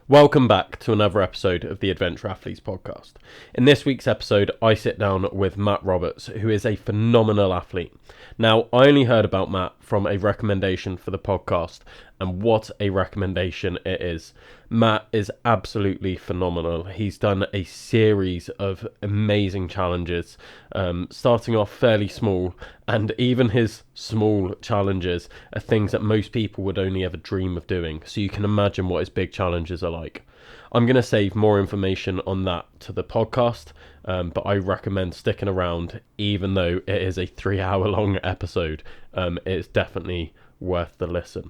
Welcome back to another episode of the Adventure Athletes podcast. In this week's episode, I sit down with Matt Roberts, who is a phenomenal athlete. Now, I only heard about Matt from a recommendation for the podcast, and what a recommendation it is. Matt is absolutely phenomenal. He's done a series of amazing challenges, starting off fairly small, and even his small challenges are things that most people would only ever dream of doing. So you can imagine what his big challenges are like. I'm going to save more information on that to the podcast, but I recommend sticking around, even though it is a 3-hour long episode. It's definitely worth the listen.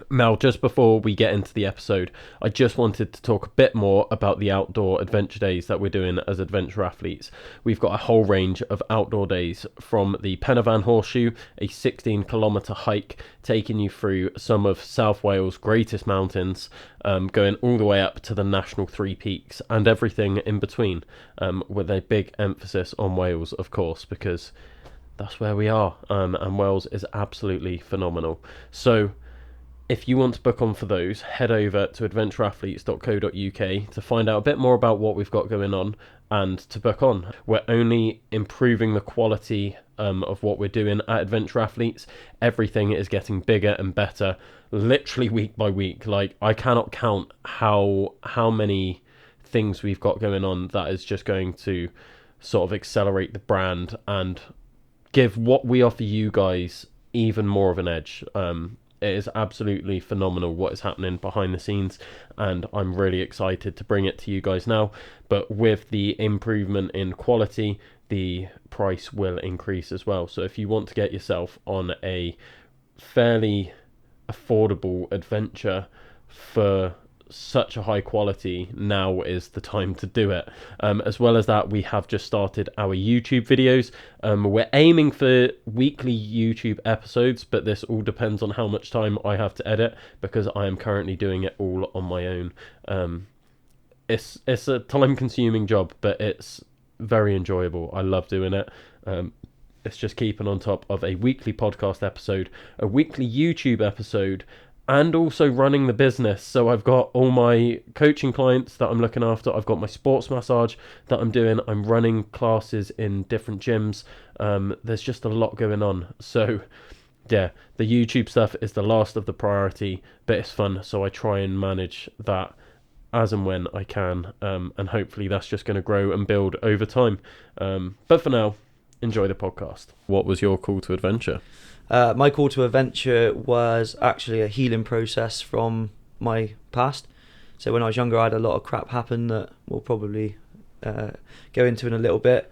Now, just before we get into the episode, I just wanted to talk a bit more about the outdoor adventure days that we're doing as adventure athletes. We've got a whole range of outdoor days, from the Penavan Horseshoe, a 16-kilometre hike taking you through some of South Wales' greatest mountains, going all the way up to the National Three Peaks and everything in between, with a big emphasis on Wales, of course, because that's where we are, and Wales is absolutely phenomenal. So if you want to book on for those, head over to adventureathletes.co.uk to find out a bit more about what we've got going on and to book on. We're only improving the quality of what we're doing at Adventure Athletes. Everything is getting bigger and better, literally week by week. Like, I cannot count how many things we've got going on that is just going to sort of accelerate the brand and give what we offer you guys even more of an edge. It is absolutely phenomenal what is happening behind the scenes, and I'm really excited to bring it to you guys now. But with the improvement in quality, the price will increase as well. So if you want to get yourself on a fairly affordable adventure for such a high quality, now is the time to do it. As well as that, we have just started our YouTube videos. We're aiming for weekly YouTube episodes, but this all depends on how much time I have to edit, because I am currently doing it all on my own. It's a time consuming job, but it's very enjoyable. I love doing it. It's just keeping on top of a weekly podcast episode, a weekly YouTube episode, and also running the business. So I've got all my coaching clients that I'm looking after. I've got my sports massage that I'm doing. I'm running classes in different gyms. There's just a lot going on. So yeah, the YouTube stuff is the last of the priority, but it's fun. So I try and manage that as and when I can. And hopefully that's just going to grow and build over time. But for now, enjoy the podcast. What was your call to adventure? My call to adventure was actually a healing process from my past. So when I was younger, I had a lot of crap happen that we'll probably go into in a little bit.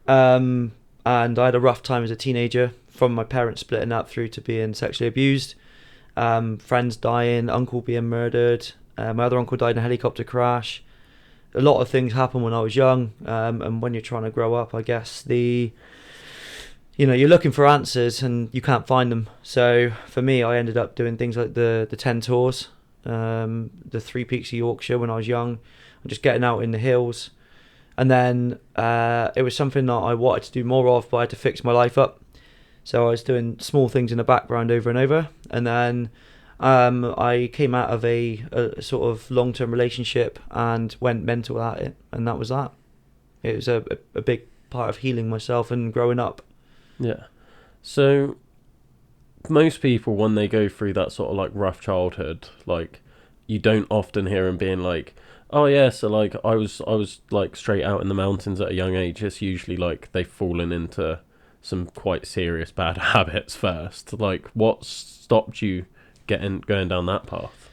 And I had a rough time as a teenager, from my parents splitting up through to being sexually abused, friends dying, uncle being murdered, my other uncle died in a helicopter crash. A lot of things happened when I was young, and when you're trying to grow up, I guess you're looking for answers and you can't find them. So for me, I ended up doing things like the 10 tours, the 3 Peaks of Yorkshire when I was young, and just getting out in the hills. And then it was something that I wanted to do more of, but I had to fix my life up. So I was doing small things in the background over and over. And then I came out of a sort of long-term relationship and went mental at it. And that was that. It was a big part of healing myself and growing up. Yeah. So most people, when they go through that sort of like rough childhood, like, you don't often hear them being like, oh yeah, so like I was like straight out in the mountains at a young age. It's usually like they've fallen into some quite serious bad habits first. Like, what stopped you going down that path?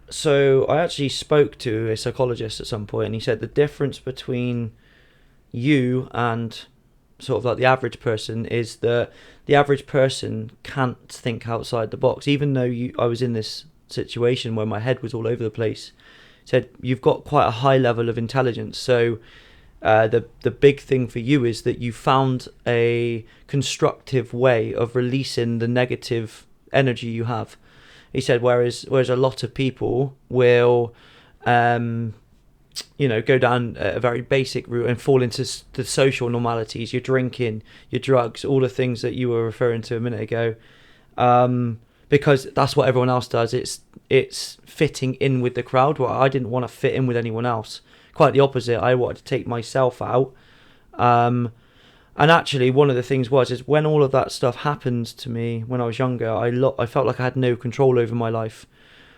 So I actually spoke to a psychologist at some point, and he said the difference between you and sort of like the average person is that the average person can't think outside the box. Even though I was in this situation where my head was all over the place, said you've got quite a high level of intelligence. So the big thing for you is that you found a constructive way of releasing the negative energy you have. He said whereas a lot of people will go down a very basic route and fall into the social normalities, your drinking, your drugs, all the things that you were referring to a minute ago, because that's what everyone else does. it's fitting in with the crowd. Where I didn't want to fit in with anyone else. Quite the opposite. I wanted to take myself out. And actually, one of the things is when all of that stuff happened to me when I was younger, I felt like I had no control over my life,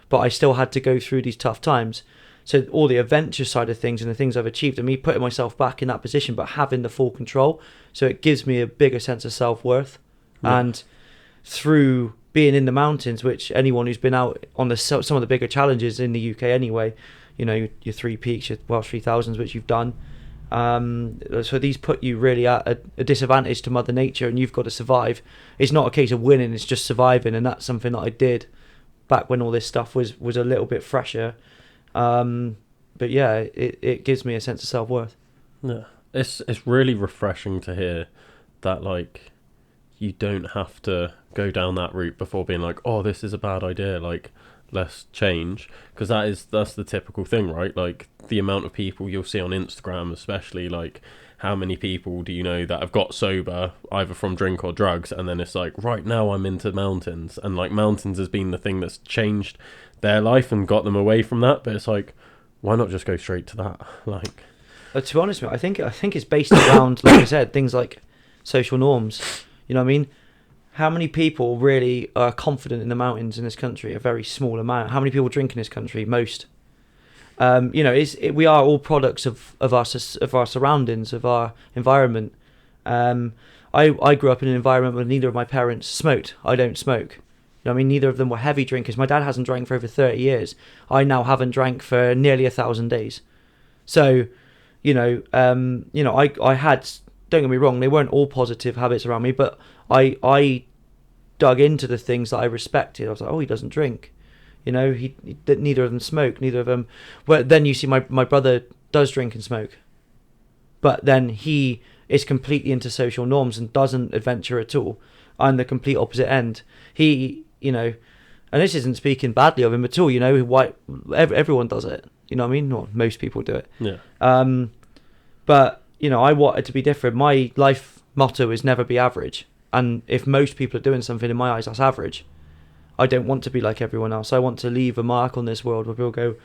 but I still had to go through these tough times. So all the adventure side of things and the things I've achieved, and me putting myself back in that position, but having the full control, so it gives me a bigger sense of self-worth. Yeah. And through being in the mountains, which anyone who's been out on some of the bigger challenges in the UK anyway, you know, your Three Peaks, your Welsh 3000s, which you've done. So these put you really at a disadvantage to Mother Nature, and you've got to survive. It's not a case of winning, it's just surviving, and that's something that I did back when all this stuff was a little bit fresher. But yeah, it gives me a sense of self-worth. Yeah, it's really refreshing to hear that, like, you don't have to go down that route before being like, oh, this is a bad idea, like, let's change. Because that's the typical thing, right? Like, the amount of people you'll see on Instagram, especially, like, how many people do you know that have got sober either from drink or drugs, and then it's like, right now I'm into mountains, and like mountains has been the thing that's changed their life and got them away from that. But it's like, why not just go straight to that? Like, to be honest with you, I think it's based around, like I said, things like social norms. You know what I mean? How many people really are confident in the mountains in this country? A very small amount. How many people drink in this country? Most. You know, we are all products of our surroundings, of our environment. I grew up in an environment where neither of my parents smoked. I don't smoke. You know what I mean? Neither of them were heavy drinkers. My dad hasn't drank for over 30 years. I now haven't drank for nearly 1,000 days. So, I had, don't get me wrong, they weren't all positive habits around me, but I dug into the things that I respected. I was like, oh, he doesn't drink. You know, neither of them smoke, neither of them. Well, then you see my brother does drink and smoke, but then he is completely into social norms and doesn't adventure at all. I'm the complete opposite end. He, you know, and this isn't speaking badly of him at all. You know, everyone does it. You know what I mean? Or most people do it. Yeah. But you know, I wanted to be different. My life motto is never be average. And if most people are doing something, in my eyes, that's average. I don't want to be like everyone else. I want to leave a mark on this world where people go,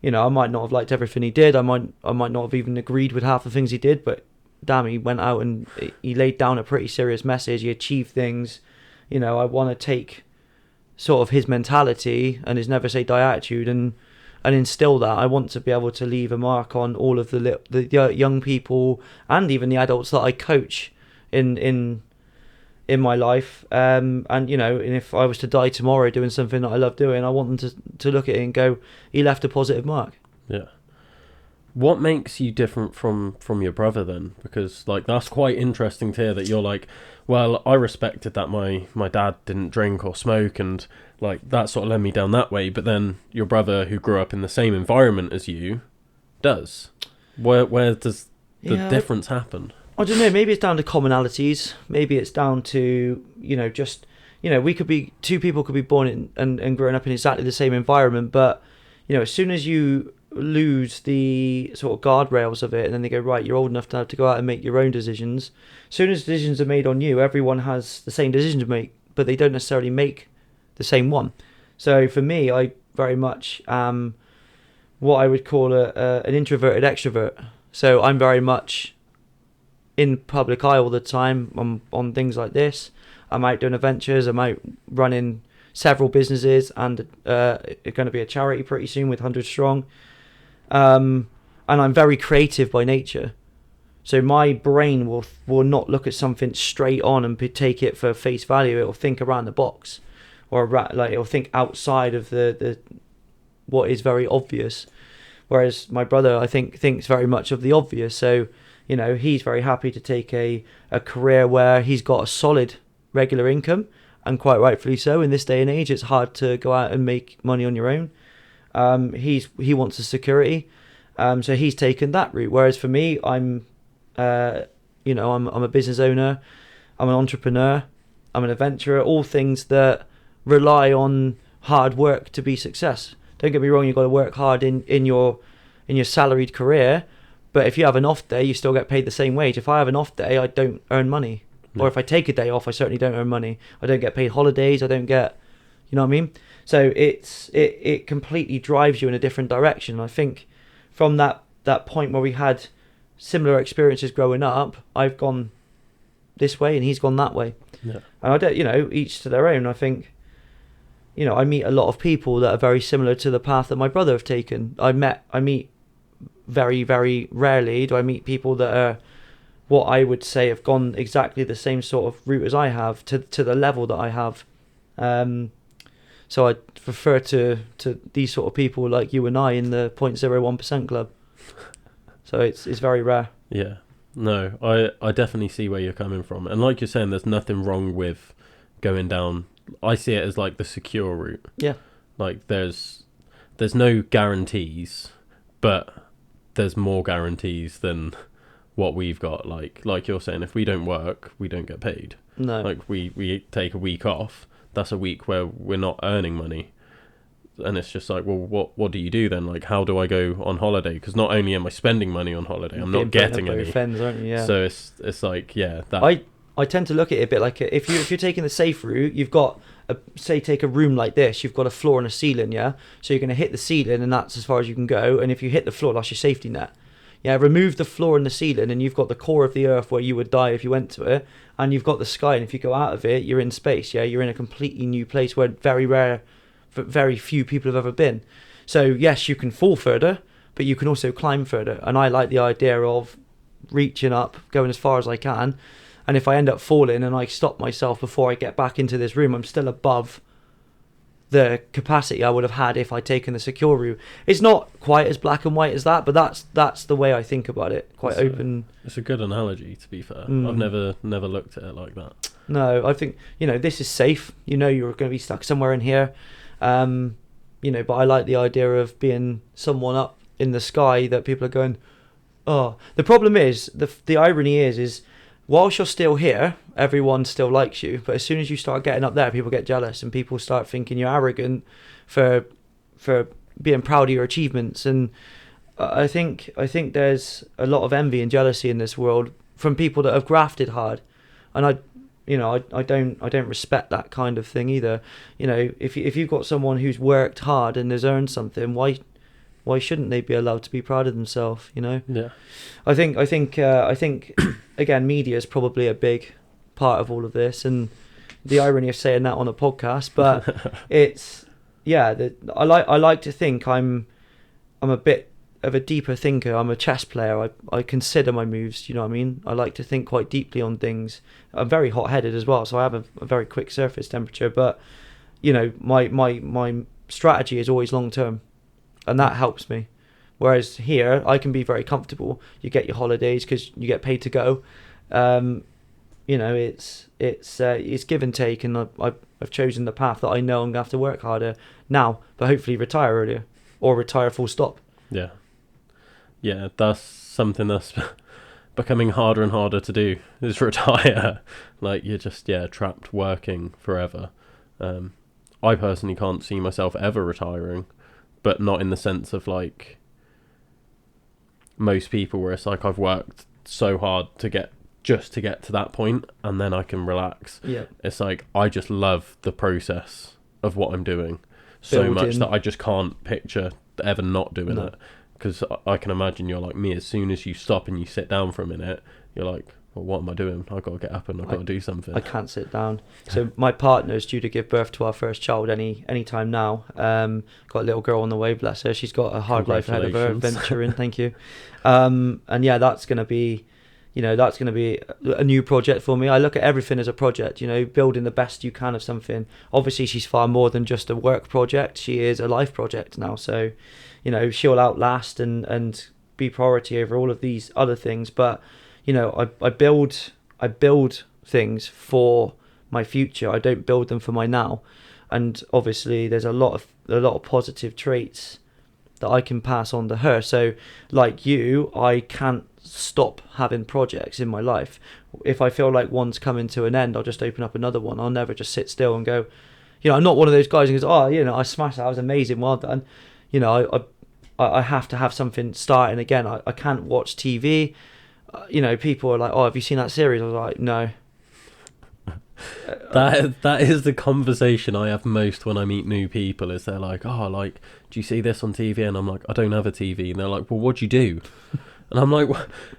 you know, I might not have liked everything he did. I might not have even agreed with half the things he did, but damn, he went out and he laid down a pretty serious message. He achieved things. You know, I want to take sort of his mentality and his never say die attitude and instill that. I want to be able to leave a mark on all of the young people and even the adults that I coach in my life, and you know, and if I was to die tomorrow doing something that I love doing, I want them to look at it and go, he left a positive mark. Yeah. What makes you different from your brother then? Because like that's quite interesting to hear that you're like, well, I respected that my dad didn't drink or smoke, and like that sort of led me down that way, but then your brother who grew up in the same environment as you does. Where does the difference happen? I don't know, maybe it's down to commonalities. Maybe it's down to, you know, just, you know, two people could be born in and growing up in exactly the same environment, but, you know, as soon as you lose the sort of guardrails of it, and then they go, right, you're old enough to go out and make your own decisions. As soon as decisions are made on you, everyone has the same decision to make, but they don't necessarily make the same one. So for me, I very much am what I would call an introverted extrovert. So I'm very much in public eye all the time on things like this. I'm out doing adventures. I'm out running several businesses and it's going to be a charity pretty soon with 100 Strong. And I'm very creative by nature. So my brain will not look at something straight on and take it for face value. It'll think around the box, or like it'll think outside of the what is very obvious. Whereas my brother, I think, thinks very much of the obvious. So, you know, he's very happy to take a career where he's got a solid regular income, and quite rightfully so. In this day and age, it's hard to go out and make money on your own. He wants the security, so he's taken that route. Whereas for me, I'm a business owner, I'm an entrepreneur, I'm an adventurer. All things that rely on hard work to be success. Don't get me wrong, you've got to work hard in your salaried career. But if you have an off day, you still get paid the same wage. If I have an off day, I don't earn money. No. Or if I take a day off, I certainly don't earn money. I don't get paid holidays. I don't get, You know what I mean? So it completely drives you in a different direction. I think from that point where we had similar experiences growing up, I've gone this way and he's gone that way. Yeah. And I don't, each to their own. I think, I meet a lot of people that are very similar to the path that my brother have taken. I meet very, very rarely do I meet people that are what I would say have gone exactly the same sort of route as I have to the level that I have. So I refer to these sort of people like you and I in the 0.01% club. So it's very rare. Yeah. No, I definitely see where you're coming from. And like you're saying, there's nothing wrong with going down. I see it as like the secure route. Yeah. Like there's no guarantees, but there's more guarantees than what we've got. Like you're saying, if we don't work, we don't get paid. No. Like we take a week off. That's a week where we're not earning money. And it's just like, well, what do you do then? Like, how do I go on holiday? Because not only am I spending money on holiday, I'm not getting any. Ends, aren't you? Yeah. So it's like, yeah. That I tend to look at it a bit like if you're taking the safe route, you've got take a room like this, you've got a floor and a ceiling, yeah. So you're going to hit the ceiling, and that's as far as you can go. And if you hit the floor, that's your safety net. Yeah. Remove the floor and the ceiling, and you've got the core of the earth where you would die if you went to it, and you've got the sky. And if you go out of it, you're in space. Yeah. You're in a completely new place where very few people have ever been. So yes, you can fall further, but you can also climb further. And I like the idea of reaching up, going as far as I can. And if I end up falling and I stop myself before I get back into this room, I'm still above the capacity I would have had if I'd taken the secure route. It's not quite as black and white as that, but that's the way I think about it. Quite open. It's a good analogy, to be fair. I've never looked at it like that. No, I think, this is safe. You're going to be stuck somewhere in here. But I like the idea of being someone up in the sky that people are going, oh. The problem is, the irony is whilst you're still here, everyone still likes you. But as soon as you start getting up there, people get jealous and people start thinking you're arrogant for being proud of your achievements. And I think there's a lot of envy and jealousy in this world from people that have grafted hard. And I don't respect that kind of thing either. If you've got someone who's worked hard and has earned something, why shouldn't they be allowed to be proud of themselves? Yeah. I think again, media is probably a big part of all of this, and the irony of saying that on a podcast, but it's I like to think I'm a bit of a deeper thinker. I'm a chess player. I consider my moves. You know what I mean? I like to think quite deeply on things. I'm very hot-headed as well, so I have a very quick surface temperature. But my strategy is always long-term, and that helps me. Whereas here, I can be very comfortable. You get your holidays because you get paid to go. It's give and take, and I've chosen the path that I know I'm gonna have to work harder now, but hopefully retire earlier or retire full stop. Yeah. Yeah, that's something that's becoming harder and harder to do, is retire. Like, you're just, trapped working forever. I personally can't see myself ever retiring, but not in the sense of, like, most people where it's like I've worked so hard to get to that point and then I can relax. Yeah. It's like I just love the process of what I'm doing so much that I just can't picture ever not doing it. Because I can imagine you're like me. As soon as you stop and you sit down for a minute, you're like, well, what am I doing? I've got to get up and I've got to do something. I can't sit down. So my partner's due to give birth to our first child any time now. Got a little girl on the way, bless her. She's got a hard life ahead of her, adventuring. Thank you. And that's going to be, a new project for me. I look at everything as a project, building the best you can of something. Obviously, she's far more than just a work project. She is a life project now. So, she'll outlast and be priority over all of these other things. But, I build things for my future. I don't build them for my now. And obviously, there's a lot of positive traits that I can pass on to her. So, like you, I can't stop having projects in my life. If I feel like one's coming to an end, I'll just open up another one. I'll never just sit still and go, I'm not one of those guys who goes, I smashed that, I was amazing, well done. I have to have something starting again. I can't watch TV. People are like, have you seen that series? I was like, no. That is the conversation I have most when I meet new people. Is they're like, oh, like, do you see this on TV? And I'm like, I don't have a TV. And they're like, well, what do you do? And I'm like,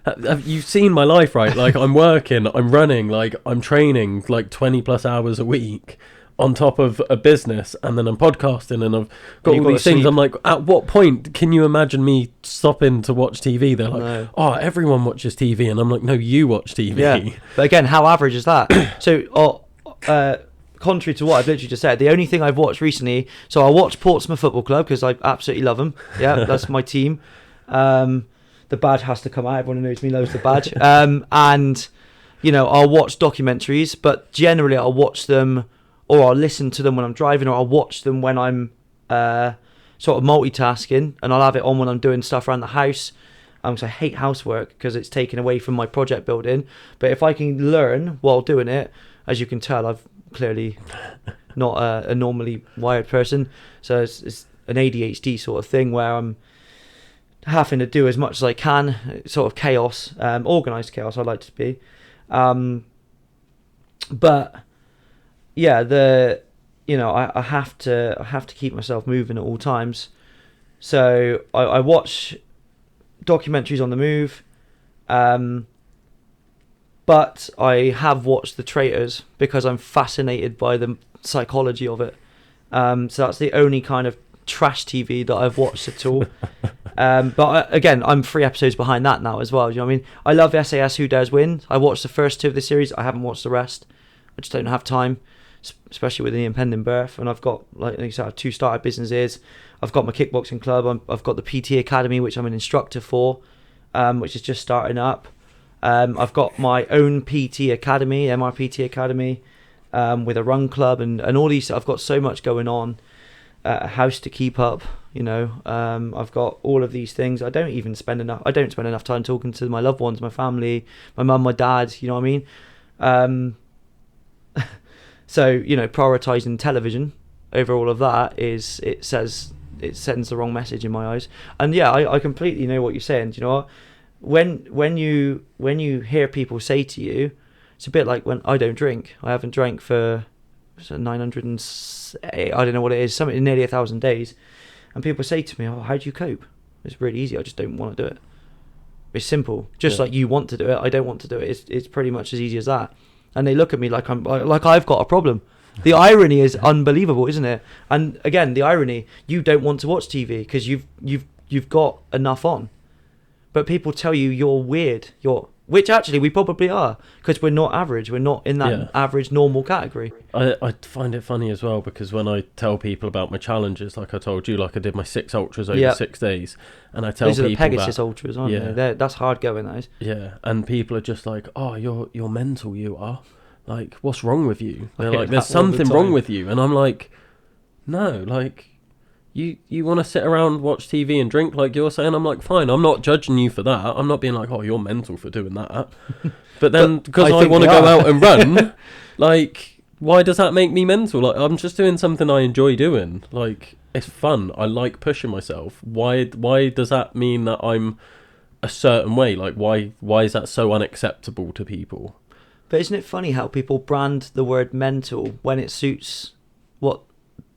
have you seen my life, right? Like, I'm working, I'm running, like, I'm training, like, 20 plus hours a week on top of a business, and then I'm podcasting, and I've got all these things. I'm like, at what point can you imagine me stopping to watch TV? They're like, no. Oh, everyone watches TV. And I'm like, no, you watch TV. Yeah. But again, how average is that? So, contrary to what I've literally just said, the only thing I've watched recently, so I watched Portsmouth Football Club because I absolutely love them. Yeah, that's my team. The badge has to come out. Everyone who knows me loves the badge. And, you know, I'll watch documentaries, but generally I'll watch them, or I'll listen to them when I'm driving, or I'll watch them when I'm sort of multitasking, and I'll have it on when I'm doing stuff around the house. Because I hate housework because it's taken away from my project building. But if I can learn while doing it, as you can tell, I've clearly not a normally wired person. So it's an ADHD sort of thing where I'm having to do as much as I can, sort of chaos, organised chaos I like to be. But yeah, I have to keep myself moving at all times. So I watch documentaries on the move, but I have watched The Traitors because I'm fascinated by the psychology of it. So that's the only kind of trash TV that I've watched at all. But again, I'm 3 episodes behind that now as well. You know what I mean? I love SAS Who Dares Win. I watched the first 2 of the series. I haven't watched the rest. I just don't have time, especially with the impending birth. And I've got, like I said, 2 started businesses. I've got my kickboxing club. I've got the PT Academy, which I'm an instructor for, which is just starting up. I've got my own PT Academy, MRPT Academy, with a run club and all these. I've got so much going on. A house to keep up, you know. I've got all of these things. I don't spend enough time talking to my loved ones, my family, my mum, my dad, you know what I mean? So, you know, prioritizing television over all of that it sends the wrong message in my eyes. And yeah, I completely know what you're saying. Do you know what? When you hear people say to you, it's a bit like when I don't drink. I haven't drank for 900 I don't know what it is, something nearly 1,000 days, and people say to me, "Oh, how do you cope?" It's really easy. I just don't want to do it. It's simple. Just like you want to do it, I don't want to do it. It's pretty much as easy as that. And they look at me like I've got a problem. The irony is unbelievable, isn't it? And again, the irony: you don't want to watch TV because you've got enough on, but people tell you you're weird. Which actually we probably are, because we're not average. We're not in that average normal category. I find it funny as well, because when I tell people about my challenges, like I told you, like I did my 6 ultras over 6 days, and I tell people these are the Pegasus ultras, aren't they? That's hard going, that is. Yeah, and people are just like, "Oh, you're mental. You are. Like, what's wrong with you?" They're like, "There's something wrong with you," and I'm like, "No, like." You want to sit around, watch TV and drink like you're saying? I'm like, fine, I'm not judging you for that. I'm not being like, oh, you're mental for doing that. But then, because I want to go out and run, like, why does that make me mental? Like, I'm just doing something I enjoy doing. Like, it's fun. I like pushing myself. Why does that mean that I'm a certain way? Like, why is that so unacceptable to people? But isn't it funny how people brand the word mental when it suits what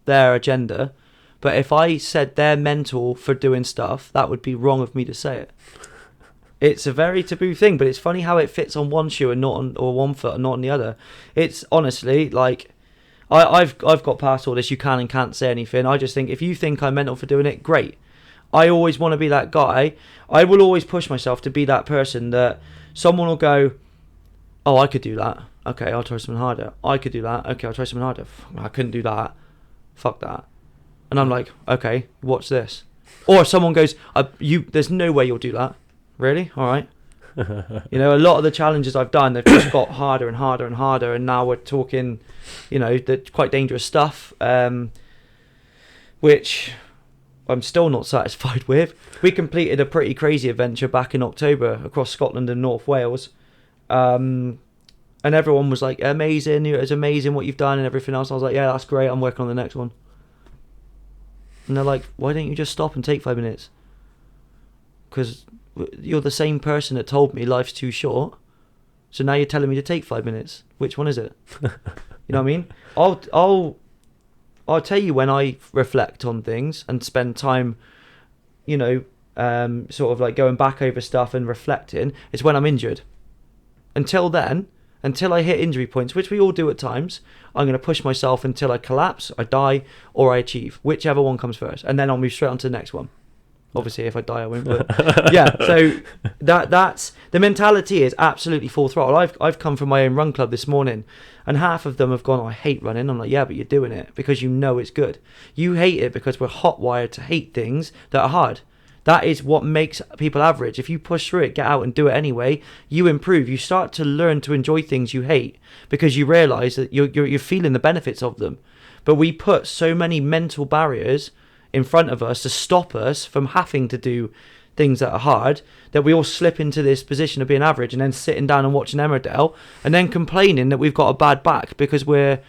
their agenda? But if I said they're mental for doing stuff, that would be wrong of me to say it. It's a very taboo thing, but it's funny how it fits on one shoe and not on, or one foot and not on the other. It's honestly like, I've got past all this. You can and can't say anything. I just think if you think I'm mental for doing it, great. I always want to be that guy. I will always push myself to be that person that someone will go, "Oh, I could do that. Okay, I'll try something harder. I could do that. Okay, I'll try something harder. I couldn't do that. Fuck that." And I'm like, okay, watch this. Or someone goes, there's no way you'll do that. Really? All right. You know, a lot of the challenges I've done, they've just got harder and harder and harder. And now we're talking, you know, the quite dangerous stuff, which I'm still not satisfied with. We completed a pretty crazy adventure back in October across Scotland and North Wales. And everyone was like, amazing. It's amazing what you've done and everything else. I was like, yeah, that's great. I'm working on the next one. And they're like, why don't you just stop and take 5 minutes? Because you're the same person that told me life's too short. So now you're telling me to take 5 minutes. Which one is it? You know what I mean? I'll tell you when I reflect on things and spend time, you know, sort of like going back over stuff and reflecting. It's when I'm injured. Until then, until I hit injury points, which we all do at times, I'm going to push myself until I collapse, I die, or I achieve, whichever one comes first, and then I'll move straight on to the next one. Obviously, if I die, I won't. But yeah, so that's the mentality is absolutely full throttle. I've come from my own run club this morning, and half of them have gone, I hate running. I'm like, yeah, but you're doing it because you know it's good. You hate it because we're hot wired to hate things that are hard. That is what makes people average. If you push through it, get out and do it anyway, you improve. You start to learn to enjoy things you hate because you realise that you're feeling the benefits of them. But we put so many mental barriers in front of us to stop us from having to do things that are hard, that we all slip into this position of being average and then sitting down and watching Emmerdale and then complaining that we've got a bad back because we're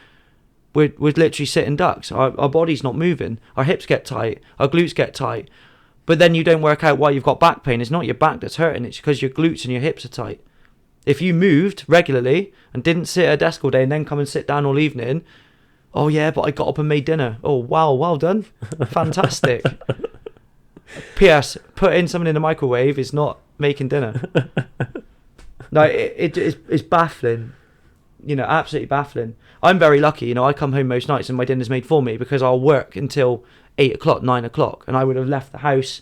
literally sitting ducks. Our body's not moving. Our hips get tight. Our glutes get tight. But then you don't work out why you've got back pain. It's not your back that's hurting. It's because your glutes and your hips are tight. If you moved regularly and didn't sit at a desk all day and then come and sit down all evening, oh yeah, but I got up and made dinner. Oh wow, well done. Fantastic. P.S. Putting something in the microwave is not making dinner. No, it's baffling. You know, absolutely baffling. I'm very lucky. You know, I come home most nights and my dinner's made for me because I'll work until 8 o'clock, 9 o'clock, and I would have left the house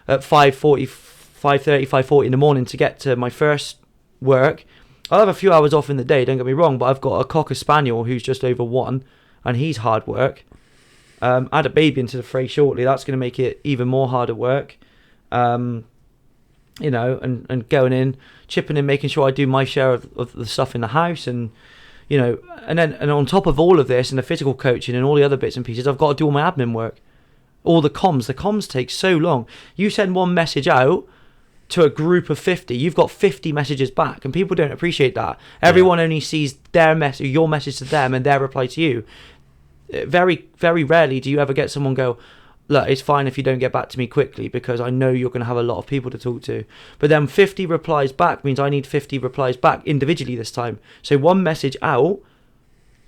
at 5:40, 5:30, 5:40 in the morning to get to my first work. I'll have a few hours off in the day, don't get me wrong, but I've got a Cocker Spaniel who's just over 1, and he's hard work. Add a baby into the fray shortly, that's going to make it even more harder work. You know, and going in, chipping in, making sure I do my share of the stuff in the house, and you know, and on top of all of this and the physical coaching and all the other bits and pieces, I've got to do all my admin work. All the comms take so long. You send one message out to a group of 50, you've got 50 messages back, and people don't appreciate that. Everyone only sees their message, your message to them, and their reply to you. Very, very rarely do you ever get someone go, look, it's fine if you don't get back to me quickly because I know you're going to have a lot of people to talk to. But then 50 replies back means I need 50 replies back individually this time. So one message out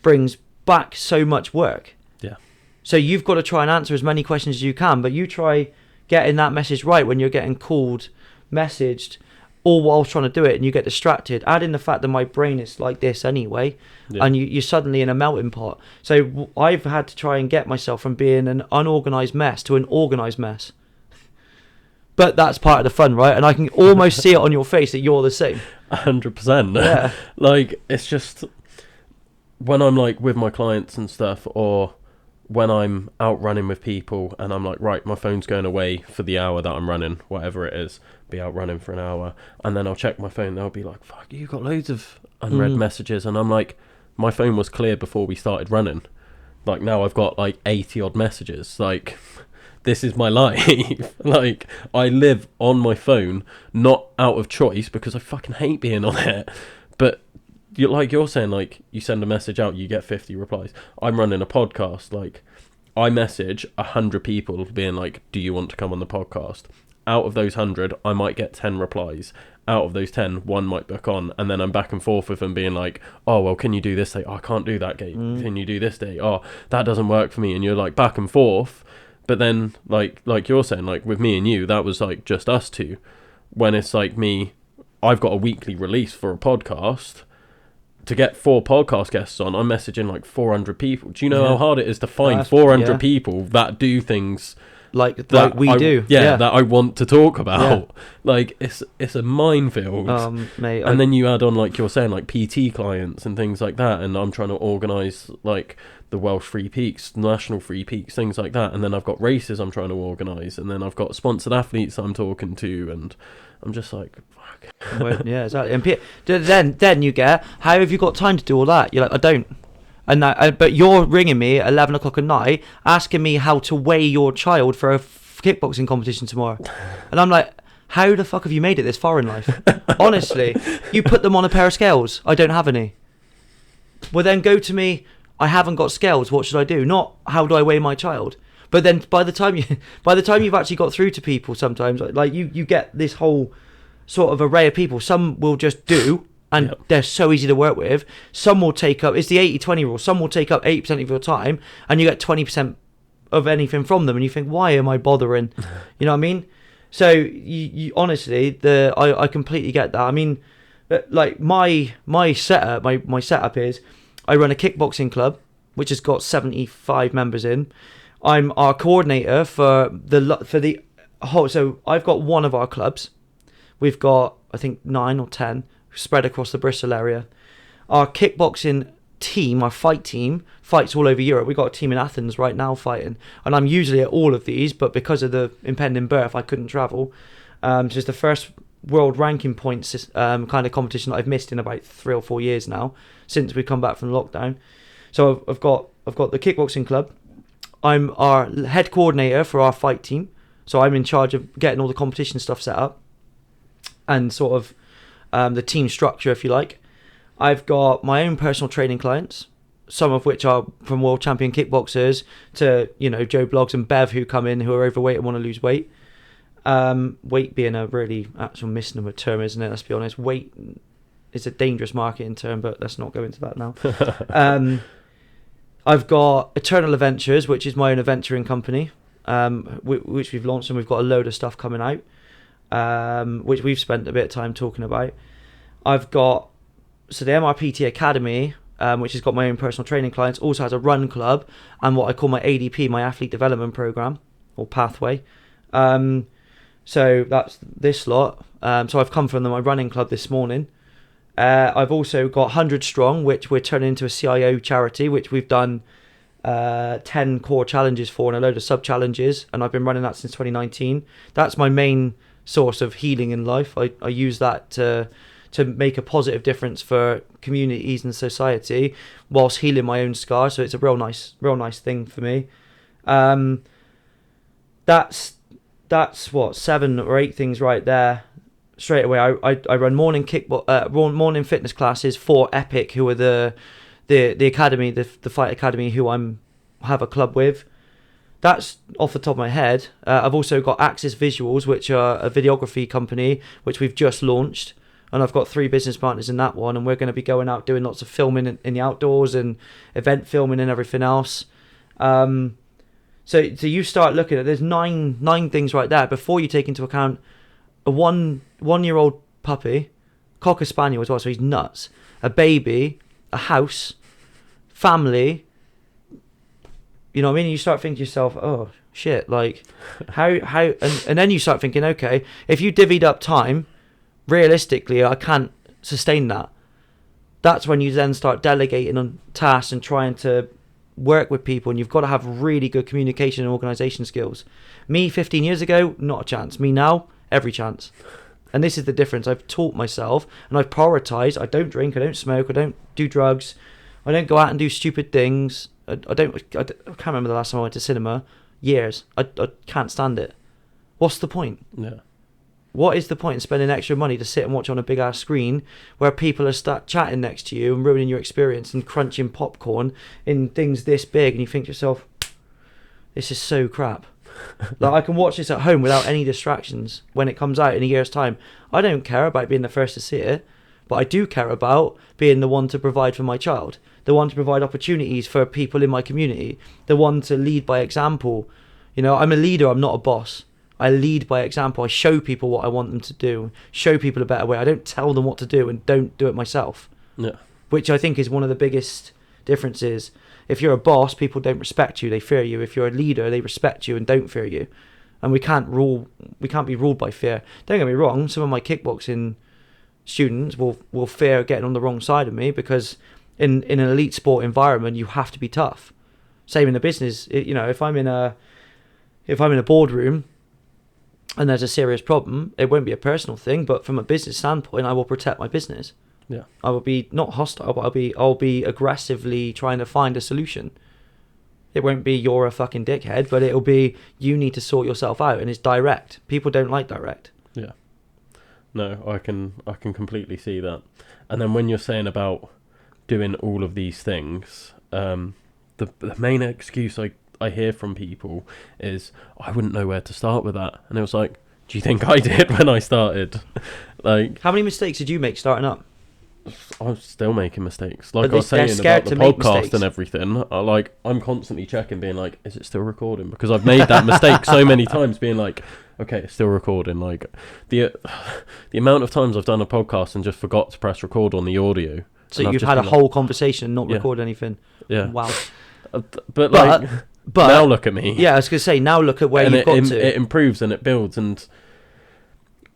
brings back so much work. Yeah. So you've got to try and answer as many questions as you can, but you try getting that message right when you're getting called, messaged, all while trying to do it, and you get distracted. Add in the fact that my brain is like this anyway, and you're suddenly in a melting pot. So I've had to try and get myself from being an unorganised mess to an organised mess. But that's part of the fun, right? And I can almost see it on your face that you're the same. 100%. Yeah. Like, it's just when I'm like with my clients and stuff, or when I'm out running with people and I'm like, right, my phone's going away for the hour that I'm running, whatever it is, be out running for an hour, and then I'll check my phone, they'll be like, fuck, you got loads of unread messages, and I'm like, my phone was clear before we started running. Like, now I've got like 80 odd messages. Like, this is my life. Like, I live on my phone, not out of choice because I fucking hate being on it, but you're saying, like, you send a message out, you get 50 replies. I'm running a podcast, like, I message 100 people being like, do you want to come on the podcast? Out of those 100, I might get 10 replies. Out of those 10, one might book on, and then I'm back and forth with them being like, oh, well, can you do this day? Oh, I can't do that day. Can you do this day? Oh, that doesn't work for me. And you're like back and forth. But then, like you're saying, like with me and you, that was like just us two. When it's like me, I've got a weekly release for a podcast. To get 4 podcast guests on, I'm messaging like 400 people. Do you know how hard it is to find 400 people that do things like we do? Yeah, that I want to talk about. Yeah. Like, it's a minefield. Mate, and then you add on, like you're saying, like PT clients and things like that, and I'm trying to organise like the Welsh Free Peaks, National Free Peaks, things like that, and then I've got races I'm trying to organise, and then I've got sponsored athletes I'm talking to, and I'm just like, fuck. Well, yeah, exactly. And then you get, how have you got time to do all that? You're like, I don't. And but you're ringing me at 11 o'clock at night, asking me how to weigh your child for a kickboxing competition tomorrow. And I'm like, how the fuck have you made it this far in life? Honestly, you put them on a pair of scales. I don't have any. Well, then go to me, I haven't got scales, what should I do? Not, how do I weigh my child? But then by the time you've actually got through to people, sometimes, like you get this whole sort of array of people. Some will just do, and Yep. they're so easy to work with. Some will take up, it's the 80-20 rule, some will take up 80% of your time, and you get 20% of anything from them, and you think, why am I bothering? You know what I mean? So you honestly, I completely get that. I mean, like my setup is, I run a kickboxing club which has got 75 members in. I'm our coordinator for the whole. So I've got one of our clubs. We've got, I think, 9 or 10 spread across the Bristol area. Our kickboxing team, our fight team, fights all over Europe. We've got a team in Athens right now fighting, and I'm usually at all of these, but because of the impending birth, I couldn't travel. So it's the first world ranking points kind of competition that I've missed in about 3 or 4 years now, since we come back from lockdown. So I've got the kickboxing club. I'm our head coordinator for our fight team, so I'm in charge of getting all the competition stuff set up and sort of the team structure, if you like. I've got my own personal training clients, some of which are from world champion kickboxers to, you know, Joe Bloggs and Bev, who come in who are overweight and want to lose weight. Weight being a really actual misnomer term, isn't it? Let's be honest. Weight is a dangerous marketing term, but let's not go into that now. I've got Eternal Adventures, which is my own adventuring company, which we've launched, and we've got a load of stuff coming out, which we've spent a bit of time talking about. I've got, so the MRPT Academy, which has got my own personal training clients, also has a run club and what I call my ADP, my athlete development program or pathway. So that's this lot. So I've come from my running club this morning. I've also got 100 Strong, which we're turning into a CIO charity, which we've done 10 core challenges for and a load of sub-challenges, and I've been running that since 2019. That's my main source of healing in life. I use that to make a positive difference for communities and society whilst healing my own scars, so it's a real nice thing for me. That's what, 7 or 8 things right there. Straight away, I run morning morning fitness classes for Epic, who are the academy, the fight academy, who have a club with. That's off the top of my head. I've also got Axis Visuals, which are a videography company, which we've just launched, and I've got 3 business partners in that one, and we're going to be going out doing lots of filming in the outdoors and event filming and everything else. So you start looking at, there's nine things right there before you take into account a one-year-old puppy, Cocker Spaniel as well, so he's nuts, a baby, a house, family. You know what I mean? You start thinking to yourself, oh shit, like how and then you start thinking, okay, if you divvied up time, realistically I can't sustain that. That's when you then start delegating on tasks and trying to work with people, and you've got to have really good communication and organisation skills. Me 15 years ago, not a chance. Me now, every chance. And this is the difference. I've taught myself and I've prioritised. I don't drink, I don't smoke, I don't do drugs, I don't go out and do stupid things. I can't remember the last time I went to cinema. Years. I can't stand it. What's the point? Yeah. What is the point in spending extra money to sit and watch on a big ass screen where people are start chatting next to you and ruining your experience and crunching popcorn in things this big, and you think to yourself, this is so crap. Like, I can watch this at home without any distractions when it comes out in a year's time. I don't care about being the first to see it, but I do care about being the one to provide for my child, the one to provide opportunities for people in my community, the one to lead by example. You know, I'm a leader, I'm not a boss. I lead by example. I show people what I want them to do, show people a better way. I don't tell them what to do and don't do it myself. Yeah. Which I think is one of the biggest differences. If you're a boss, people don't respect you, they fear you. If you're a leader, they respect you and don't fear you. And we can't be ruled by fear. Don't get me wrong, some of my kickboxing students will fear getting on the wrong side of me, because in an elite sport environment, you have to be tough. Same in the business. You know, if I'm in a boardroom and there's a serious problem, it won't be a personal thing, but from a business standpoint, I will protect my business. Yeah. I will be not hostile, but I'll be aggressively trying to find a solution. It won't be you're a fucking dickhead, but it'll be you need to sort yourself out, and it's direct. People don't like direct. Yeah. No, I can completely see that. And then when you're saying about doing all of these things, the main excuse I hear from people is, I wouldn't know where to start with that. And it was like, do you think I did when I started? Like, how many mistakes did you make starting up? I'm still making mistakes. Like But I was they're saying scared about the to make podcast mistakes. and everything, I'm constantly checking, being like, is it still recording? Because I've made that mistake so many times, being like, okay, it's still recording. Like the amount of times I've done a podcast and just forgot to press record on the audio. So and you've I've had a just whole conversation and not Yeah. record anything. yeah. Wow. But like But now look at me. yeah, I was gonna say, now look at where and you've got to. it improves and it builds. And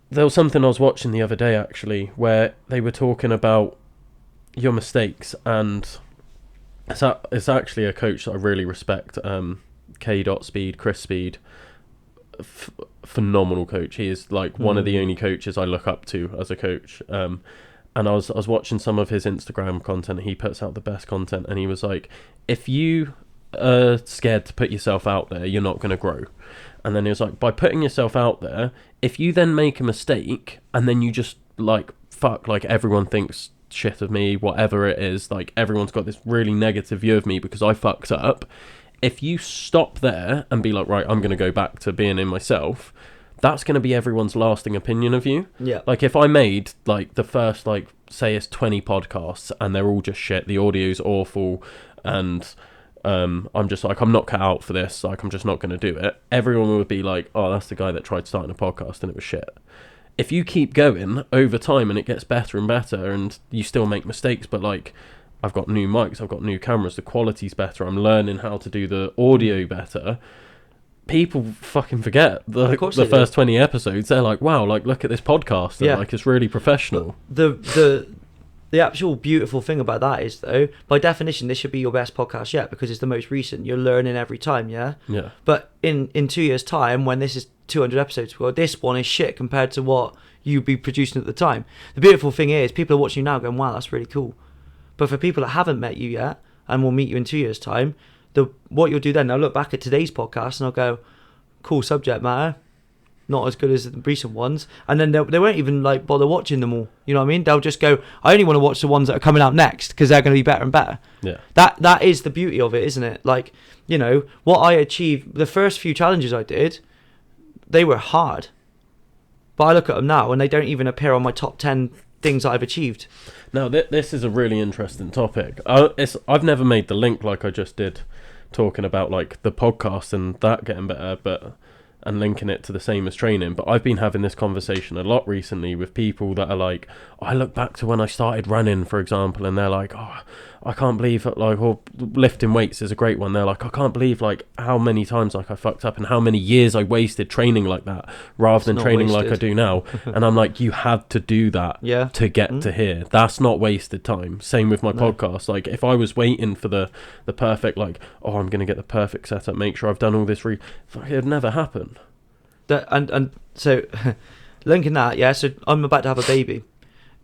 there was something I was watching the other day actually where they were talking about your mistakes, and it's actually a coach that I really respect, Chris Speed, phenomenal coach. He is like one of the only coaches I look up to as a coach. And I was watching some of his Instagram content. He puts out the best content, and he was like, if you are scared to put yourself out there, you're not going to grow. And then he was like, by putting yourself out there, if you then make a mistake and then you just like fuck, like everyone thinks shit of me, whatever it is, like everyone's got this really negative view of me because I fucked up. If you stop there and be like, right, I'm going to go back to being in myself, that's going to be everyone's lasting opinion of you. Yeah. Like if I made like the first, like say it's 20 podcasts and they're all just shit, the audio's awful, and I'm just like, I'm not cut out for this, like I'm just not going to do it, everyone would be like, oh, that's the guy that tried starting a podcast and it was shit. If you keep going over time and it gets better and better, and you still make mistakes, but like I've got new mics, I've got new cameras, the quality's better, I'm learning how to do the audio better, people fucking forget the first 20 episodes. They're like, wow, like look at this podcast, and like it's really professional. The actual beautiful thing about that is, though, by definition, this should be your best podcast yet because it's the most recent. You're learning every time, yeah? Yeah. But in 2 years' time, when this is 200 episodes, well, this one is shit compared to what you'd be producing at the time. The beautiful thing is, people are watching you now going, wow, that's really cool. But for people that haven't met you yet and will meet you in 2 years' time, what you'll do then, they'll look back at today's podcast and they'll go, cool subject matter, not as good as the recent ones, and then they won't even like bother watching them all. You know what I mean? They'll just go, I only want to watch the ones that are coming out next because they're going to be better and better. Yeah. That is the beauty of it, isn't it? Like, you know, what I achieved, the first few challenges I did, they were hard. But I look at them now and they don't even appear on my top 10 things that I've achieved. Now, this is a really interesting topic. I've never made the link like I just did, talking about like the podcast and that getting better, and linking it to the same as training. But I've been having this conversation a lot recently with people that are like, I look back to when I started running, for example, and they're like, oh, I can't believe that, like, or lifting weights is a great one. They're like, I can't believe like how many times like I fucked up and how many years I wasted training like that rather than training like I do now. And I'm like, you had to do that to get to here. That's not wasted time. Same with my podcast. Like if I was waiting for the perfect, like, oh, I'm going to get the perfect setup, make sure I've done all this, it'd never happen. And so linking that, so I'm about to have a baby.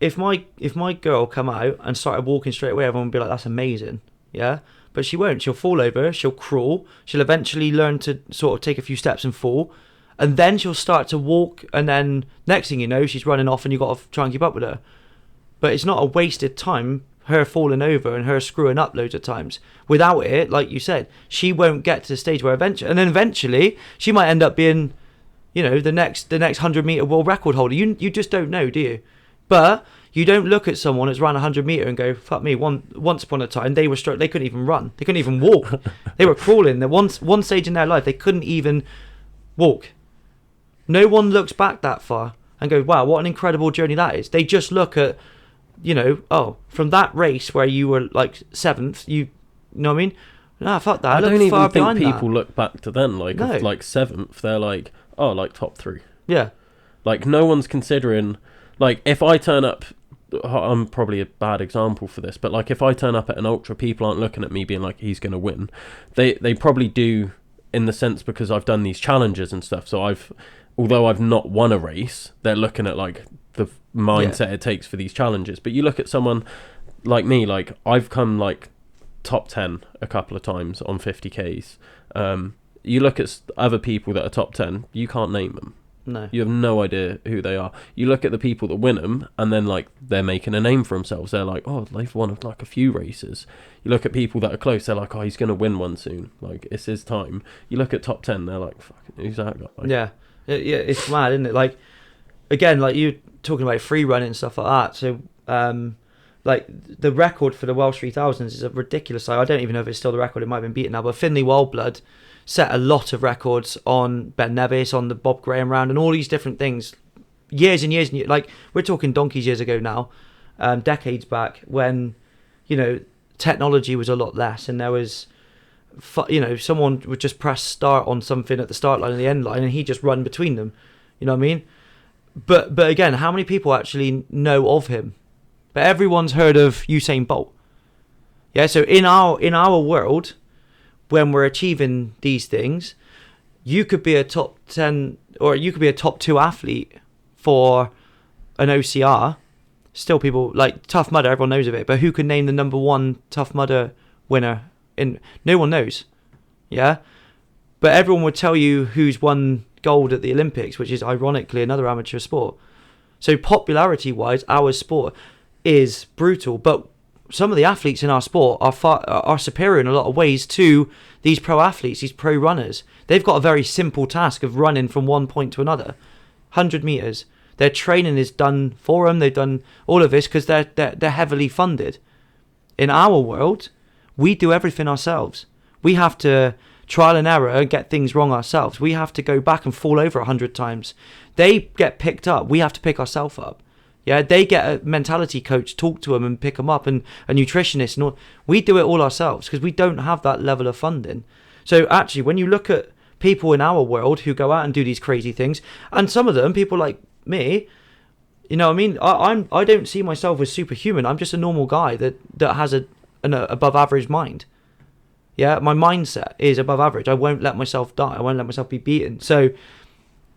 If my girl come out and started walking straight away, everyone would be like, that's amazing, yeah? But she won't. She'll fall over, she'll crawl, she'll eventually learn to sort of take a few steps and fall, and then she'll start to walk, and then next thing you know, she's running off and you've got to try and keep up with her. But it's not a wasted time, her falling over and her screwing up loads of times. Without it, like you said, she won't get to the stage where eventually she might end up being, you know, the next 100-meter world record holder. You just don't know, do you? But you don't look at someone that's run 100-meter and go, fuck me. Once upon a time, they couldn't even run. They couldn't even walk. They were crawling. There one stage in their life, they couldn't even walk. No one looks back that far and goes, wow, what an incredible journey that is. They just look at, you know, oh, from that race where you were like 7th, you know what I mean? Nah, fuck that. I don't even think people look back to then, like, no. like 7th, they're like, oh, like top 3. Yeah. Like, no one's considering, like, if I turn up, I'm probably a bad example for this, but like, if I turn up at an ultra, people aren't looking at me being like, he's going to win. They probably do in the sense because I've done these challenges and stuff. So although I've not won a race, they're looking at like the mindset it takes for these challenges. But you look at someone like me, like I've come like top 10 a couple of times on 50Ks. You look at other people that are top 10, you can't name them. No. You have no idea who they are. You look at the people that win them, and then like they're making a name for themselves. They're like, oh, they've won like a few races. You look at people that are close. They're like, oh, he's gonna win one soon. Like it's his time. You look at top 10. They're like, fucking, who's that guy? Like, yeah, it's mad, isn't it? Like again, like you talking about free running and stuff like that. So like the record for the Welsh 3000s is a ridiculous. I don't even know if it's still the record. It might have been beaten now. But Finley Wildblood set a lot of records on Ben Nevis, on the Bob Graham round, and all these different things. Years and years and years. Like, we're talking donkeys years ago now, decades back, when, you know, technology was a lot less, and there was, you know, someone would just press start on something at the start line and the end line, and he'd just run between them. You know what I mean? But again, how many people actually know of him? But everyone's heard of Usain Bolt. Yeah, so in our world, when we're achieving these things, you could be a top 10 or you could be a top 2 athlete for an OCR. Still, people like Tough Mudder, everyone knows of it, but who can name the number 1 Tough Mudder winner? No one knows. Yeah, but everyone would tell you who's won gold at the Olympics, which is ironically another amateur sport. So popularity wise, our sport is brutal, but some of the athletes in our sport are superior in a lot of ways to these pro athletes, these pro runners. They've got a very simple task of running from one point to another, 100 meters. Their training is done for them. They've done all of this because they're heavily funded. In our world, we do everything ourselves. We have to trial and error and get things wrong ourselves. We have to go back and fall over 100 times. They get picked up. We have to pick ourselves up. Yeah, they get a mentality coach, talk to them and pick them up, and a nutritionist. And all. We do it all ourselves because we don't have that level of funding. So actually, when you look at people in our world who go out and do these crazy things, and some of them, people like me, you know what I mean? I don't see myself as superhuman. I'm just a normal guy that has an above average mind. Yeah, my mindset is above average. I won't let myself die. I won't let myself be beaten. So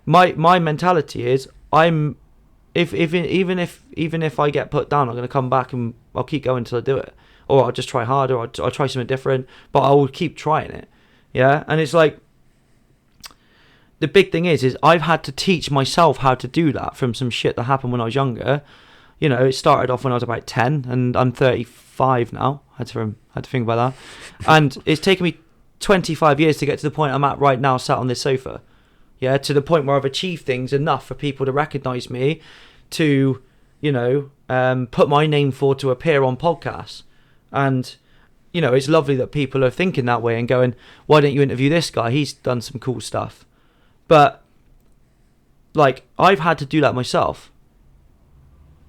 my mentality is even if I get put down, I'm going to come back and I'll keep going until I do it, or I'll just try harder, or I'll try something different, but I will keep trying it. Yeah, and it's like the big thing is I've had to teach myself how to do that from some shit that happened when I was younger. You know, it started off when I was about 10, and I'm 35 now. I had to think about that, and it's taken me 25 years to get to the point I'm at right now, sat on this sofa. Yeah, to the point where I've achieved things enough for people to recognise me, to, you know, put my name forward to appear on podcasts. And, you know, it's lovely that people are thinking that way and going, why don't you interview this guy? He's done some cool stuff. But, like, I've had to do that myself.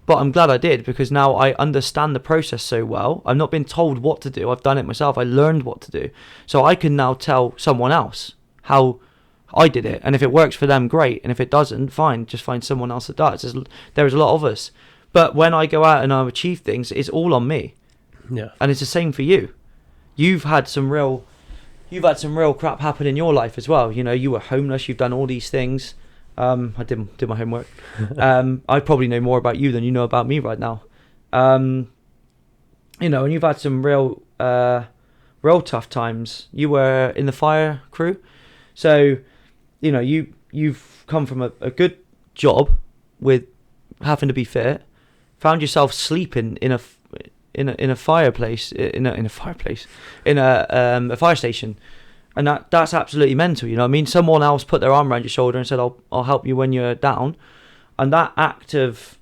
But I'm glad I did, because now I understand the process so well. I've not been told what to do. I've done it myself. I learned what to do. So I can now tell someone else how I did it, and if it works for them, great, and if it doesn't, fine, just find someone else that does. There's a lot of us, but when I go out and I achieve things, it's all on me. Yeah, and it's the same for you. You've had some real crap happen in your life as well. You know, you were homeless. You've done all these things. I did my homework. I probably know more about you than you know about me right now. You know, and you've had some real tough times. You were in the fire crew, so. You know, you've come from a good job with having to be fit, found yourself sleeping in a fireplace, in a fire station, and that's absolutely mental. You know what I mean? Someone else put their arm around your shoulder and said, I'll help you when you're down, and that act of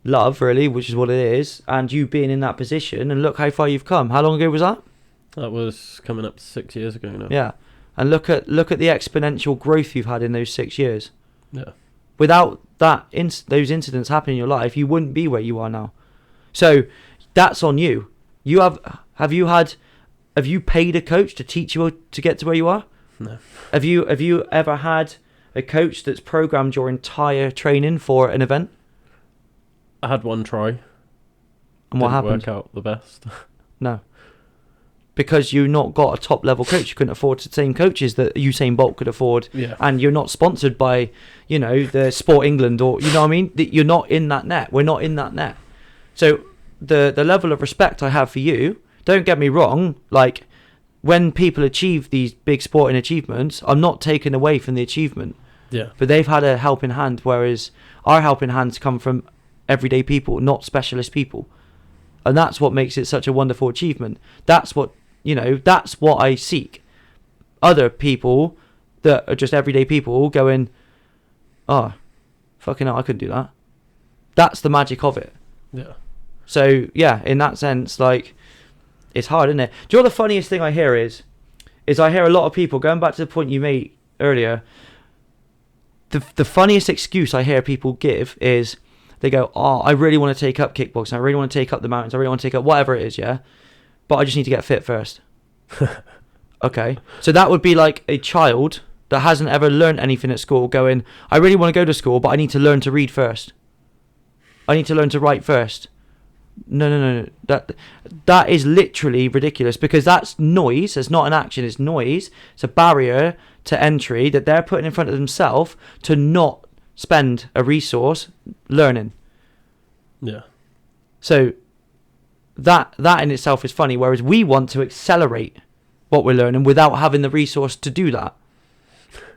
love, really, which is what it is, and you being in that position, and look how far you've come. How long ago was that? That was coming up to 6 years ago now. Yeah. And look at the exponential growth you've had in those 6 years. Yeah. Without those incidents happening in your life, you wouldn't be where you are now. So that's on you. Have you paid a coach to teach you to get to where you are? No. Have you ever had a coach that's programmed your entire training for an event? I had one try. And what happened? Didn't work out the best. No. Because you've not got a top level coach. You couldn't afford the same coaches that Usain Bolt could afford. Yeah. And you're not sponsored by, you know, the Sport England, or, you know what I mean? You're not in that net. We're not in that net. So the level of respect I have for you, don't get me wrong, like, when people achieve these big sporting achievements, I'm not taken away from the achievement. Yeah. But they've had a helping hand, whereas our helping hands come from everyday people, not specialist people. And that's what makes it such a wonderful achievement. That's what, you know, that's what I seek. Other people that are just everyday people going, oh, fucking hell, I couldn't do that. That's the magic of it. Yeah. So yeah, in that sense, like, it's hard, isn't it? Do you know what the funniest thing I hear is I hear a lot of people, going back to the point you made earlier, the funniest excuse I hear people give is they go, oh, I really want to take up kickboxing, I really want to take up the mountains, I really want to take up whatever it is, yeah, but I just need to get fit first. Okay, so that would be like a child that hasn't ever learned anything at school going, I really want to go to school, but I need to learn to read first. I need to learn to write first. No. That is literally ridiculous, because that's noise. It's not an action, it's noise. It's a barrier to entry that they're putting in front of themselves to not spend a resource learning. Yeah. So that in itself is funny, whereas we want to accelerate what we're learning without having the resource to do that.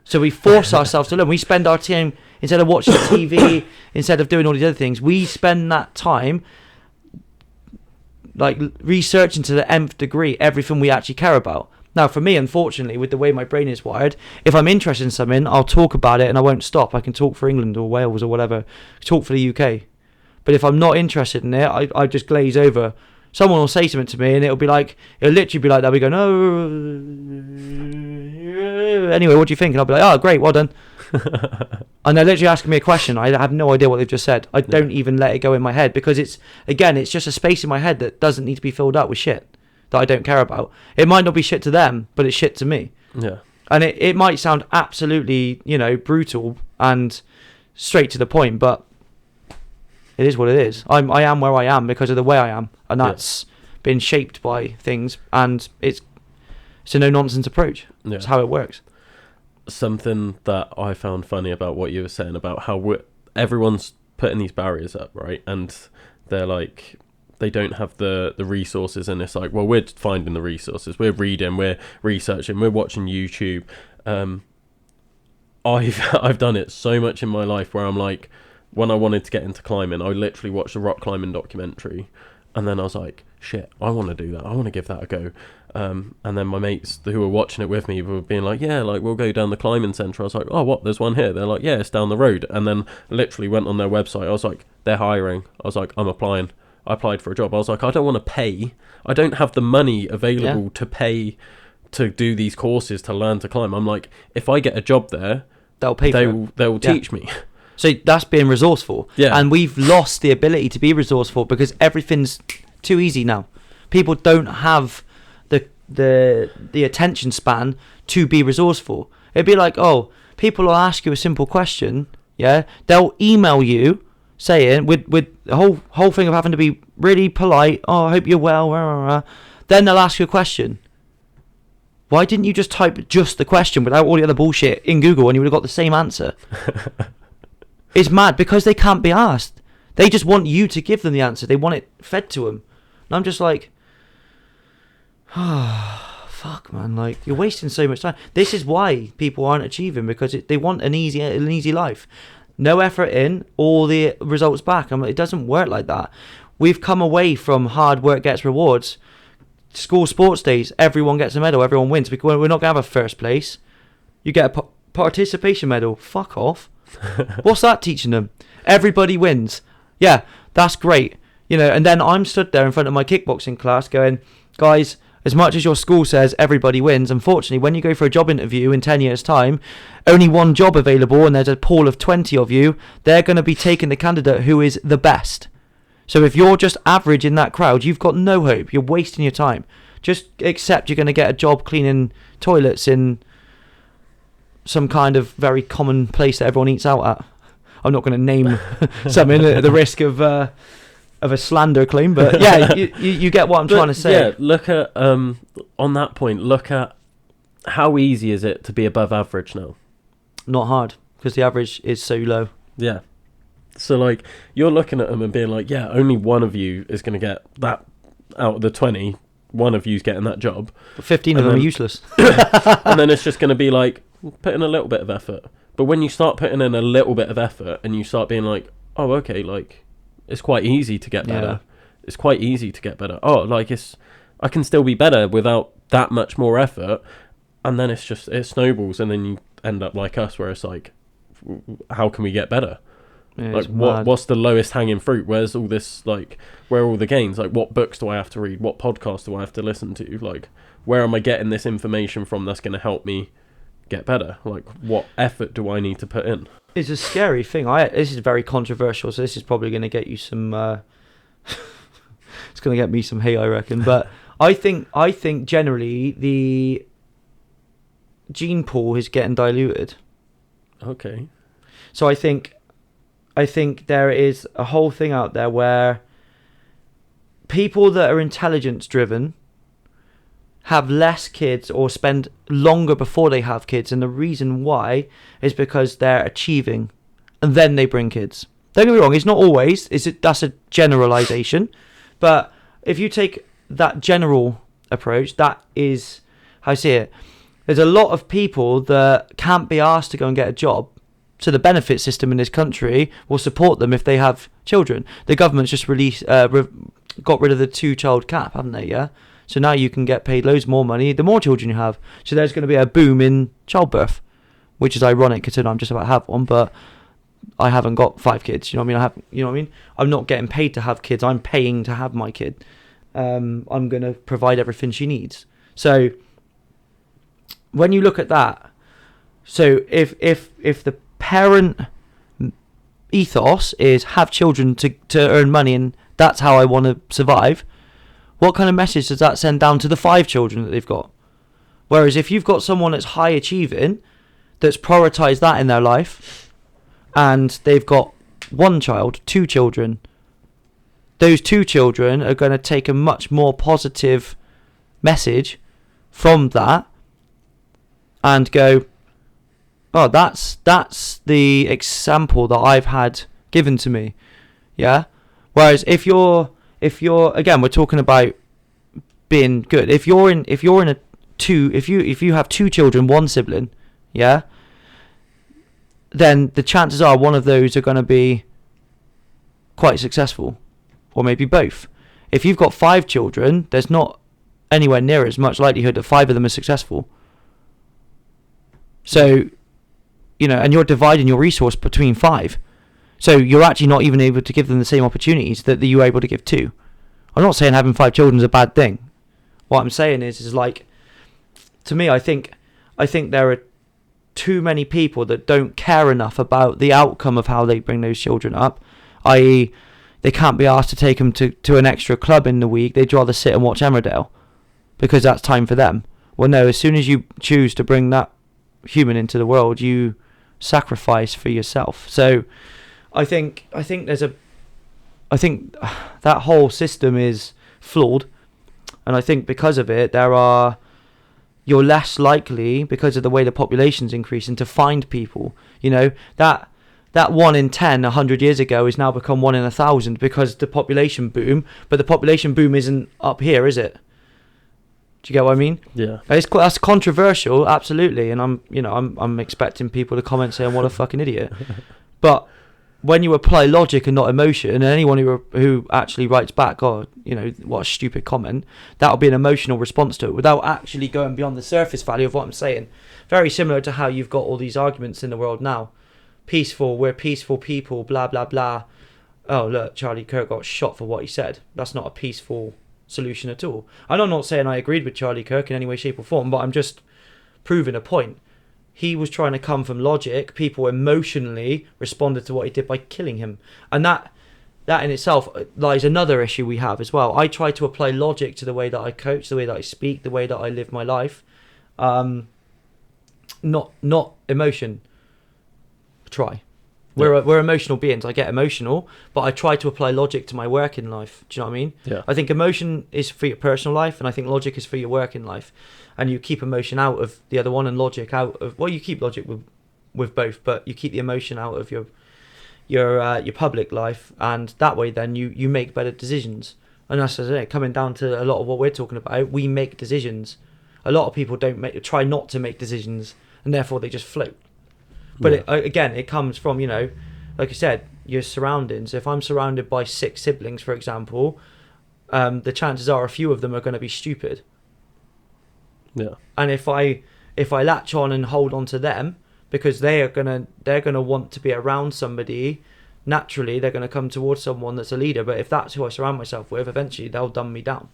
So we force ourselves to learn. We spend our time, instead of watching TV, instead of doing all these other things, we spend that time like researching to the nth degree everything we actually care about. Now, for me, unfortunately, with the way my brain is wired, if I'm interested in something, I'll talk about it and I won't stop. I can talk for England or Wales or whatever, talk for the UK. But if I'm not interested in it, I just glaze over. Someone will say something to me and it'll literally be like that. We go, no. Anyway, what do you think? And I'll be like, oh, great, well done. And they're literally asking me a question. I have no idea what they've just said. I don't even let it go in my head, because it's just a space in my head that doesn't need to be filled up with shit that I don't care about. It might not be shit to them, but it's shit to me. Yeah. And it might sound absolutely, brutal and straight to the point, but it is what it is. I am where I am because of the way I am, and that's been shaped by things, and it's a no-nonsense approach. Yeah. That's how it works. Something that I found funny about what you were saying about how everyone's putting these barriers up, right? And they're like, they don't have the resources, and it's like, well, we're finding the resources, we're reading, we're researching, we're watching YouTube. I've done it so much in my life where I'm like, when I wanted to get into climbing, I literally watched a rock climbing documentary, and then I was like, shit, I want to do that, I want to give that a go. And then my mates who were watching it with me were being like, yeah, like, we'll go down the climbing centre. I was like, oh, what, there's one here? They're like, yeah, it's down the road. And then literally went on their website. I was like, they're hiring. I was like, I'm applying. I applied for a job. I was like, I don't want to pay. I don't have the money available to pay to do these courses to learn to climb. I'm like, if I get a job there, they'll pay for it. They'll teach me. So that's being resourceful. Yeah. And we've lost the ability to be resourceful because everything's too easy now. People don't have the attention span to be resourceful. It'd be like, oh, people will ask you a simple question, yeah, they'll email you saying with the whole thing of having to be really polite, oh, I hope you're well, rah, rah, rah. Then they'll ask you a question. Why didn't you just type just the question without all the other bullshit in Google and you would have got the same answer? It's mad, because they can't be asked. They just want you to give them the answer. They want it fed to them. And I'm just like, oh, fuck, man. Like, you're wasting so much time. This is why people aren't achieving, because they want an easy life. No effort in, all the results back. I'm like, it doesn't work like that. We've come away from hard work gets rewards. School sports days, everyone gets a medal, everyone wins. Because we're not going to have a first place. You get a participation medal. Fuck off. What's that teaching them? Everybody wins. Yeah, that's great. And then I'm stood there in front of my kickboxing class going, guys, as much as your school says everybody wins, unfortunately, when you go for a job interview in 10 years' time, only one job available and there's a pool of 20 of you, they're going to be taking the candidate who is the best. So if you're just average in that crowd, you've got no hope. You're wasting your time. Just accept you're going to get a job cleaning toilets in some kind of very common place that everyone eats out at. I'm not going to name something at the risk of a slander claim, but yeah, you get what I'm trying to say. Yeah, look at on that point, look at how easy is it to be above average now? Not hard, because the average is so low. Yeah. So like, you're looking at them and being like, yeah, only one of you is going to get that out of the 20. One of you's getting that job. But 15 of them are useless. And then it's just going to be like, put in a little bit of effort. But when you start putting in a little bit of effort and you start being like, oh, okay, like, it's quite easy to get better. Yeah. It's quite easy to get better. Oh, like, I can still be better without that much more effort. And then it snowballs, and then you end up like us, where it's like, how can we get better? Like, what's the lowest hanging fruit? Where's all this, like, where are all the gains? Like, what books do I have to read? What podcasts do I have to listen to? Like, where am I getting this information from that's going to help me get better? Like, what effort do I need to put in? It's a scary thing. This is very controversial, so this is probably going to get you some it's going to get me some hate, I reckon. But I think generally the gene pool is getting diluted. Okay. So I think there is a whole thing out there where people that are intelligence driven have less kids or spend longer before they have kids, and the reason why is because they're achieving and then they bring kids. Don't get me wrong, it's not always, that's a generalization, but if you take that general approach, that is how I see it. There's a lot of people that can't be asked to go and get a job, so the benefit system in this country will support them if they have children. The government's just got rid of the 2-child cap, haven't they? Yeah. So now you can get paid loads more money the more children you have. So there's going to be a boom in childbirth, which is ironic considering I'm just about to have one, but I haven't got 5 kids. You know what I mean? I'm not getting paid to have kids. I'm paying to have my kid. I'm going to provide everything she needs. So when you look at that, so if the parent ethos is have children to earn money and that's how I want to survive, what kind of message does that send down to the 5 children that they've got? Whereas if you've got someone that's high achieving, that's prioritised that in their life, and they've got 1 child, 2 children, those 2 children are going to take a much more positive message from that and go, oh, that's the example that I've had given to me. Yeah. Whereas if you're again, we're talking about being good. If you have 2 children, 1 sibling, yeah, then the chances are one of those are going to be quite successful, or maybe both. If you've got 5 children, there's not anywhere near as much likelihood that 5 of them are successful. So, and you're dividing your resource between 5. So you're actually not even able to give them the same opportunities that you were able to give 2. I'm not saying having 5 children is a bad thing. What I'm saying is like, to me, I think there are too many people that don't care enough about the outcome of how they bring those children up, i.e. they can't be asked to take them to an extra club in the week. They'd rather sit and watch Emmerdale because that's time for them. Well, no, as soon as you choose to bring that human into the world, you sacrifice for yourself. So I think that whole system is flawed, and I think because of it, you're less likely, because of the way the population's increasing, to find people. That 1 in 10 100 years ago has now become 1 in 1,000 because the population boom. But the population boom isn't up here, is it? Do you get what I mean? Yeah. That's controversial, absolutely, and I'm expecting people to comment saying what a fucking idiot. But when you apply logic and not emotion, and anyone who actually writes back, oh, what a stupid comment, that'll be an emotional response to it without actually going beyond the surface value of what I'm saying. Very similar to how you've got all these arguments in the world now. Peaceful, we're peaceful people, blah, blah, blah. Oh, look, Charlie Kirk got shot for what he said. That's not a peaceful solution at all. And I'm not saying I agreed with Charlie Kirk in any way, shape or form, but I'm just proving a point. He was trying to come from logic. People emotionally responded to what he did by killing him. And that in itself lies another issue we have as well. I try to apply logic to the way that I coach, the way that I speak, the way that I live my life. Not emotion. Try. We're emotional beings. I get emotional, but I try to apply logic to my working life. Do you know what I mean? Yeah. I think emotion is for your personal life, and I think logic is for your working life. And you keep emotion out of the other one and logic out of... Well, you keep logic with both, but you keep the emotion out of your public life, and that way then you make better decisions. And that's it. Coming down to a lot of what we're talking about, we make decisions. A lot of people try not to make decisions, and therefore they just float. But yeah. It comes from, like I said, your surroundings. If I'm surrounded by 6 siblings, for example, the chances are a few of them are going to be stupid. Yeah. And if I latch on and hold on to them, because they're gonna want to be around somebody naturally they're going to come towards someone that's a leader. But if that's who I surround myself with, eventually they'll dumb me down.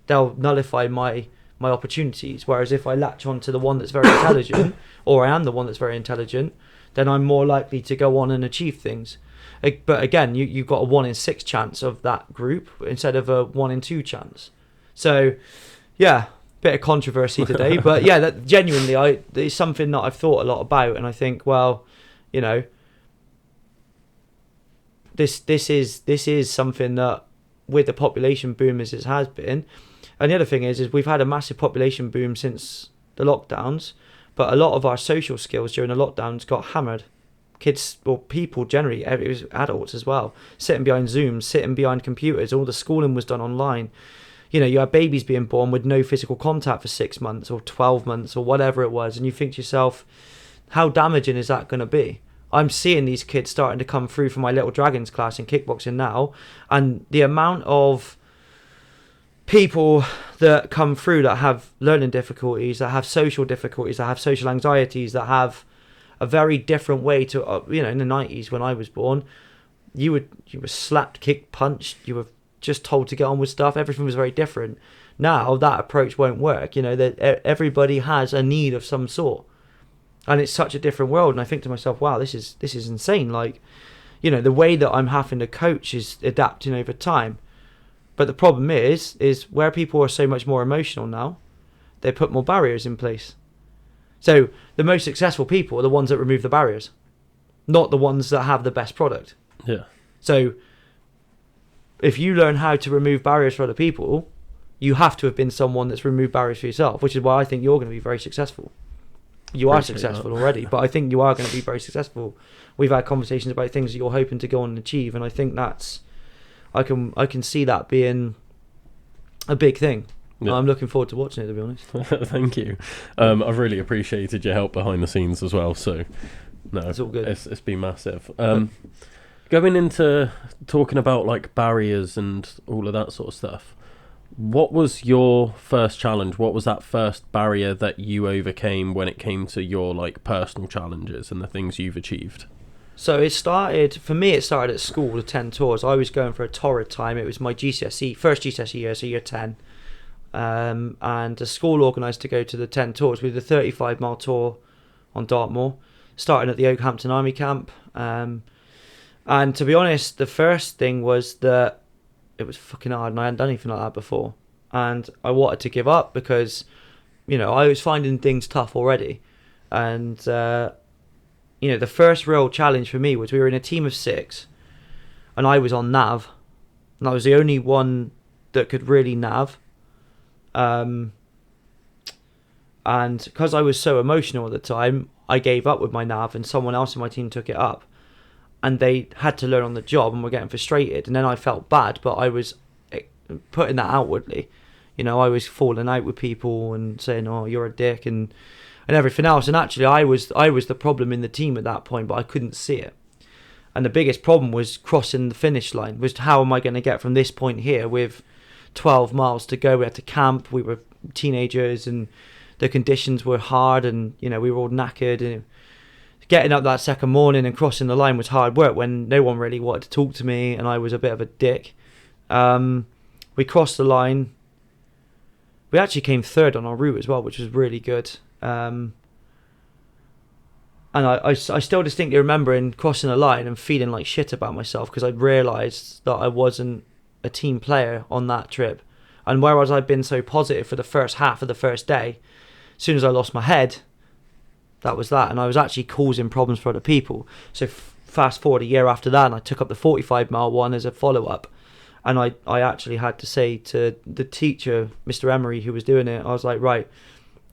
They'll nullify my opportunities. Whereas if I latch on to the one that's very intelligent, or I am the one that's very intelligent, then I'm more likely to go on and achieve things. But again, you've got a 1 in 6 chance of that group instead of a 1 in 2 chance. So, yeah, bit of controversy today. But yeah, that genuinely, it's something that I've thought a lot about, and I think, well, you know, this is something that, with the population boom as it has been, and the other thing is we've had a massive population boom since the lockdowns, but a lot of our social skills during the lockdowns got hammered. Kids, or people generally, it was adults as well, sitting behind Zooms, sitting behind computers. All the schooling was done online. You know, you had babies being born with no physical contact for 6 months or 12 months or whatever it was, and you think to yourself, how damaging is that going to be? I'm seeing these kids starting to come through from my Little Dragons class in kickboxing now, and the amount of people that come through that have learning difficulties, that have social difficulties, that have social anxieties, that have a very different way to, you know, in the 90s when I was born, you were slapped, kicked, punched, you were just told to get on with stuff. Everything was very different. Now that approach won't work. You know, that everybody has a need of some sort, and it's such a different world. And I think to myself, wow, this is insane. Like, you know, the way that I'm having to coach is adapting over time. But the problem is where people are so much more emotional now, they put more barriers in place. So the most successful people are the ones that remove the barriers, not the ones that have the best product. Yeah. So if you learn how to remove barriers for other people, you have to have been someone that's removed barriers for yourself, which is why I think you're going to be very successful. You are successful already, but I think you are going to be very successful. We've had conversations about things that you're hoping to go on and achieve, and I think that's, I can see that being a big thing. Yeah. I'm looking forward to watching it, to be honest. Thank you. I've really appreciated your help behind the scenes as well. So, no, it's all good. It's been massive. Going into talking about like barriers and all of that sort of stuff, what was your first challenge? What was that first barrier that you overcame when it came to your like personal challenges and the things you've achieved? So it started at school, the 10 tours. I was going for a torrid time. It was my GCSE, first GCSE year, so year 10. And the school organised to go to the 10 tours. We did a 35-mile tour on Dartmoor, starting at the Oakhampton Army Camp. And to be honest, the first thing was that it was fucking hard, and I hadn't done anything like that before. And I wanted to give up because, you know, I was finding things tough already. And, you know, the first real challenge for me was we were in a team of 6, and I was on nav, and I was the only one that could really nav. And because I was so emotional at the time, I gave up with my nav, and someone else in my team took it up, and they had to learn on the job and were getting frustrated. And then I felt bad, but I was putting that outwardly. You know, I was falling out with people and saying, "Oh, you're a dick," and everything else. And actually, I was the problem in the team at that point, but I couldn't see it. And the biggest problem was crossing the finish line. Was how am I going to get from this point here with 12 miles to go? We had to camp. We were teenagers, and the conditions were hard, and you know, we were all knackered. And getting up that second morning and crossing the line was hard work when no one really wanted to talk to me, and I was a bit of a dick. We crossed the line. We actually came third on our route as well, which was really good. And I still distinctly remember in crossing the line and feeling like shit about myself because I'd realised that I wasn't a team player on that trip. And whereas I'd been so positive for the first half of the first day, as soon as I lost my head, that was that. And I was actually causing problems for other people. So fast forward a year after that, and I took up the 45-mile one as a follow-up. And I actually had to say to the teacher, Mr. Emery, who was doing it, I was like, right,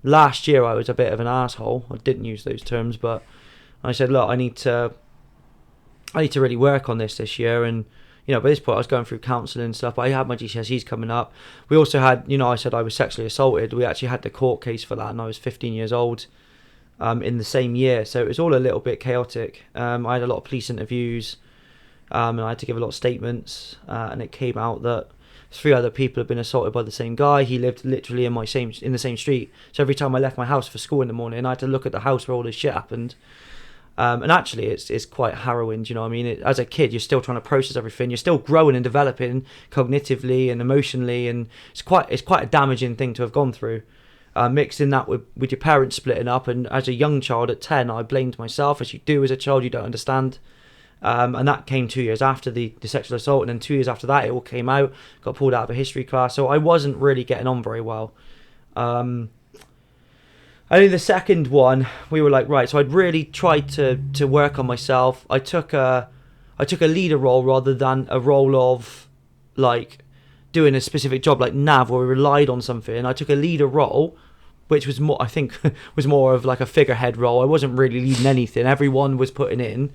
last year I was a bit of an asshole. I didn't use those terms, but I said, look, I need to really work on this year. And, you know, by this point I was going through counselling and stuff, but I had my GCSEs coming up. We also had, you know, I said I was sexually assaulted. We actually had the court case for that, and I was 15 years old in the same year. So it was all a little bit chaotic. I had a lot of police interviews, and I had to give a lot of statements, and it came out that 3 other people had been assaulted by the same guy. He lived literally in the same street. So every time I left my house for school in the morning, I had to look at the house where all this shit happened. And actually, it's quite harrowing. Do you know what I mean? As a kid, you're still trying to process everything. You're still growing and developing cognitively and emotionally, and it's quite a damaging thing to have gone through. Mixing that with your parents splitting up, and as a young child at 10, I blamed myself, as you do as a child. You don't understand. And that came 2 years after the sexual assault, and then 2 years after that, it all came out. Got pulled out of a history class, so I wasn't really getting on very well. I think the second one, we were like, right, so I'd really tried to work on myself. I took a leader role rather than a role of like doing a specific job like Nav, where we relied on something. I took a leader role, which was more, I think, was more of like a figurehead role. I wasn't really leading anything. Everyone was putting in.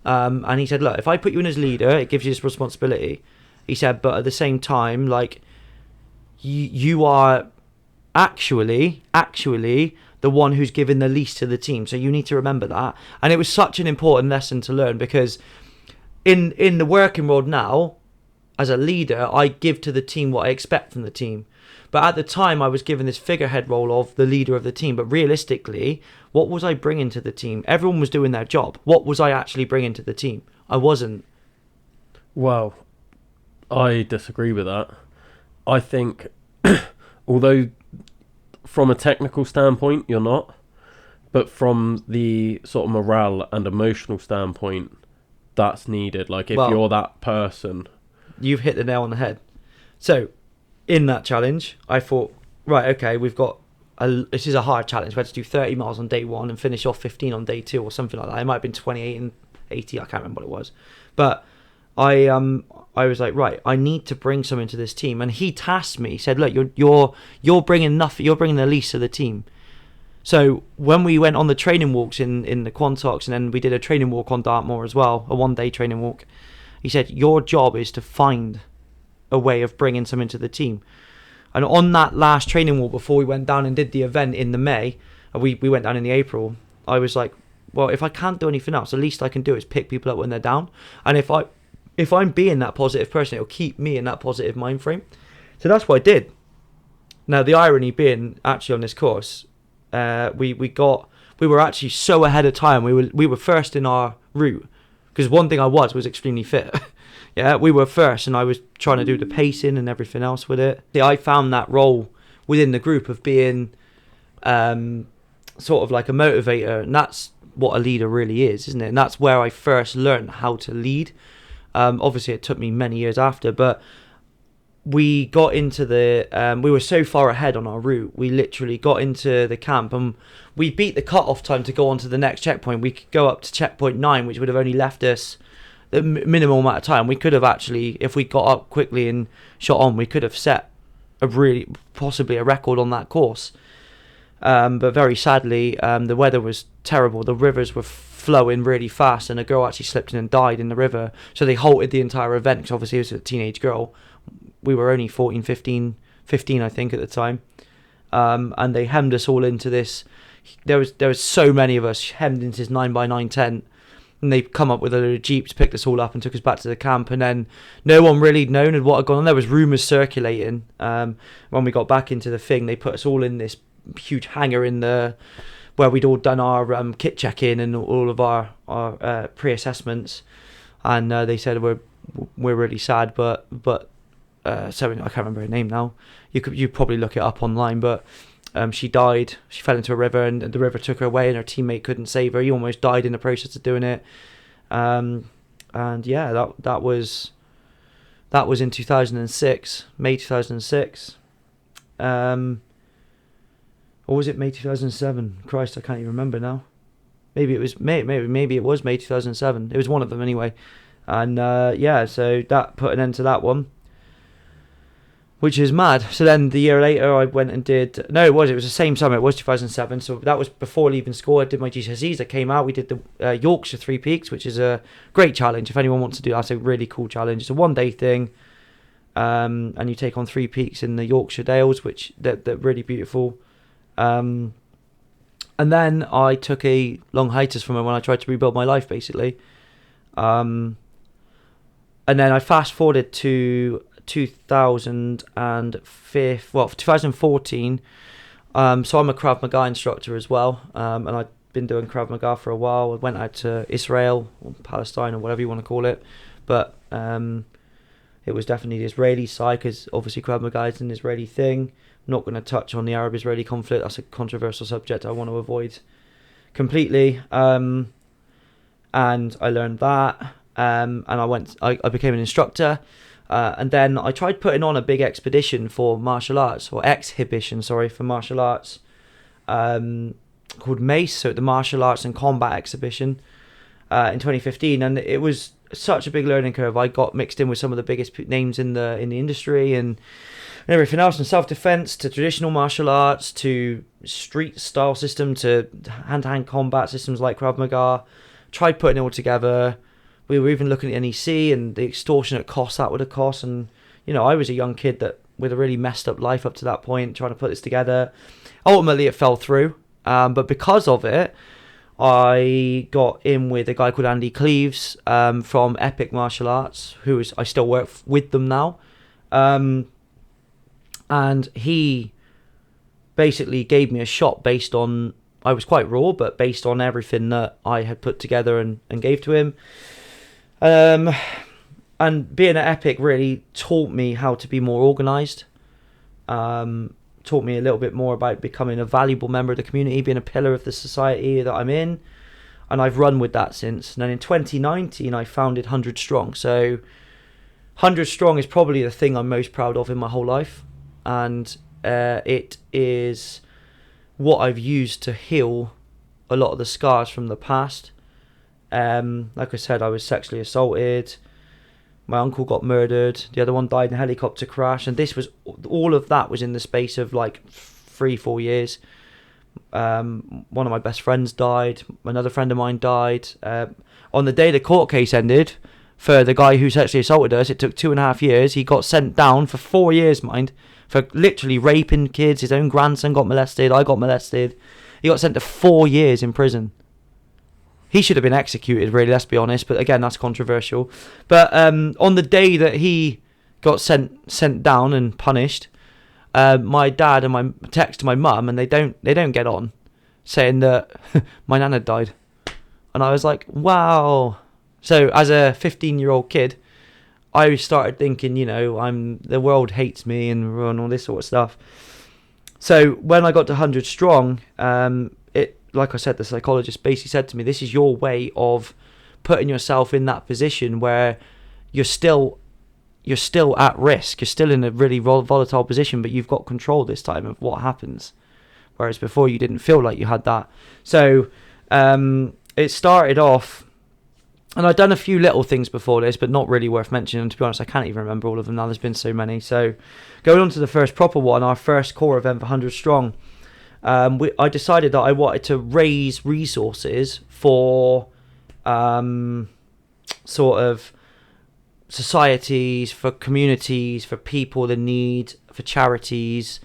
And he said, look, if I put you in as leader, it gives you this responsibility. He said, but at the same time, like, you are actually the one who's given the least to the team, so you need to remember that. And it was such an important lesson to learn, because in the working world now, as a leader, I give to the team what I expect from the team. But at the time, I was given this figurehead role of the leader of the team. But realistically, what was I bringing to the team? Everyone was doing their job. What was I actually bringing to the team? I wasn't. Well, I disagree with that. I think, although from a technical standpoint, you're not, but from the sort of morale and emotional standpoint, that's needed. Like, if you're that person... You've hit the nail on the head. So, in that challenge, I thought, right, okay, this is a hard challenge. We had to do 30 miles on day 1 and finish off 15 on day 2 or something like that. It might have been 28 and 80, I can't remember what it was. But I was like, right, I need to bring something to this team. And he tasked me, he said, look, you're bringing nothing, you're bringing the least to the team. So when we went on the training walks in the Quantox, and then we did a training walk on Dartmoor as well, a 1-day training walk, he said, your job is to find a way of bringing something to the team. And on that last training walk before we went down and did the event in the May, we went down in the April, I was like, well, if I can't do anything else, the least I can do is pick people up when they're down. And if I'm being that positive person, it'll keep me in that positive mind frame. So that's what I did. Now, the irony being, actually on this course, we were actually so ahead of time. We were first in our route, because one thing I was extremely fit. Yeah, we were first, and I was trying to do the pacing and everything else with it. I found that role within the group of being sort of like a motivator, and that's what a leader really is, isn't it? And that's where I first learned how to lead. Obviously, it took me many years after, but we got into we were so far ahead on our route. We literally got into the camp, and we beat the cut-off time to go on to the next checkpoint. We could go up to checkpoint 9, which would have only left us the minimal amount of time. We could have actually, if we got up quickly and shot on, we could have set possibly a record on that course. But very sadly, the weather was terrible. The rivers were flowing really fast, and a girl actually slipped in and died in the river. So they halted the entire event, because obviously it was a teenage girl. We were only 14, 15 I think at the time. And they hemmed us all into this. There was so many of us hemmed into this 9x9 tent. And they come up with a load of jeeps, picked us all up and took us back to the camp. And then no one really known what had gone on. There was rumours circulating. When we got back into the thing, they put us all in this huge hangar where we'd all done our kit check-in and all of our pre-assessments. And they said, we're really sad, but so I can't remember her name now. You probably look it up online, but she died. She fell into a river, and the river took her away, and her teammate couldn't save her. He almost died in the process of doing it. And yeah, that was in 2006, May 2006. Or was it May 2007? Christ, I can't even remember now. Maybe it was maybe it was May 2007. It was one of them anyway. And yeah, so that put an end to that one, which is mad. So then the year later, I went and did... No, it was the same summer. It was 2007. So that was before leaving school. I did my GCSEs. I came out. We did the Yorkshire 3 Peaks, which is a great challenge. If anyone wants to do that, it's a really cool challenge. It's a 1-day thing. And you take on 3 peaks in the Yorkshire Dales, which they're really beautiful. And then I took a long hiatus from it when I tried to rebuild my life, basically. And then I fast forwarded to 2014. So I'm a Krav Maga instructor as well. And been doing Krav Maga for a while. I went out to Israel or Palestine or whatever you want to call it, but it was definitely the Israeli side, because obviously Krav Maga is an Israeli thing. I'm not going to touch on the Arab-Israeli conflict. That's a controversial subject I want to avoid completely. And I learned that, and I became an instructor. And then I tried putting on a big expedition for martial arts, or exhibition, sorry, for martial arts, called MACE, so the Martial Arts and Combat Exhibition, in 2015, and it was such a big learning curve. I got mixed in with some of the biggest names in the industry and everything else, from self-defense to traditional martial arts to street style system to hand-to-hand combat systems like Krav Maga. Tried putting it all together. We were even looking at NEC and the extortionate costs that would have cost. And, you know, I was a young kid that with a really messed up life up to that point, trying to put this together. Ultimately, it fell through. But because of it, I got in with a guy called Andy Cleves from Epic Martial Arts, I still work with them now. And he basically gave me a shot based on, I was quite raw, but based on everything that I had put together and gave to him. And being at Epic really taught me how to be more organised. Taught me a little bit more about becoming a valuable member of the community, being a pillar of the society that I'm in. And I've run with that since. And then in 2019, I founded 100 Strong. So 100 Strong is probably the thing I'm most proud of in my whole life. And it is what I've used to heal a lot of the scars from the past. Like I said, I was sexually assaulted. My uncle got murdered. The other one died in a helicopter crash. And all of that was in the space of like 3-4 years. One of my best friends died. Another friend of mine died. On the day the court case ended, for the guy who sexually assaulted us, it took 2.5 years. He got sent down for 4 years, mind, for literally raping kids. His own grandson got molested. I got molested. He got sent to 4 years in prison. He should have been executed, really, let's be honest. But again, that's controversial. But on the day that he got sent down and punished, my dad and my text my mum, and they don't get on, saying that my nan had died. And I was like, wow. So as a 15-year-old kid, I started thinking, you know, the world hates me and all this sort of stuff. So when I got to 100 Strong, like I said, the psychologist basically said to me, this is your way of putting yourself in that position where you're still at risk. You're still in a really volatile position, but you've got control this time of what happens. Whereas before you didn't feel like you had that. So it started off, and I'd done a few little things before this, but not really worth mentioning. And to be honest, I can't even remember all of them now. There's been so many. So going on to the first proper one, our first core event for 100 Strong, I decided that I wanted to raise resources for sort of societies, for communities, for people in need, for charities,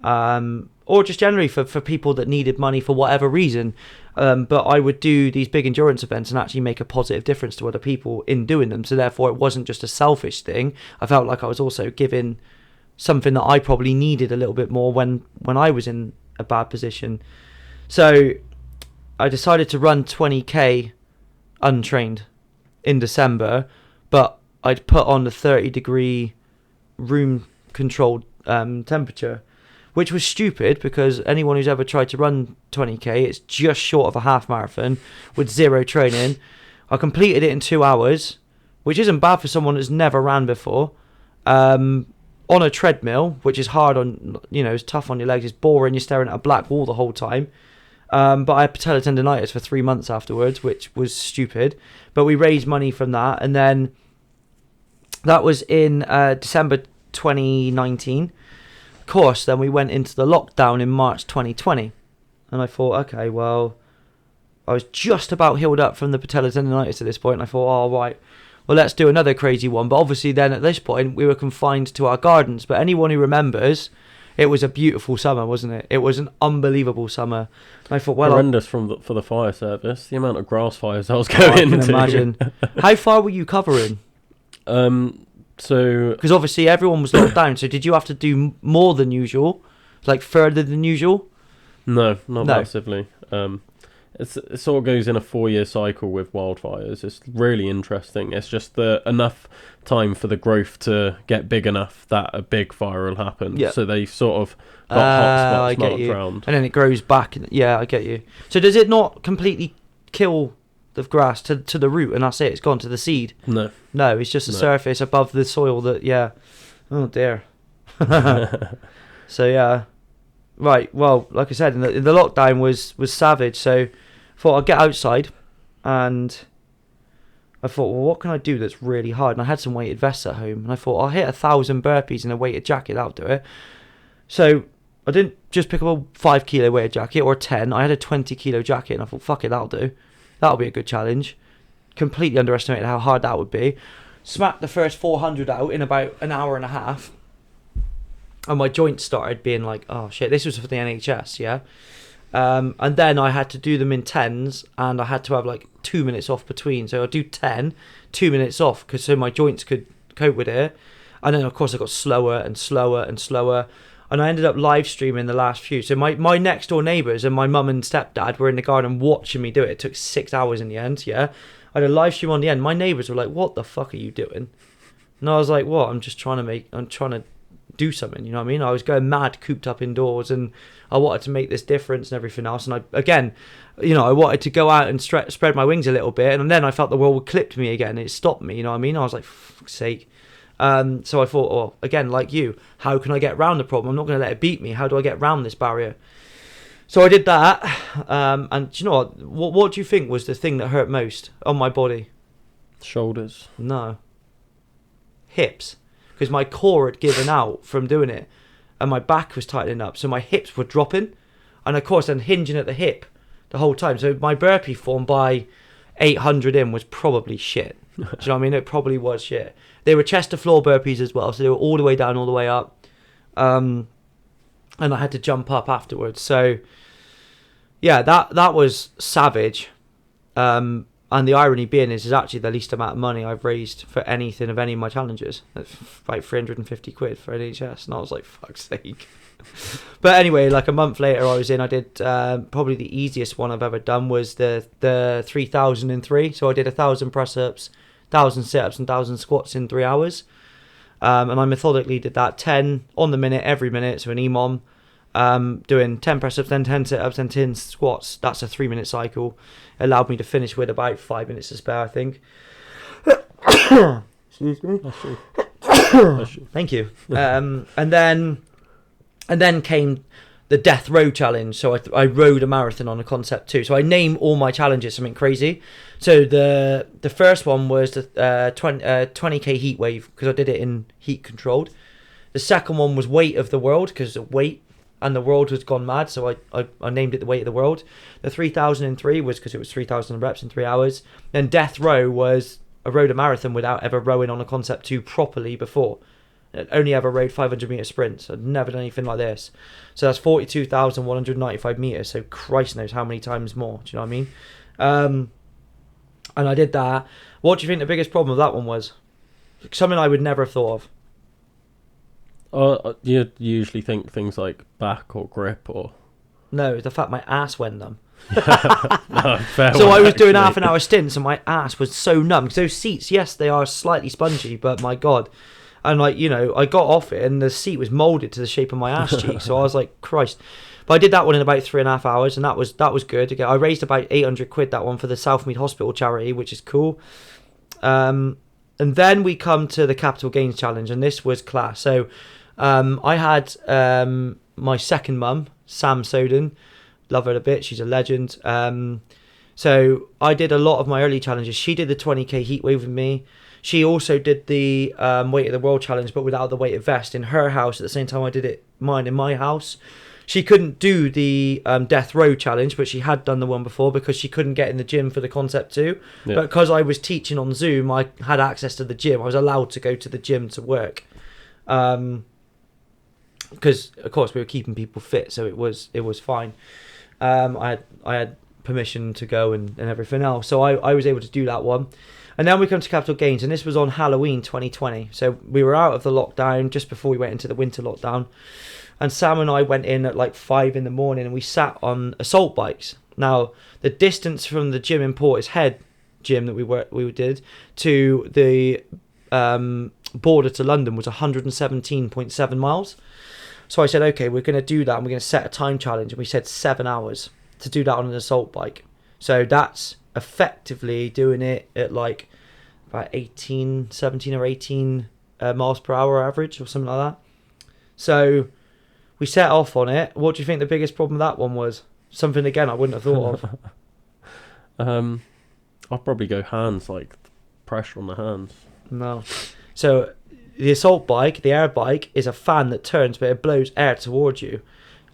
or just generally for people that needed money for whatever reason. But I would do these big endurance events and actually make a positive difference to other people in doing them. So therefore, it wasn't just a selfish thing. I felt like I was also giving something that I probably needed a little bit more when I was in a bad position. So I decided to run 20k untrained in December, but I'd put on the 30-degree room controlled temperature, which was stupid because anyone who's ever tried to run 20k, it's just short of a half marathon with zero training. I completed it in 2 hours, which isn't bad for someone that's never ran before. On a treadmill, which is hard on, it's tough on your legs, it's boring, you're staring at a black wall the whole time. But I had patellar tendonitis for 3 months afterwards, which was stupid. But we raised money from that, and then that was in December 2019. Of course, then we went into the lockdown in March 2020. And I thought, okay, well, I was just about healed up from the patellar tendonitis at this point, and I thought, oh, right, well, let's do another crazy one. But obviously then at this point, we were confined to our gardens. But anyone who remembers, it was a beautiful summer, wasn't it? It was an unbelievable summer. And I thought, well... Horrendous for the fire service. The amount of grass fires I was going into. I can imagine. How far were you covering? So... Because obviously everyone was locked down. So did you have to do more than usual? Like further than usual? No, not massively. it sort of goes in a 4-year cycle with wildfires. It's really interesting. It's just enough time for the growth to get big enough that a big fire will happen. Yeah. So they sort of got hot I spots get marked you. around. And then it grows back. Yeah, I get you. So does it not completely kill the grass to the root and that's it? It's gone to the seed? No. No, it's just a surface above the soil that, yeah. Oh, dear. So, yeah. Right, well, like I said, in the lockdown was savage, so I thought I'd get outside, and I thought, well, what can I do that's really hard? And I had some weighted vests at home, and I thought, I'll hit 1,000 burpees in a weighted jacket, that'll do it. So I didn't just pick up a 5 kilo weighted jacket or 10, I had a 20 kilo jacket, and I thought, fuck it, that'll do. That'll be a good challenge. Completely underestimated how hard that would be. Smacked the first 400 out in about an hour and a half. And my joints started being like, oh shit, this was for the NHS, yeah? And then I had to do them in 10s, and I had to have like 2 minutes off between. So I'd do 10, 2 minutes off, so my joints could cope with it. And then, of course, I got slower and slower and slower. And I ended up live streaming the last few. So my next door neighbours and my mum and stepdad were in the garden watching me do it. It took 6 hours in the end, yeah? I had a live stream on the end. My neighbours were like, what the fuck are you doing? And I was like, what? I'm trying to do something, you know what I mean? I was going mad, cooped up indoors, and I wanted to make this difference and everything else. And I wanted to go out and spread my wings a little bit, and then I felt the world clipped me again. It stopped me, you know what I mean? I was like, for fuck's sake. So I thought, well, again, like you, how can I get around the problem? I'm not going to let it beat me. How do I get around this barrier? So I did that, and do you know what do you think was the thing that hurt most on my body? Shoulders. No. Hips. Because my core had given out from doing it, and my back was tightening up, so my hips were dropping, and of course I'm hinging at the hip the whole time. So my burpee form by 800 in was probably shit. Do you know what I mean? It probably was shit. They were chest to floor burpees as well, so they were all the way down, all the way up, and I had to jump up afterwards. So yeah, that was savage. And the irony being is actually the least amount of money I've raised for anything of any of my challenges. That's like 350 quid for NHS. And I was like, fuck's sake. But anyway, like a month later I did probably the easiest one I've ever done was the 3003. So I did 1,000 press-ups, 1,000 sit-ups and 1,000 squats in 3 hours. And I methodically did that 10 on the minute, every minute. So an EMOM. Doing 10 press-ups, then 10 sit-ups, then 10 squats. That's a 3-minute cycle. It allowed me to finish with about 5 minutes to spare, I think. Excuse me. Thank you. And then came the Death Row Challenge. So I rode a marathon on a Concept 2. So I name all my challenges something crazy. So the first one was the 20k heat wave, because I did it in heat controlled. The second one was weight of the world, because of weight. And the world has gone mad, so I named it the weight of the world. The 3003 was because it was 3,000 reps in 3 hours. Then Death Row was I rode a marathon without ever rowing on a Concept 2 properly before. I'd only ever rode 500 metre sprints. I'd never done anything like this. So that's 42,195 metres, so Christ knows how many times more. Do you know what I mean? And I did that. What do you think the biggest problem with that one was? Something I would never have thought of. You usually think things like back or grip or... No, the fact my ass went numb. No, so I was doing half an hour stints and my ass was so numb. Because those seats, yes, they are slightly spongy, but my God. And I got off it and the seat was moulded to the shape of my ass cheek. So I was like, Christ. But I did that one in about 3.5 hours and that was good. Again, I raised about 800 quid that one for the Southmead Hospital charity, which is cool. And then we come to the Capital Gains Challenge, and this was class. So I had my second mum, Sam Soden. Love her a bit. She's a legend. So I did a lot of my early challenges. She did the 20k heat wave with me. She also did the weight of the world challenge, but without the weighted vest in her house at the same time I did mine in my house. She couldn't do the Death Row challenge, but she had done the one before because she couldn't get in the gym for the Concept 2. Yeah. But because I was teaching on Zoom, I had access to the gym. I was allowed to go to the gym to work. Because, of course, we were keeping people fit, so it was fine. I had permission to go and everything else. So I was able to do that one. And then we come to Capital Gains, and this was on Halloween 2020. So we were out of the lockdown just before we went into the winter lockdown. And Sam and I went in at like 5 a.m, and we sat on assault bikes. Now, the distance from the gym in Portishead gym that we did to the border to London was 117.7 miles. So I said, okay, we're going to do that, and we're going to set a time challenge. And we said 7 hours to do that on an assault bike. So that's effectively doing it at like about 17 or 18 miles per hour average or something like that. So we set off on it. What do you think the biggest problem with that one was? Something, again, I wouldn't have thought of. I'll probably go hands, like pressure on the hands. No. So the assault bike, the air bike, is a fan that turns, but it blows air towards you.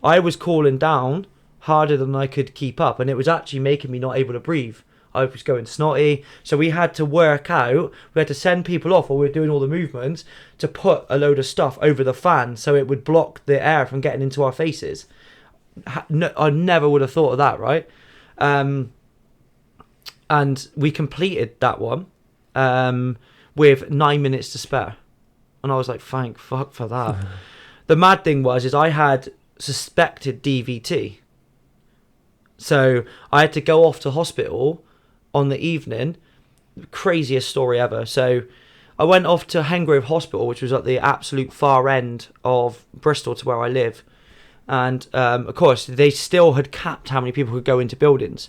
I was cooling down harder than I could keep up, and it was actually making me not able to breathe. I was going snotty, so we had to work out, we had to send people off while we were doing all the movements to put a load of stuff over the fan so it would block the air from getting into our faces. I never would have thought of that, right? And we completed that one with 9 minutes to spare. And I was like, thank fuck for that. The mad thing was I had suspected DVT. So I had to go off to hospital on the evening. Craziest story ever. So I went off to Cairngorms Hospital, which was at the absolute far end of Bristol to where I live. And of course, they still had capped how many people could go into buildings.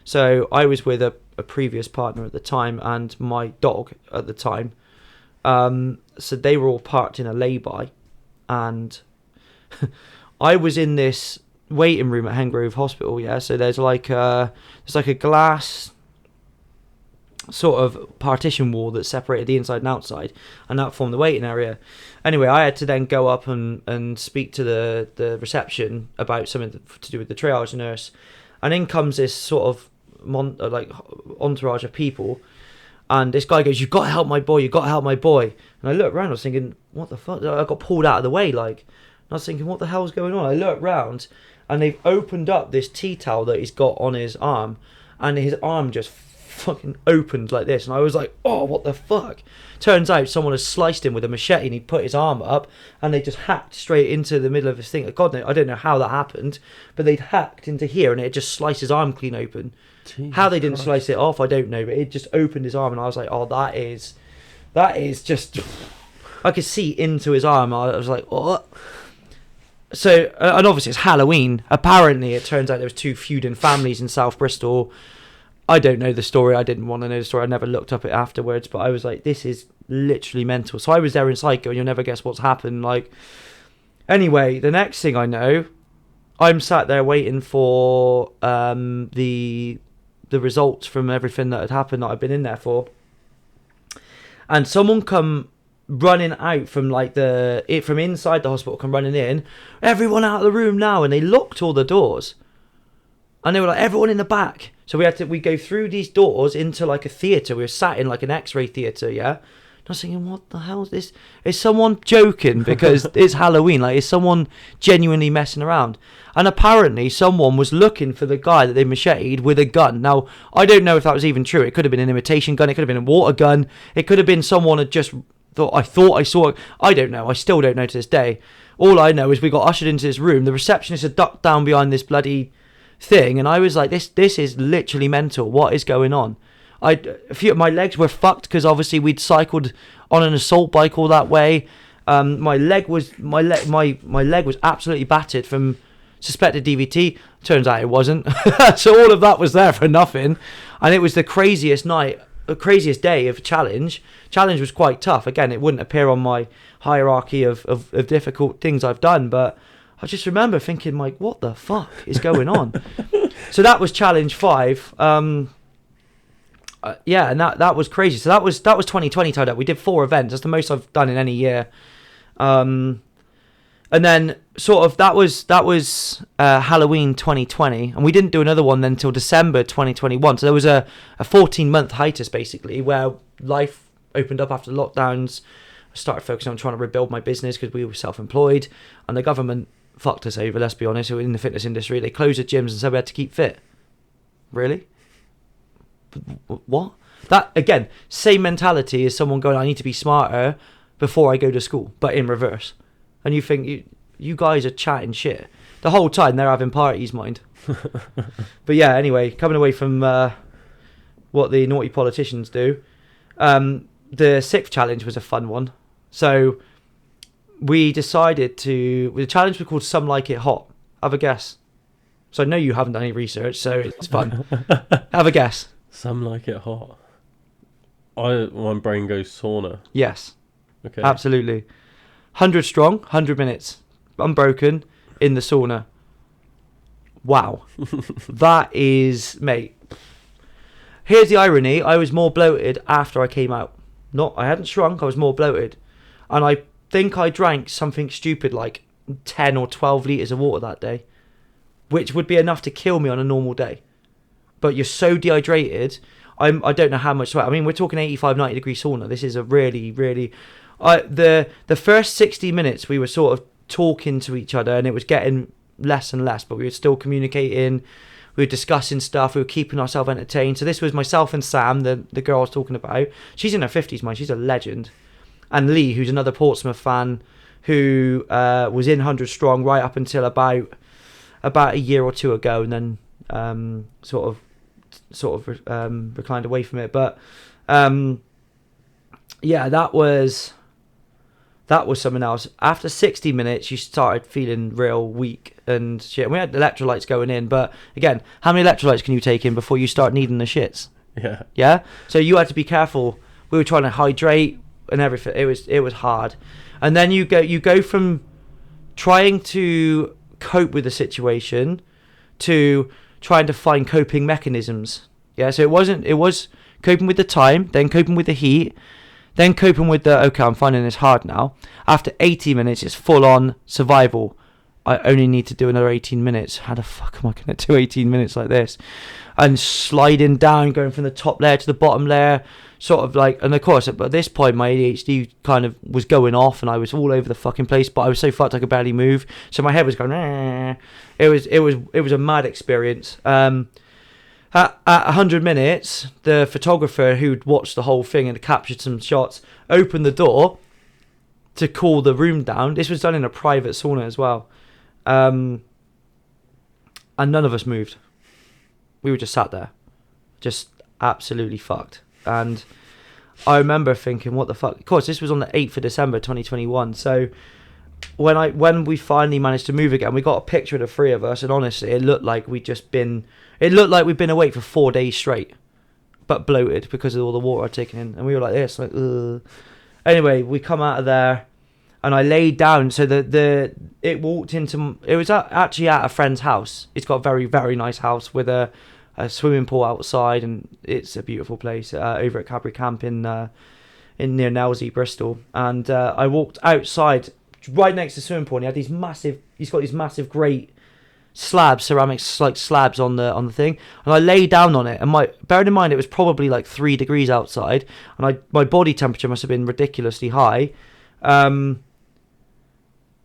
So I was with a previous partner at the time and my dog at the time. So they were all parked in a lay-by. And I was in this waiting room at Cairngorms Hospital, yeah. So there's like a glass sort of partition wall that separated the inside and outside, and that formed the waiting area. Anyway, I had to then go up and speak to the reception about something to do with the triage nurse, and in comes this sort of entourage of people, and this guy goes, "You've got to help my boy, you've got to help my boy." And I looked around, I was thinking, what the fuck? I got pulled out of the way, like, and I was thinking, what the hell's going on? I looked round, and they've opened up this tea towel that he's got on his arm, and his arm just fucking opened like this, and I was like, oh, what the fuck? Turns out someone had sliced him with a machete, and he put his arm up, and they just hacked straight into the middle of his thing. God, I don't know how that happened, but they'd hacked into here, and it just sliced his arm clean open. Jesus how they didn't Christ. Slice it off, I don't know, but it just opened his arm, and I was like, oh, that is just, I could see into his arm. I was like, what? So, and obviously it's Halloween. Apparently, it turns out there was 2 feuding families in South Bristol. I don't know the story. I didn't want to know the story. I never looked up it afterwards, but I was like, this is literally mental. So I was there in psycho, and you'll never guess what's happened. Like, anyway, the next thing I know, I'm sat there waiting for the results from everything that had happened that I've been in there for. And someone come running out from from inside the hospital, come running in, everyone out of the room now, and they locked all the doors, and they were like, everyone in the back. So we go through these doors into like a theatre. We were sat in like an X-ray theatre, yeah. And I was thinking, what the hell is this? Is someone joking because it's Halloween? Like, is someone genuinely messing around? And apparently someone was looking for the guy that they macheted with a gun. Now, I don't know if that was even true. It could have been an imitation gun. It could have been a water gun. It could have been someone had just thought I saw it. I don't know. I still don't know to this day. All I know is we got ushered into this room. The receptionist had ducked down behind this bloody thing, and I was like, this is literally mental. What is going on? A few of my legs were fucked because obviously we'd cycled on an assault bike all that way. My leg was absolutely battered from suspected DVT. Turns out it wasn't. So all of that was there for nothing, and it was the craziest day of challenge. Challenge was quite tough. Again, it wouldn't appear on my hierarchy of difficult things I've done, but I just remember thinking, like, what the fuck is going on? So that was challenge 5. Yeah, and that was crazy. So that was 2020 tied up. We did 4 events. That's the most I've done in any year. And then sort of that was Halloween 2020, and we didn't do another one then until December 2021. So there was a 14-month hiatus basically where life opened up after the lockdowns. I started focusing on trying to rebuild my business because we were self-employed, and the government fucked us over, let's be honest. In the fitness industry, they closed the gyms and said we had to keep fit. Really? What? That, again, same mentality as someone going, I need to be smarter before I go to school, but in reverse. And you think, you guys are chatting shit. the whole time they're having parties, mind. But yeah, anyway, coming away from what the naughty politicians do, the sixth challenge was a fun one. So we decided the challenge was called Some Like It Hot. Have a guess. So I know you haven't done any research, so it's fun. Have a guess. Some like it hot. My brain goes sauna. Yes. Okay. Absolutely. 100 strong, 100 minutes. Unbroken in the sauna. Wow. That is, mate. Here's the irony. I was more bloated after I came out. I hadn't shrunk, I was more bloated. And I think I drank something stupid like 10 or 12 litres of water that day, which would be enough to kill me on a normal day. But you're so dehydrated. I don't know how much sweat. I mean, we're talking 85, 90 degree sauna. This is a really, really... the first 60 minutes we were sort of talking to each other, and it was getting less and less, but we were still communicating. We were discussing stuff. We were keeping ourselves entertained. So this was myself and Sam, the girl I was talking about. She's in her 50s, man. She's a legend. And Lee, who's another Portsmouth fan, who was in 100 strong right up until about a year or two ago, and then sort of reclined away from it. But yeah, that was something else. After 60 minutes, you started feeling real weak and shit. And we had electrolytes going in, but again, how many electrolytes can you take in before you start needing the shits? Yeah. Yeah. So you had to be careful. We were trying to hydrate and everything. It was hard. And then you go from trying to cope with the situation to trying to find coping mechanisms. Yeah. So it was coping with the time, then coping with the heat, then coping with okay, I'm finding this hard now. After 80 minutes, it's full on survival. I only need to do another 18 minutes. How the fuck am I going to do 18 minutes like this? And sliding down, going from the top layer to the bottom layer, sort of like, and of course, at this point, my ADHD kind of was going off and I was all over the fucking place, but I was so fucked I could barely move. So my head was going, it was a mad experience. At 100 minutes, the photographer who'd watched the whole thing and captured some shots opened the door to cool the room down. This was done in a private sauna as well. And none of us moved. We were just sat there, just absolutely fucked. And I remember thinking, what the fuck? Of course, this was on the 8th of December 2021. So when we finally managed to move again, we got a picture of the three of us, and honestly, it looked like we'd been awake for 4 days straight, but bloated because of all the water I'd taken in. And we were like this, like, ugh. Anyway, we come out of there, and I laid down. So it was actually at a friend's house. It's got a very, very nice house with a swimming pool outside, and it's a beautiful place over at Cadbury Camp in near Nelsey, Bristol. And I walked outside right next to the swimming pool, and he's got these massive great ceramic slabs on the thing, and I lay down on it, and bearing in mind it was probably like 3 degrees outside, and my body temperature must have been ridiculously high.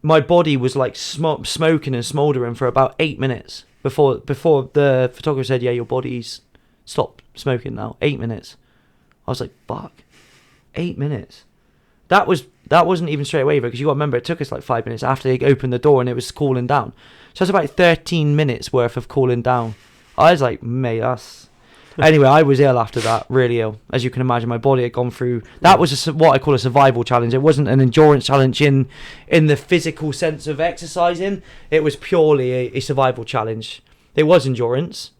My body was like smoking and smouldering for about 8 minutes before the photographer said, yeah, your body's stopped smoking now. 8 minutes. I was like, fuck, 8 minutes. That wasn't even straight away, because you got to remember, it took us like 5 minutes after they opened the door and it was cooling down. So it's about 13 minutes worth of cooling down. I was like, mate, that's... Anyway, I was ill after that, really ill. As you can imagine, my body had gone through... That was what I call a survival challenge. It wasn't an endurance challenge in the physical sense of exercising. It was purely a survival challenge. It was endurance,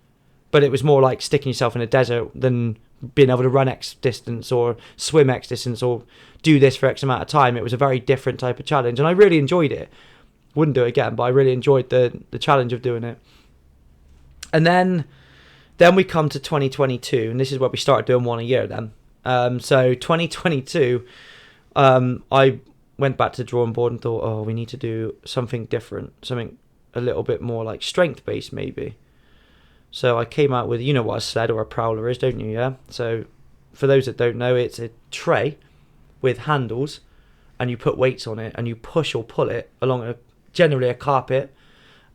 but it was more like sticking yourself in a desert than being able to run X distance or swim X distance or do this for X amount of time. It was a very different type of challenge, and I really enjoyed it. Wouldn't do it again, but I really enjoyed the challenge of doing it. And then we come to 2022, and this is where we started doing one a year then. So 2022, I went back to the drawing board and thought, we need to do something different, something a little bit more like strength-based maybe. So I came out with, you know what a sled or a prowler is, don't you, yeah? So for those that don't know, it's a tray with handles, and you put weights on it, and you push or pull it along generally a carpet,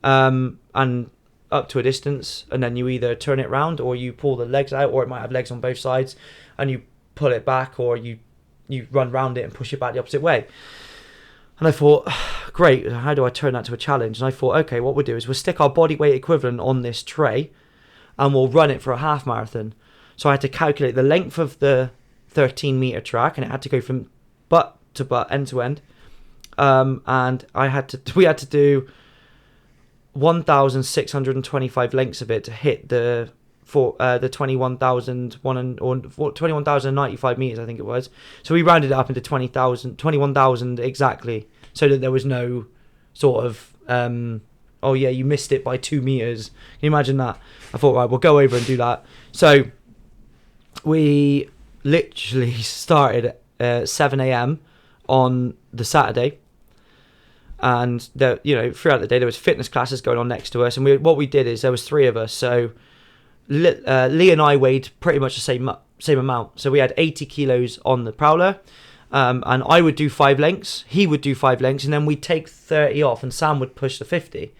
and up to a distance, and then you either turn it round or you pull the legs out, or it might have legs on both sides, and you pull it back, or you run round it and push it back the opposite way. And I thought, great, how do I turn that to a challenge? And I thought, okay, what we'll do is we'll stick our body weight equivalent on this tray and we'll run it for a half marathon. So I had to calculate the length of the 13-meter track, and it had to go from butt to butt, end to end. And we had to do 1,625 lengths of it to hit the 21,095 meters, I think it was. So we rounded it up into 21,000 exactly, so that there was no sort of oh yeah, you missed it by 2 meters. Can you imagine that? I thought, right, we'll go over and do that. So we literally started at 7 a.m. on the Saturday. And throughout the day there was fitness classes going on next to us, and what we did is there was 3 of us. So Lee and I weighed pretty much the same amount. So we had 80 kilos on the prowler, and I would do 5 lengths, he would do 5 lengths, and then we'd take 30 off, and Sam would push the 50,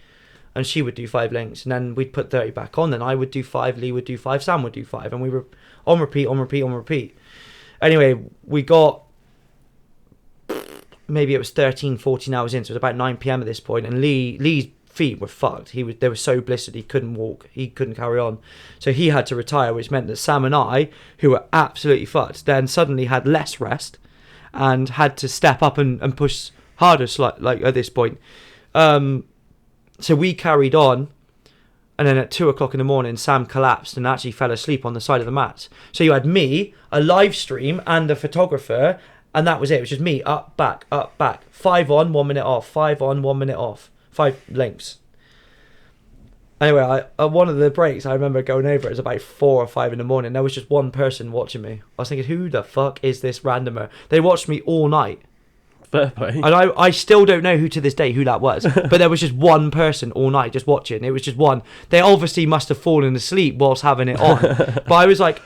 and she would do 5 lengths, and then we'd put 30 back on. Then I would do 5, Lee would do 5, Sam would do 5, and we were on repeat. Anyway, we got, maybe it was 13, 14 hours in, so it was about 9 p.m. at this point, and Lee's feet were fucked. They were so blistered he couldn't walk, he couldn't carry on, so he had to retire, which meant that Sam and I, who were absolutely fucked, then suddenly had less rest and had to step up and push harder, like at this point. So we carried on, and then at 2 o'clock in the morning, Sam collapsed and actually fell asleep on the side of the mats. So you had me, a live stream, and a photographer, and that was it. It was just me, up, back, 5 on, 1 minute off, 5 on, 1 minute off, 5 lengths. Anyway, one of the breaks, I remember going over, it was about 4 or 5 in the morning. There was just one person watching me. I was thinking, who the fuck is this randomer? They watched me all night. Fair play. And I still don't know who that was. But there was just one person all night just watching. It was just one. They obviously must have fallen asleep whilst having it on. But I was like...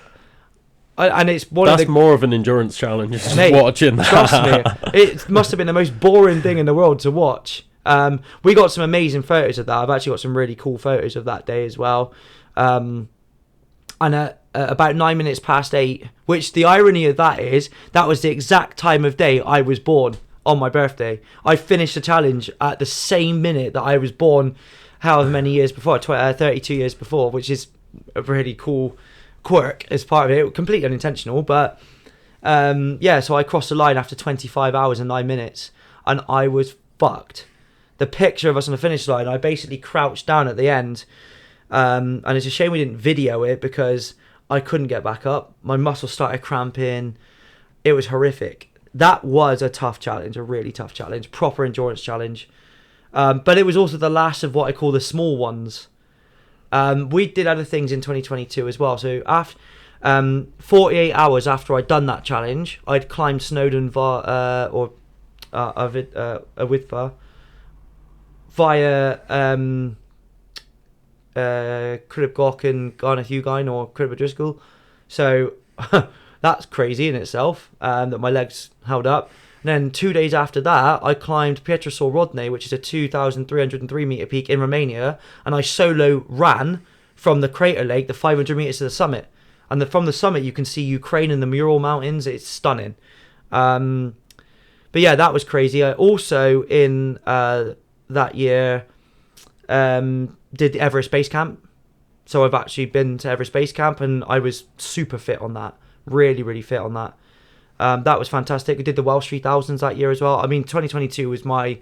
And it's That's more of an endurance challenge, just watching that. Trust me, it must have been the most boring thing in the world to watch. We got some amazing photos of that. I've actually got some really cool photos of that day as well. And about 9 minutes past 8, which the irony of that is, that was the exact time of day I was born on my birthday. I finished the challenge at the same minute that I was born, however many years before, 32 years before, which is a really cool quirk as part of it, completely unintentional, but so I crossed the line after 25 hours and 9 minutes, and I was fucked. The picture of us on the finish line, I basically crouched down at the end, and it's a shame we didn't video it because I couldn't get back up. My muscles started cramping. It was horrific. That was a tough challenge, a really tough challenge, proper endurance challenge, but it was also the last of what I call the small ones. We did other things in 2022 as well. So after 48 hours after I'd done that challenge, I'd climbed Snowdon via Cribgoch and Garnet Hugain or Crib Driscoll. So that's crazy in itself, that my legs held up. And then 2 days after that, I climbed Pietrasol Rodney, which is a 2,303 metre peak in Romania, and I solo ran from the crater lake the 500 metres to the summit. And from the summit, you can see Ukraine and the Mural Mountains. It's stunning. But yeah, that was crazy. I also, in that year, did the Everest Base Camp. So I've actually been to Everest Base Camp, and I was super fit on that. Really, really fit on that. That was fantastic. I did the Welsh 3000s that year as well. I mean, 2022 was my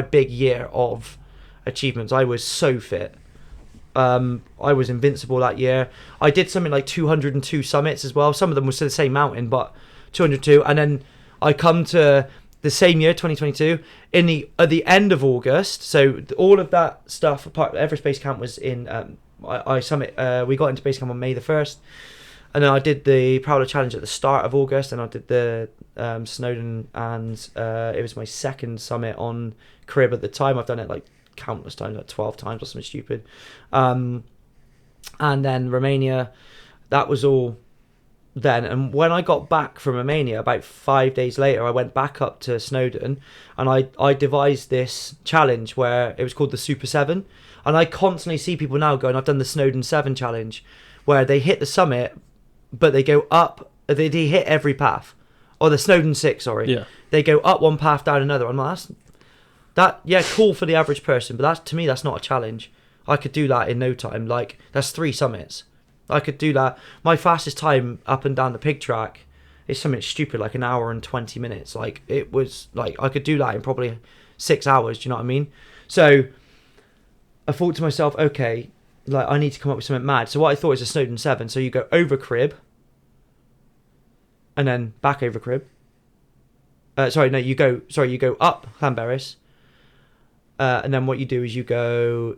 big year of achievements. I was so fit. I was invincible that year. I did something like 202 summits as well. Some of them were still the same mountain, but 202. And then I come to the same year, 2022, at the end of August. So all of that stuff, apart Everest Base Camp was in. We got into base camp on May the 1st. And then I did the Prowler Challenge at the start of August, and I did the Snowdon, and it was my second summit on Crib at the time. I've done it like countless times, like 12 times or something stupid. And then Romania, that was all then. And when I got back from Romania, about 5 days later, I went back up to Snowdon, and I devised this challenge where it was called the Super 7. And I constantly see people now going, I've done the Snowdon 7 challenge, where they hit the summit, but they go up, they hit every path. Or the Snowdon 6, sorry. Yeah. They go up one path, down another. I'm like, cool for the average person, but to me that's not a challenge. I could do that in no time. Like, that's 3 summits. I could do that. My fastest time up and down the pig track is something stupid, like 1 hour and 20 minutes. Like, it was like I could do that in probably 6 hours. Do you know what I mean? So I thought to myself, okay, like, I need to come up with something mad. So what I thought is a Snowdon 7. So you go over crib and then back over crib. You go up Llanberis. And then what you do is you go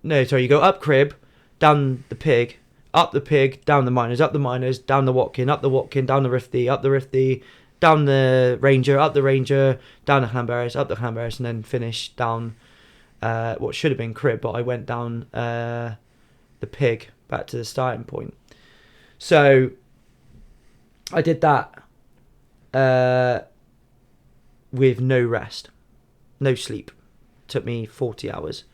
up crib, down the pig, up the pig, down the miners, up the miners, down the Watkin, up the Watkin, down the Rifty, up the Rifty, down the Ranger, up the Ranger, down the Llanberis, up the Llanberis, and then finish down what should have been crib, but I went down the pig back to the starting point. So I did that with no rest, no sleep. Took me 40 hours.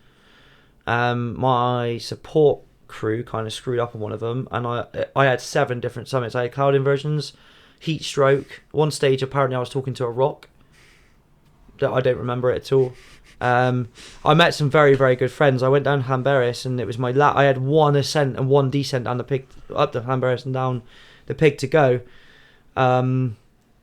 My support crew kind of screwed up on one of them, and I had 7 different summits. I had cloud inversions, heat stroke. One stage, apparently I was talking to a rock. I don't remember it at all. I met some very, very good friends. I went down Llanberis, and it was I had 1 ascent and 1 descent down the pig, up the Llanberis and down the pig to go.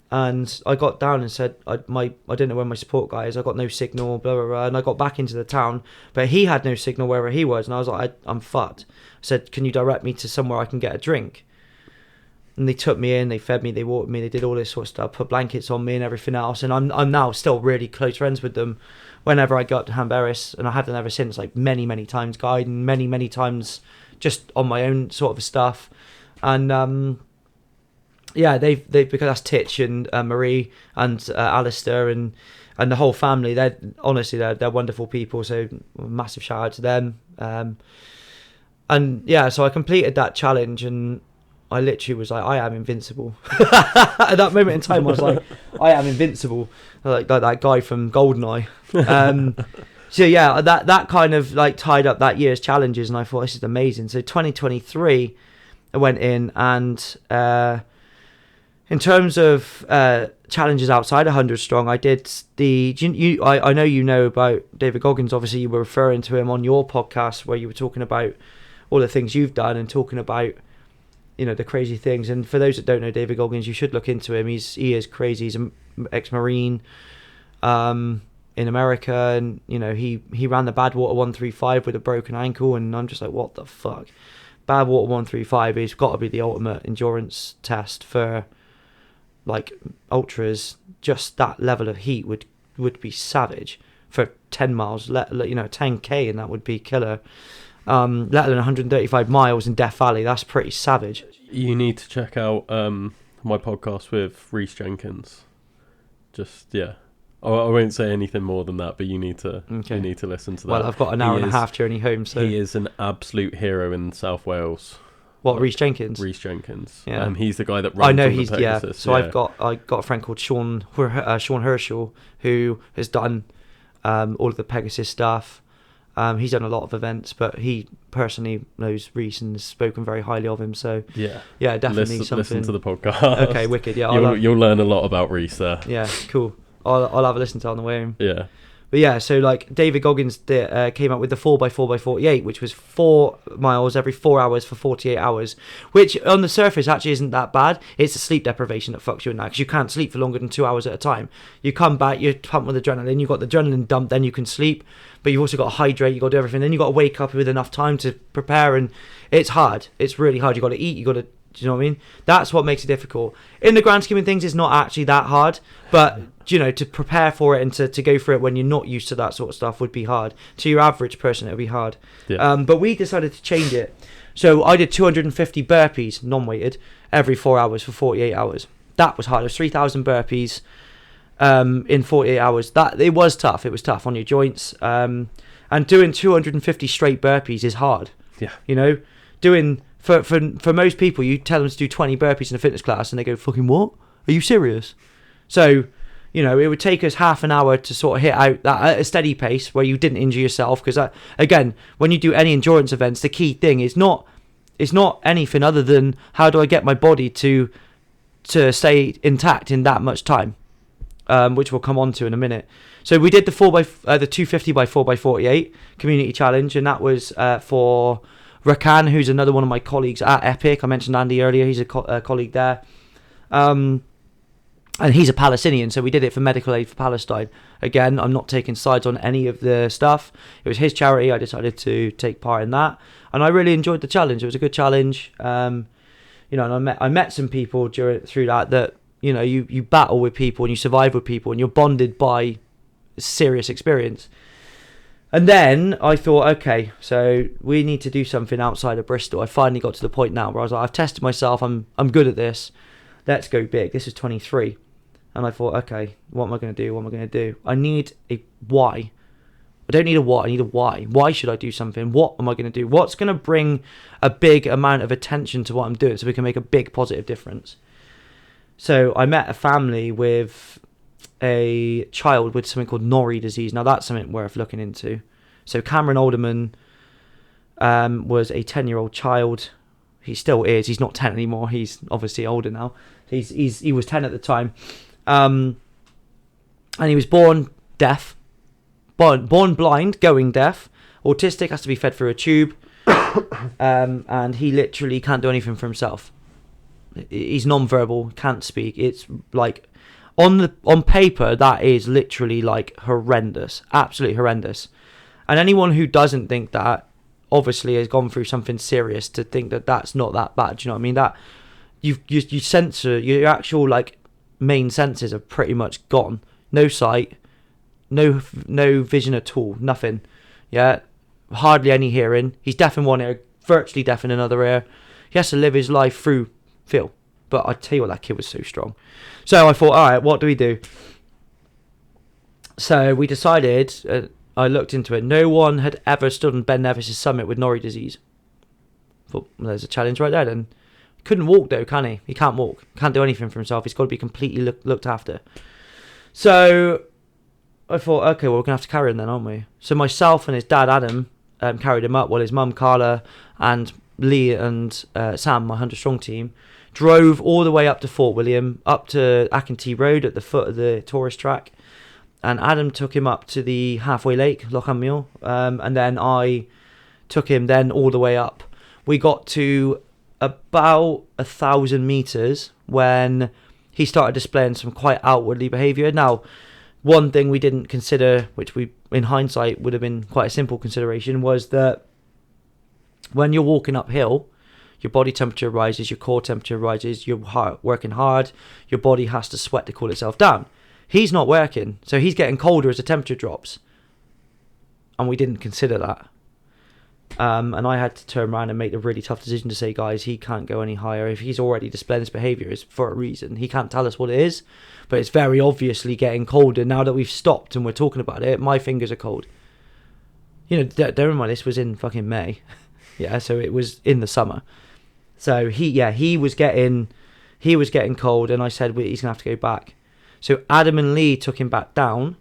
And I got down and said, I didn't know where my support guy is. I got no signal, blah, blah, blah. And I got back into the town, but he had no signal wherever he was. And I was like, I'm fucked. I said, can you direct me to somewhere I can get a drink? And they took me in, they fed me, they watered me, they did all this sort of stuff, put blankets on me and everything else. And I'm now still really close friends with them. Whenever I got to Llanberis, and I have done ever since, like many, many times guiding, many, many times just on my own sort of stuff. And yeah, they've because that's Titch and Marie and Alistair and the whole family. They're wonderful people. So massive shout out to them. And yeah, so I completed that challenge, and I literally was like, I am invincible. At that moment in time, I was like, I am invincible, like that guy from Goldeneye. So yeah, that kind of like tied up that year's challenges, and I thought, this is amazing. So 2023, I went in, and in terms of challenges outside 100 strong, I did I know you know about David Goggins. Obviously, you were referring to him on your podcast where you were talking about all the things you've done and talking about, you know, the crazy things. And for those that don't know David Goggins, you should look into him. He is crazy. He's an ex-Marine in America, and you know, he ran the Badwater 135 with a broken ankle, and I'm just like, what the fuck? Badwater 135 has got to be the ultimate endurance test for like ultras. Just that level of heat would be savage for 10 miles, 10k, and that would be killer. Let alone 135 miles in Death Valley. That's pretty savage. You need to check out my podcast with Rhys Jenkins. Just I won't say anything more than that, but you need to listen to that. Well, I've got an hour and a half journey home, so he is an absolute hero in South Wales. What, Rhys Jenkins? Rhys Jenkins. Yeah. He's the guy that runs. I know he's Pegasus. So I got a friend called Sean Herschel, who has done all of the Pegasus stuff. He's done a lot of events, but he personally knows Rhys and has spoken very highly of him. So yeah, definitely something. Listen to the podcast. Okay, wicked. Yeah, you'll learn a lot about Rhys there. Yeah, cool. I'll have a listen to it on the way home. Yeah. But yeah, so like David Goggins came up with the 4x4x48, which was 4 miles every 4 hours for 48 hours, which on the surface actually isn't that bad. It's the sleep deprivation that fucks you in that, because you can't sleep for longer than 2 hours at a time. You come back, you're pumped with adrenaline, you've got the adrenaline dump, then you can sleep, but you've also got to hydrate, you've got to do everything, then you've got to wake up with enough time to prepare, and it's hard. It's really hard. You've got to eat, you've got to, do you know what I mean? That's what makes it difficult. In the grand scheme of things, it's not actually that hard, but you know, to prepare for it and to go for it when you're not used to that sort of stuff would be hard. To your average person, it would be hard. Yeah. But we decided to change it. So I did 250 burpees, non-weighted, every 4 hours for 48 hours. That was hard. It was 3,000 burpees in 48 hours. It was tough. It was tough on your joints. And doing 250 straight burpees is hard. Yeah. You know, doing for most people, you tell them to do 20 burpees in a fitness class, and they go, "Fucking what? Are you serious?" So, you know, it would take us half an hour to sort of hit out that at a steady pace where you didn't injure yourself. Because again, when you do any endurance events, the key thing is not anything other than how do I get my body to stay intact in that much time. which we'll come on to in a minute. So we did the 250 by 4x48 community challenge, and that was for Rakan, who's another one of my colleagues at Epic. I mentioned Andy earlier. He's a colleague there. And he's a Palestinian, so we did it for Medical Aid for Palestine. Again, I'm not taking sides on any of the stuff. It was his charity. I decided to take part in that, and I really enjoyed the challenge. It was a good challenge. And I met some people through that you battle with people and you survive with people and you're bonded by serious experience. And then I thought, okay, so we need to do something outside of Bristol. I finally got to the point now where I was like, I've tested myself. I'm good at this. Let's go big. This is 23. And I thought, okay, what am I going to do? I need a why. I don't need a what, I need a why. Why should I do something? What am I going to do? What's going to bring a big amount of attention to what I'm doing so we can make a big positive difference? So I met a family with a child with something called Norrie disease. Now that's something worth looking into. So Cameron Alderman was a 10-year-old child. He still is. He's not 10 anymore. He's obviously older now. He was 10 at the time. And he was born deaf, born blind, going deaf, autistic, has to be fed through a tube, and he literally can't do anything for himself. He's non-verbal, can't speak. It's like on paper that is literally like horrendous, absolutely horrendous. And anyone who doesn't think that obviously has gone through something serious to think that that's not that bad. Do you know what I mean? That you censor your actual like main senses are pretty much gone. No sight, no vision at all, nothing. Yeah, hardly any hearing. He's deaf in one ear, virtually deaf in another ear. He has to live his life through feel. But I tell you what, that kid was so strong. So I thought, all right, what do we do? So we decided. I looked into it. No one had ever stood on Ben Nevis' summit with Norrie disease. Thought, well, there's a challenge right there then. Couldn't walk though, can he? He can't walk. Can't do anything for himself. He's got to be completely looked after. So I thought, okay, well, we're going to have to carry him then, aren't we? So myself and his dad, Adam, carried him up while his mum, Carla, and Lee and Sam, my 100 Strong team, drove all the way up to Fort William, up to Ackentee Road at the foot of the tourist track. And Adam took him up to the halfway lake, Lochaber, and then I took him then all the way up. We got to about 1,000 meters when he started displaying some quite outwardly behavior. Now, one thing we didn't consider, which we, in hindsight, would have been quite a simple consideration, was that when you're walking uphill, your body temperature rises, your core temperature rises, you're working hard, your body has to sweat to cool itself down. He's not working, so he's getting colder as the temperature drops. And we didn't consider that. And I had to turn around and make a really tough decision to say, guys, he can't go any higher. If he's already displaying this behaviour, it's for a reason. He can't tell us what it is, but it's very obviously getting colder. Now that we've stopped and we're talking about it, my fingers are cold. You know, bear in mind, this was in fucking May. Yeah, so it was in the summer. So he was getting cold, and I said, he's going to have to go back. So Adam and Lee took him back down.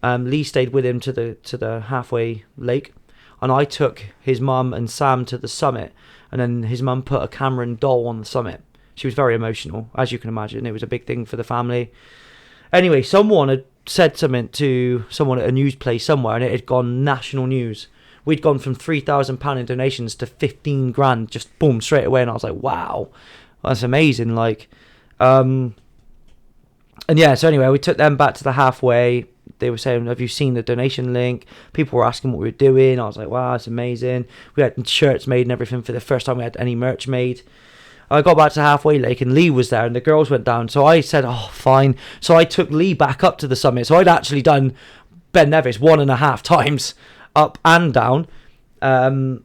Lee stayed with him to the halfway lake, and I took his mum and Sam to the summit. And then his mum put a Cameron doll on the summit. She was very emotional, as you can imagine. It was a big thing for the family. Anyway, someone had said something to someone at a news place somewhere, and it had gone national news. We'd gone from £3,000 in donations to 15 grand, just boom, straight away. And I was like, wow, that's amazing. Like, and yeah, so anyway, we took them back to the halfway. They were saying, have you seen the donation link? People were asking what we were doing. I was like, wow, that's amazing. We had shirts made and everything for the first time we had any merch made. I got back to halfway lake and Lee was there and the girls went down. So I said, oh, fine. So I took Lee back up to the summit. So I'd actually done Ben Nevis 1.5 times up and down. And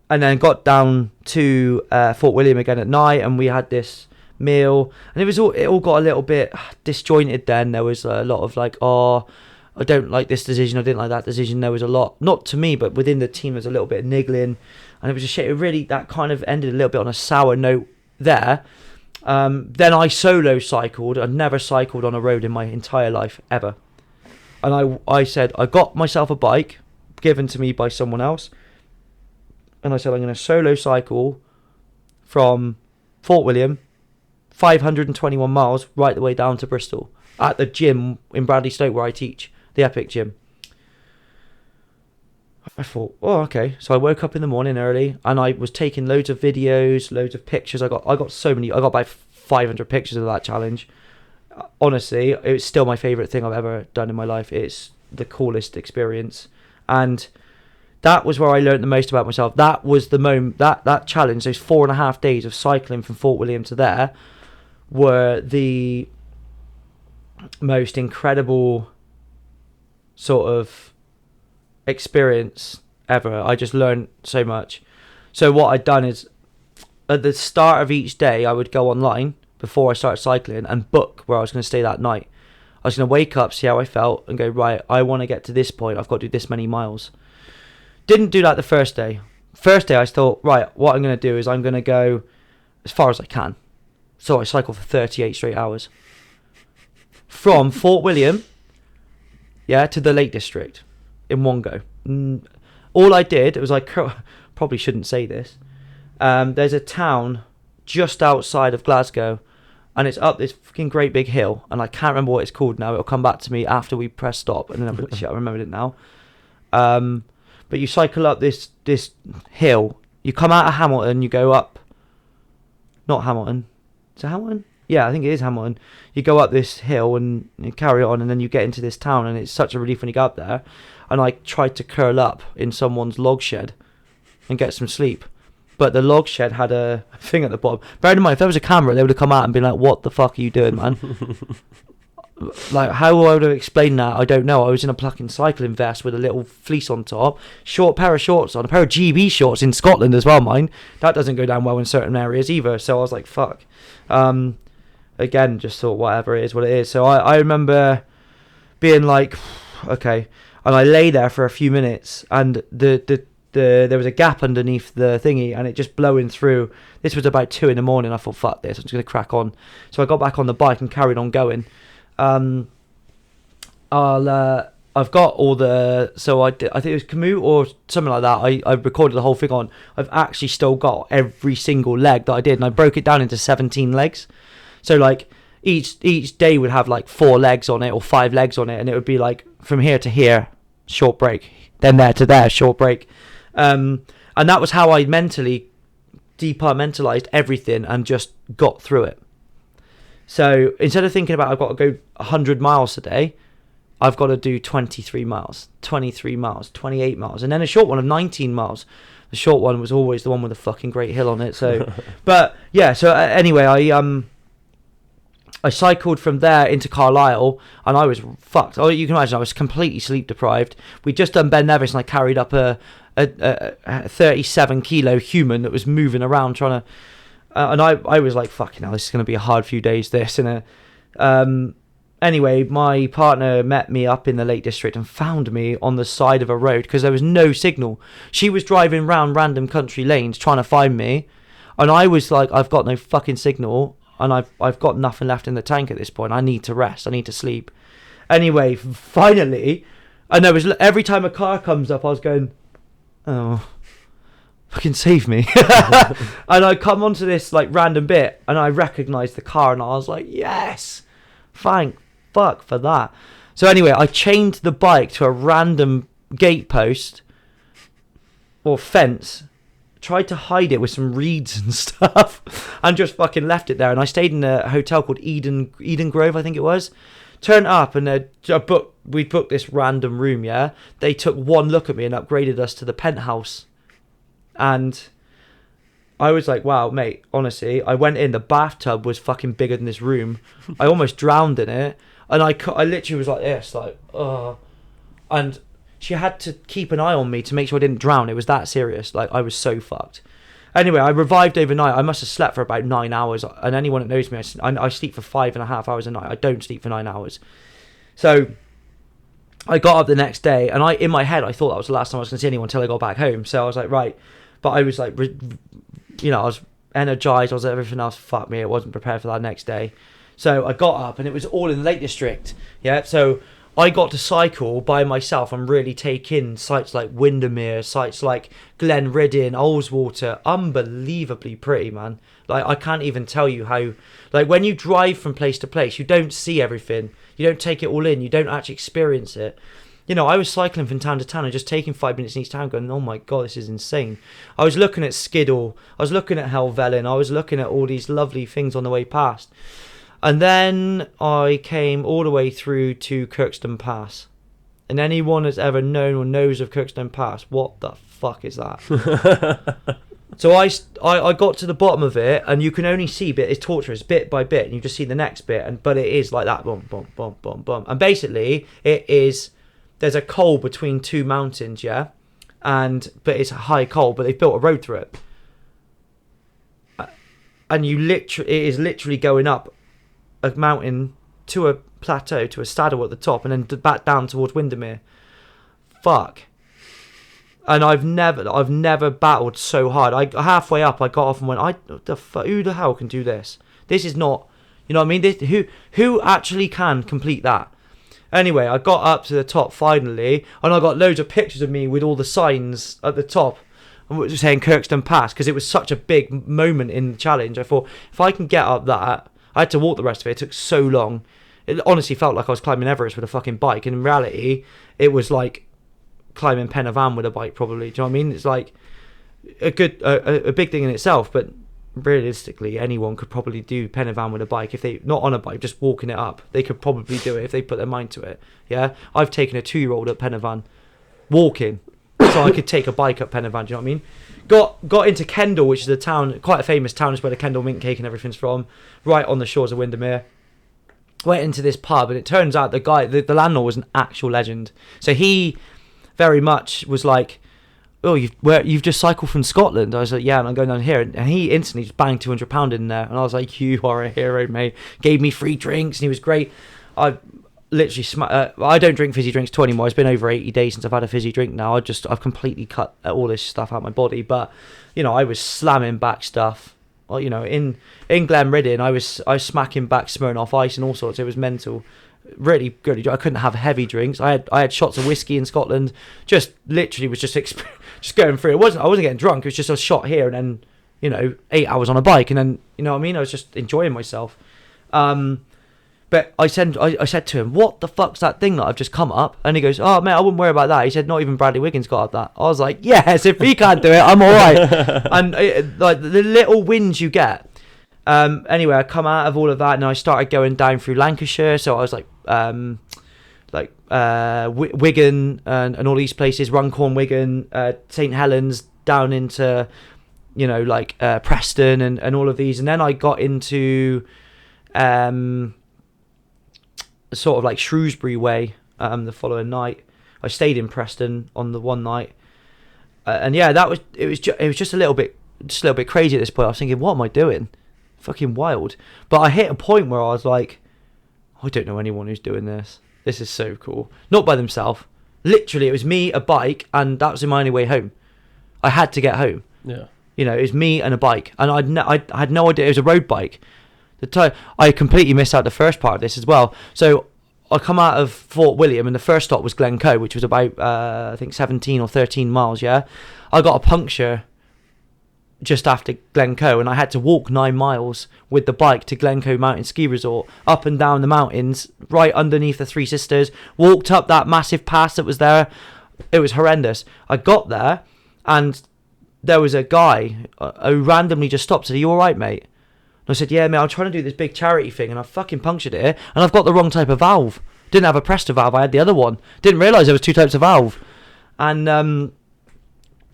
then got down to Fort William again at night, and we had this meal, and it all got a little bit disjointed. Then there was a lot of like, oh, I don't like this decision, I didn't like that decision. There was a lot, not to me, but within the team, there's a little bit of niggling, and it was a shit. It really, that kind of ended a little bit on a sour note there. Then I solo cycled. I'd never cycled on a road in my entire life ever, and I said, I got myself a bike given to me by someone else, and I said, I'm going to solo cycle from Fort William 521 miles right the way down to Bristol at the gym in Bradley Stoke where I teach, the Epic Gym. I thought, oh, okay. So I woke up in the morning early and I was taking loads of videos, loads of pictures. I got about 500 pictures of that challenge. Honestly, it's still my favourite thing I've ever done in my life. It's the coolest experience. And that was where I learned the most about myself. That was the moment, that challenge, those 4.5 days of cycling from Fort William to there were the most incredible sort of experience ever. I just learned so much. So what I'd done is at the start of each day I would go online before I started cycling and book where I was going to stay that night. I was going to wake up, see how I felt and go, right, I want to get to this point, I've got to do this many miles. Didn't do that the first day. First day I thought, right, what I'm going to do is I'm going to go as far as I can. So I cycled for 38 straight hours from Fort William to the Lake District in one go. All I did was probably shouldn't say this. There's a town just outside of Glasgow, and it's up this fucking great big hill, and I can't remember what it's called now. It'll come back to me after we press stop, and then I remembered it now. But you cycle up this hill. You come out of Hamilton, you go up. Not Hamilton. Is it Hamilton? Yeah, I think it is Hamilton. You go up this hill and you carry on, and then you get into this town, and it's such a relief when you go up there. And I tried to curl up in someone's log shed and get some sleep. But the log shed had a thing at the bottom. Bear in mind, if there was a camera, they would have come out and been like, what the fuck are you doing, man? Like, how I would have explained that, I don't know. I was in a fucking cycling vest with a little fleece on top, short pair of shorts on, a pair of GB shorts in Scotland as well, mine. That doesn't go down well in certain areas either. So I was like, fuck. Again, just thought, whatever, it is what it is. So I remember being like, okay. And I lay there for a few minutes, and there was a gap underneath the thingy, and it just blowing through. This was about 2 a.m. I thought, fuck this, I'm just going to crack on. So I got back on the bike and carried on going. I've got all the, so I think it was Komoot or something like that. I recorded the whole thing on. I've actually still got every single leg that I did, and I broke it down into 17 legs. So like each day would have like 4 legs on it or 5 legs on it, and it would be like from here to here, short break, then there to there, short break. And that was how I mentally departmentalized everything and just got through it. So instead of thinking about I've got to go 100 miles today, I've got to do 23 miles, 23 miles, 28 miles, and then a short one of 19 miles. The short one was always the one with a fucking great hill on it. So, but yeah. So anyway, I cycled from there into Carlisle, and I was fucked. Oh, you can imagine I was completely sleep deprived. We'd just done Ben Nevis, and I carried up a 37 kilo human that was moving around trying to. And I was like, fucking hell, this is going to be a hard few days, this. And anyway, my partner met me up in the Lake District and found me on the side of a road because there was no signal. She was driving round random country lanes trying to find me. And I was like, I've got no fucking signal. And I've got nothing left in the tank at this point. I need to rest. I need to sleep. Anyway, finally, and there was every time a car comes up, I was going, oh, fucking save me. And I come onto this like random bit, and I recognised the car, and I was like, yes, thank fuck for that. So anyway, I chained the bike to a random gate post or fence, tried to hide it with some reeds and stuff, and just fucking left it there. And I stayed in a hotel called Eden Grove, I think it was. Turned up, and we booked this random room. Yeah, they took one look at me and upgraded us to the penthouse. And I was like, wow, mate, honestly, I went in, the bathtub was fucking bigger than this room. I almost drowned in it, and I literally was like this, like, oh. And she had to keep an eye on me to make sure I didn't drown. It was that serious. Like, I was so fucked. Anyway, I revived overnight. I must have slept for about 9 hours. And anyone that knows me, I sleep for 5.5 hours a night. I don't sleep for 9 hours. So I got up the next day, and in my head, I thought that was the last time I was going to see anyone until I got back home. So I was like, right. But I was like, I was energized. I was like, everything else, fuck me. I wasn't prepared for that next day. So I got up, and it was all in the Lake District. Yeah. So I got to cycle by myself and really take in sites like Windermere, sites like Glenriddin, Ullswater. Unbelievably pretty, man. Like, I can't even tell you how... Like, when you drive from place to place, you don't see everything. You don't take it all in. You don't actually experience it. You know, I was cycling from town to town and just taking 5 minutes in each town going, oh my God, this is insane. I was looking at Skiddle. I was looking at Helvellyn. I was looking at all these lovely things on the way past. And then I came all the way through to Kirkstone Pass. And anyone that's ever known or knows of Kirkstone Pass, what the fuck is that? So I got to the bottom of it, and you can only see it's torturous bit by bit, and you just see the next bit, but it is like that, boom, boom, boom, boom, boom. And basically, there's a col between two mountains, yeah? But it's a high col, but they've built a road through it. And it is literally going up a mountain to a plateau, to a saddle at the top, and then back down towards Windermere. Fuck. And I've never battled so hard. Halfway up, I got off and went, who the hell can do this? This is not, you know what I mean? Who actually can complete that? Anyway, I got up to the top finally, and I got loads of pictures of me with all the signs at the top saying Kirkstone Pass, because it was such a big moment in the challenge. I thought, if I can get up that, I had to walk the rest of it. It took so long. It honestly felt like I was climbing Everest with a fucking bike, and in reality, it was like climbing Pen y Fan with a bike, probably. Do you know what I mean? It's like a big thing in itself, but realistically, anyone could probably do Pen y Fan with a bike. If they, not on a bike, just walking it up, they could probably do it if they put their mind to it. Yeah, I've taken a 2-year-old up Pen y Fan walking, so I could take a bike up Pen y Fan. Do you know what I mean? Got into Kendal, which is a town, quite a famous town, is where the Kendal mint cake and everything's from, right on the shores of Windermere. Went into this pub, and it turns out the landlord was an actual legend. So he very much was like, oh, you've just cycled from Scotland? I was like, yeah, and I'm going down here. And he instantly just banged £200 in there. And I was like, you are a hero, mate. Gave me free drinks, and he was great. I literally I don't drink fizzy drinks anymore. It's been over 80 days since I've had a fizzy drink now. I've completely cut all this stuff out of my body. But, you know, I was slamming back stuff. Well, you know, in Glenriddin, I was smacking back Smirnoff Ice and all sorts. It was mental. Really good. I couldn't have heavy drinks. I had shots of whiskey in Scotland. Just literally was just going through. I wasn't getting drunk. It was just a shot here, and then, you know, 8 hours on a bike, and then, you know what I mean, I was just enjoying myself. But I said to him, what the fuck's that thing that I've just come up? And he goes, oh mate, I wouldn't worry about that. He said, not even Bradley Wiggins got up that. I was like, yes, if he can't do it, I'm all right. And like the little wins you get. Anyway, I come out of all of that, and I started going down through Lancashire. So I was like Wigan and all these places, Runcorn, Wigan, St Helens, down into, you know, like Preston and all of these. And then I got into sort of like Shrewsbury way the following night. I stayed in Preston on the one night, and yeah, it was just a little bit crazy at this point. I was thinking, what am I doing? Fucking wild. But I hit a point where I was like, I don't know anyone who's doing this. This is so cool. Not by themselves. Literally, it was me, a bike, and that was my only way home. I had to get home. Yeah. You know, it was me and a bike, and I had no idea it was a road bike. I completely missed out the first part of this as well. So I come out of Fort William, and the first stop was Glencoe, which was about I think 17 or 13 miles. Yeah, I got a puncture just after Glencoe, and I had to walk 9 miles with the bike to Glencoe Mountain Ski Resort, up and down the mountains, right underneath the Three Sisters. Walked up that massive pass that was there. It was horrendous. I got there, and there was a guy who randomly just stopped. Said, "Are you all right, mate?" And I said, yeah, mate, I'm trying to do this big charity thing, and I fucking punctured it, and I've got the wrong type of valve. Didn't have a Presta valve, I had the other one. Didn't realise there was 2 types of valve. And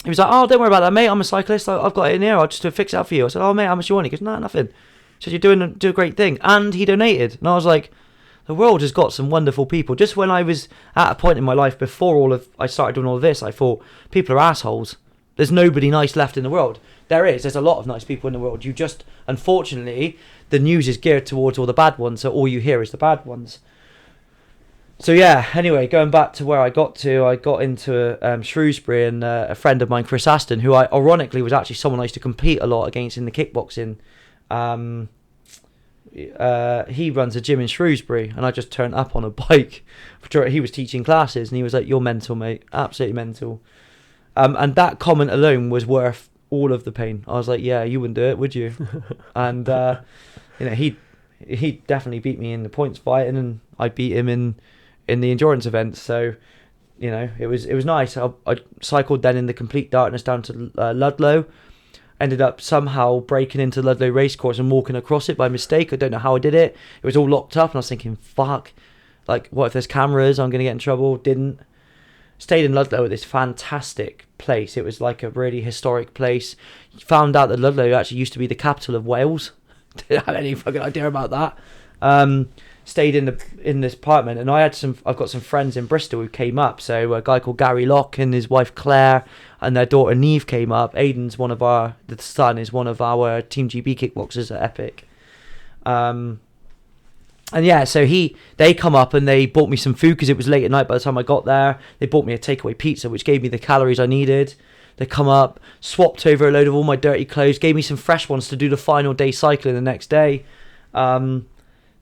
he was like, oh, don't worry about that, mate, I'm a cyclist, I've got it in here, I'll just fix it up for you. I said, oh, mate, how much you want? He goes, no, nothing. He said, you're doing a great thing. And he donated. And I was like, the world has got some wonderful people. Just when I was at a point in my life before I started doing all of this, I thought, people are assholes. There's nobody nice left in the world. There's a lot of nice people in the world. You just, unfortunately, the news is geared towards all the bad ones, so all you hear is the bad ones. So yeah, anyway, going back to where I got into Shrewsbury, and a friend of mine, Chris Aston, who ironically was actually someone I used to compete a lot against in the kickboxing. he runs a gym in Shrewsbury, and I just turned up on a bike. He was teaching classes, and he was like, "You're mental, mate, absolutely mental." And that comment alone was worth all of the pain. I was like, "Yeah, you wouldn't do it, would you?" And he definitely beat me in the points fighting, and I beat him in the endurance events. So, it was nice. I cycled then in the complete darkness down to Ludlow. Ended up somehow breaking into Ludlow racecourse and walking across it by mistake. I don't know how I did it. It was all locked up, and I was thinking, fuck, like, what if there's cameras? I'm going to get in trouble. Didn't. Stayed in Ludlow at this fantastic place. It was like a really historic place. Found out that Ludlow actually used to be the capital of Wales. Didn't have any fucking idea about that. Stayed in this apartment, and I've got some friends in Bristol who came up. So a guy called Gary Locke and his wife Claire and their daughter Neve came up. Aiden's the son is one of our Team GB kickboxers at Epic. And yeah, so they come up and they bought me some food because it was late at night by the time I got there. They bought me a takeaway pizza, which gave me the calories I needed. They come up, swapped over a load of all my dirty clothes, gave me some fresh ones to do the final day cycling the next day.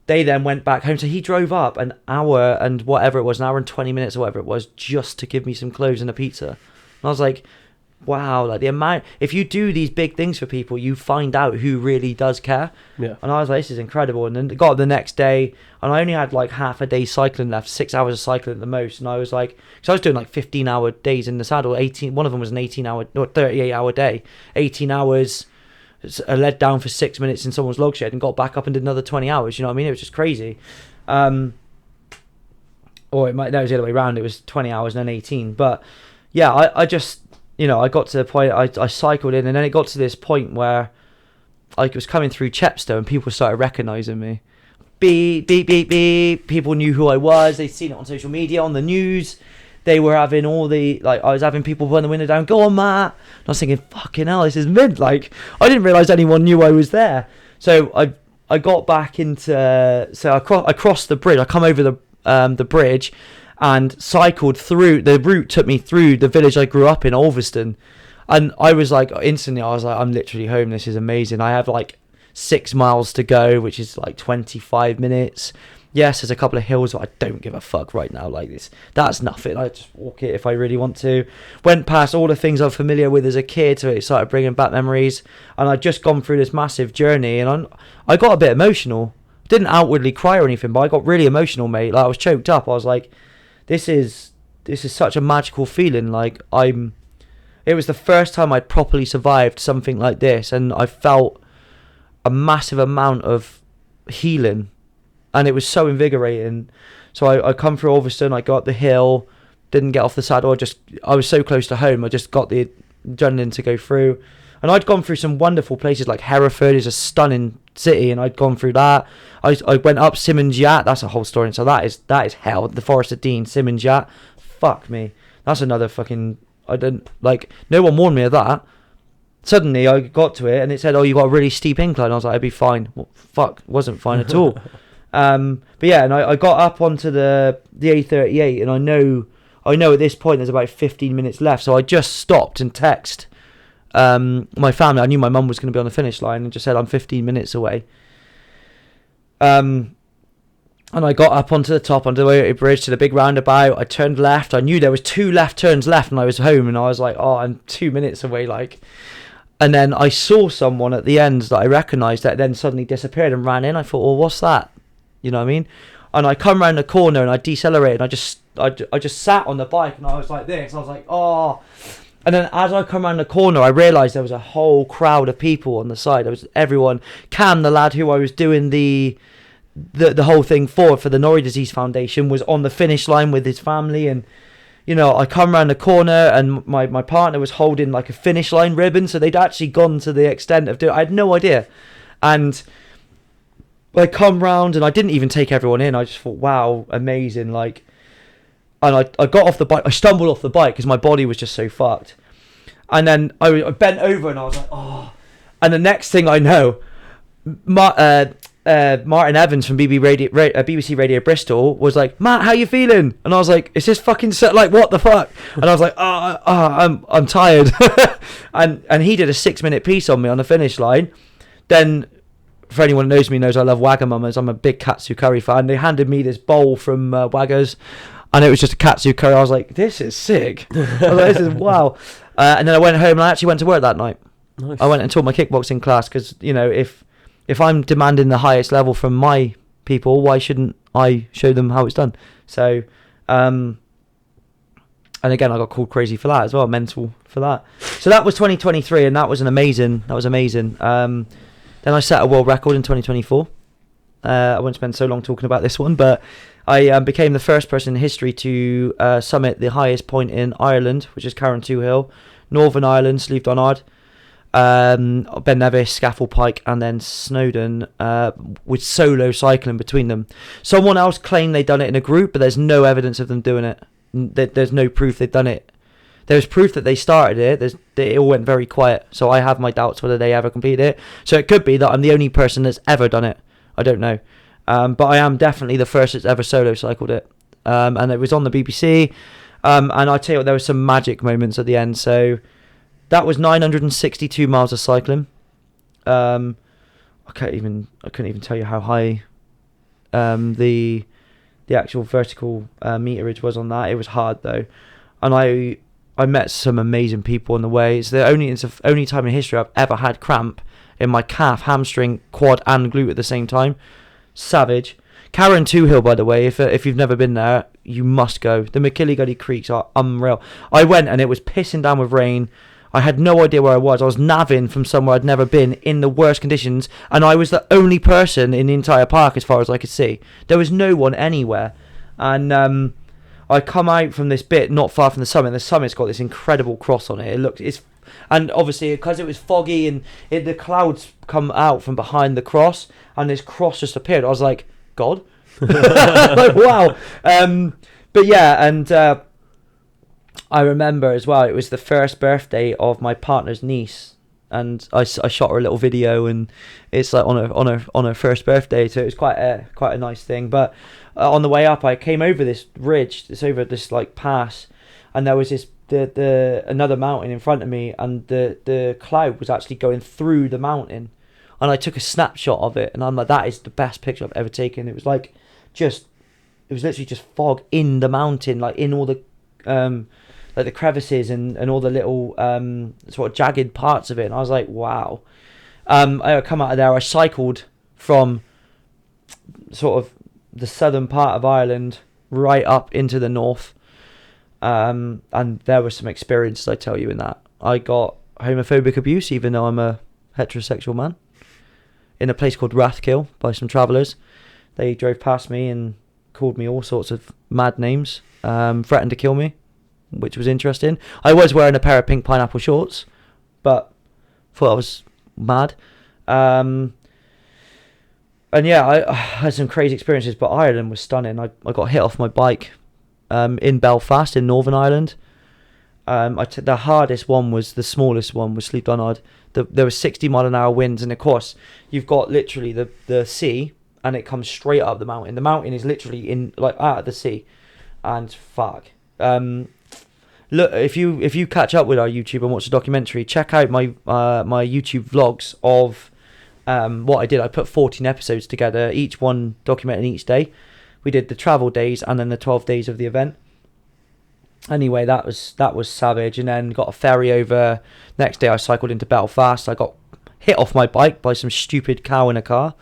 They then went back home. So he drove up an hour and whatever it was, an hour and 20 minutes or whatever it was, just to give me some clothes and a pizza. And I was like, wow, like the amount, if you do these big things for people, you find out who really does care. Yeah. And I was like, this is incredible. And then got up the next day, and I only had like half a day cycling left, 6 hours of cycling at the most. And I was like, because I was doing like 15-hour days in the saddle, one of them was an 18-hour, or 38-hour day, 18 hours. I led down for 6 minutes in someone's log shed and got back up and did another 20 hours. You know what I mean? It was just crazy. Or it was the other way around. It was 20 hours and then 18. But yeah, I just, I got to the point, I cycled in, and then it got to this point where I was coming through Chepstow and people started recognising me. Beep, beep, beep, beep. People knew who I was. They'd seen it on social media, on the news. They were having I was having people putting the window down, "Go on, Matt." And I was thinking, fucking hell, this is mint. Like, I didn't realise anyone knew I was there. So I got back into, I crossed the bridge. I come over the bridge and cycled through. The route took me through the village I grew up in, Ulverston. And I was like, instantly, I was like, I'm literally home. This is amazing. I have like 6 miles to go, which is like 25 minutes. Yes, there's a couple of hills, but I don't give a fuck right now. Like this, that's nothing. I just walk it if I really want to. Went past all the things I'm familiar with as a kid, so it started bringing back memories. And I'd just gone through this massive journey, and I got a bit emotional. Didn't outwardly cry or anything, but I got really emotional, mate. Like, I was choked up. I was like, this is such a magical feeling. Like, it was the first time I'd properly survived something like this, and I felt a massive amount of healing. And it was so invigorating. So I come through Ulverston, I got up the hill, didn't get off the saddle, I was so close to home, I just got the adrenaline to go through. And I'd gone through some wonderful places, like Hereford is a stunning city, and I'd gone through that. I went up Simmons Yat, that's a whole story, and so that is hell. The Forest of Dean, Simmons Yat, fuck me. That's another fucking, no one warned me of that. Suddenly I got to it, and it said, "Oh, you got a really steep incline." I was like, "I'd be fine." Well, fuck, wasn't fine at all. But yeah, and I got up onto the A38, and I know at this point there's about 15 minutes left, so I just stopped and texted my family. I knew my mum was going to be on the finish line, and just said, "I'm 15 minutes away." And I got up onto the top, onto the bridge to the big roundabout. I turned left. I knew there was 2 left turns left, and I was home, and I was like, "Oh, I'm 2 minutes away." And then I saw someone at the end that I recognised that then suddenly disappeared and ran in. I thought, "Well, what's that?" You know what I mean? And I come around the corner and I decelerated. And I just sat on the bike and I was like this. I was like, oh. And then as I come around the corner, I realised there was a whole crowd of people on the side. There was everyone. Cam, the lad who I was doing the whole thing for the Norrie Disease Foundation, was on the finish line with his family. And, I come around the corner and my partner was holding like a finish line ribbon. So they'd actually gone to the extent of doing it. I had no idea. And I come round and I didn't even take everyone in. I just thought, wow, amazing. And I got off the bike. I stumbled off the bike because my body was just so fucked. And then I bent over and I was like, oh. And the next thing I know, Martin Evans from BBC Radio Bristol was like, "Matt, how you feeling?" And I was like, "Is this fucking what the fuck?" And I was like, I'm tired. and he did a 6-minute piece on me on the finish line. Then for anyone who knows me knows I love Wagamama's. I'm a big katsu curry fan. They handed me this bowl from Wagga's, and it was just a katsu curry. I was like, this is sick. I was like, this is wow. And then I went home and I actually went to work that night. Nice. I went and taught my kickboxing class because, you know, if I'm demanding the highest level from my people, why shouldn't I show them how it's done? So, and again, I got called crazy for that as well, mental for that. So that was 2023, and that was amazing. Then I set a world record in 2024. I won't spend so long talking about this one, but I became the first person in history to summit the highest point in Ireland, which is Carron-Two Hill, Northern Ireland, Slieve Donard, Ben Nevis, Scaffold Pike, and then Snowdon, with solo cycling between them. Someone else claimed they'd done it in a group, but there's no evidence of them doing it. There's no proof they've done it. There's proof that they started it. It all went very quiet, so I have my doubts whether they ever completed it. So it could be that I'm the only person that's ever done it. I don't know. But I am definitely the first that's ever solo cycled it. And it was on the BBC. And I tell you what, there were some magic moments at the end. So that was 962 miles of cycling. I couldn't even tell you how high the actual vertical meterage was on that. It was hard though, and I met some amazing people on the way. It's the only time in history I've ever had cramp in my calf, hamstring, quad, and glute at the same time. Savage. Carron-Two Hill, by the way, if you've never been there, you must go. The McKilliguddy Creeks are unreal. I went and it was pissing down with rain. I had no idea where I was. I was navving from somewhere I'd never been in the worst conditions, and I was the only person in the entire park as far as I could see. There was no one anywhere. And I come out from this bit not far from the summit. The summit's got this incredible cross on it. And obviously because it was foggy and the clouds come out from behind the cross, and this cross just appeared. I was like, God, like wow. But yeah, and I remember as well, it was the first birthday of my partner's niece, and I shot her a little video, and it's like on her first birthday, so it was quite a nice thing. But on the way up, I came over this ridge, over this like pass, and there was this another mountain in front of me, and the cloud was actually going through the mountain, and I took a snapshot of it, and I'm like, that is the best picture I've ever taken. It was like it was literally just fog in the mountain, like in all the like the crevices and all the little sort of jagged parts of it, and I was like, wow. I come out of there, I cycled from sort of the southern part of Ireland right up into the north, and there were some experiences, I tell you, in that. I got homophobic abuse, even though I'm a heterosexual man, in a place called Rathkill by some travellers. They drove past me and called me all sorts of mad names, threatened to kill me, which was interesting. I was wearing a pair of pink pineapple shorts, but thought I was mad. And yeah, I had some crazy experiences, but Ireland was stunning. I got hit off my bike in Belfast in Northern Ireland. The hardest one was, the smallest one was Slieve Donard. There was 60-mile-an-hour winds, and of course you've got literally the sea, and it comes straight up the mountain. The mountain is literally in like out of the sea, and fuck. Look, if you catch up with our YouTube and watch the documentary, check out my my YouTube vlogs of what I did. I put 14 episodes together, each one documenting each day. We did the travel days and then the 12 days of the event. Anyway, that was savage. And then got a ferry over. Next day I cycled into Belfast. I got hit off my bike by some stupid cow in a car.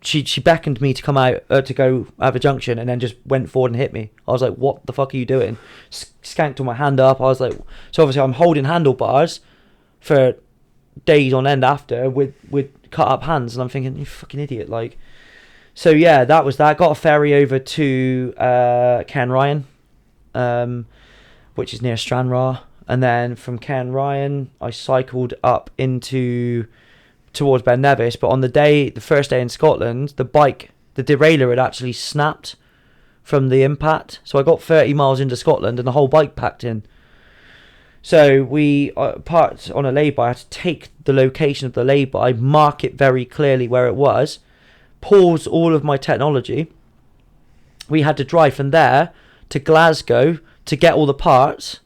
She beckoned me to come out to go have a junction, and then just went forward and hit me. I was like, what the fuck are you doing? Skanked on my hand up. I was like, so obviously I'm holding handlebars for days on end after with cut up hands, and I'm thinking, you fucking idiot. Like, so yeah, that was that. Got a ferry over to Cairngorms, which is near Stranraer, and then from Cairngorms I cycled up towards Ben Nevis. But on the first day in Scotland, the derailleur had actually snapped from the impact, so I got 30 miles into Scotland and the whole bike packed in. So we parked on a lay-by. I had to take the location of the lay-by, mark it very clearly where it was, pause all of my technology. We had to drive from there to Glasgow to get all the parts,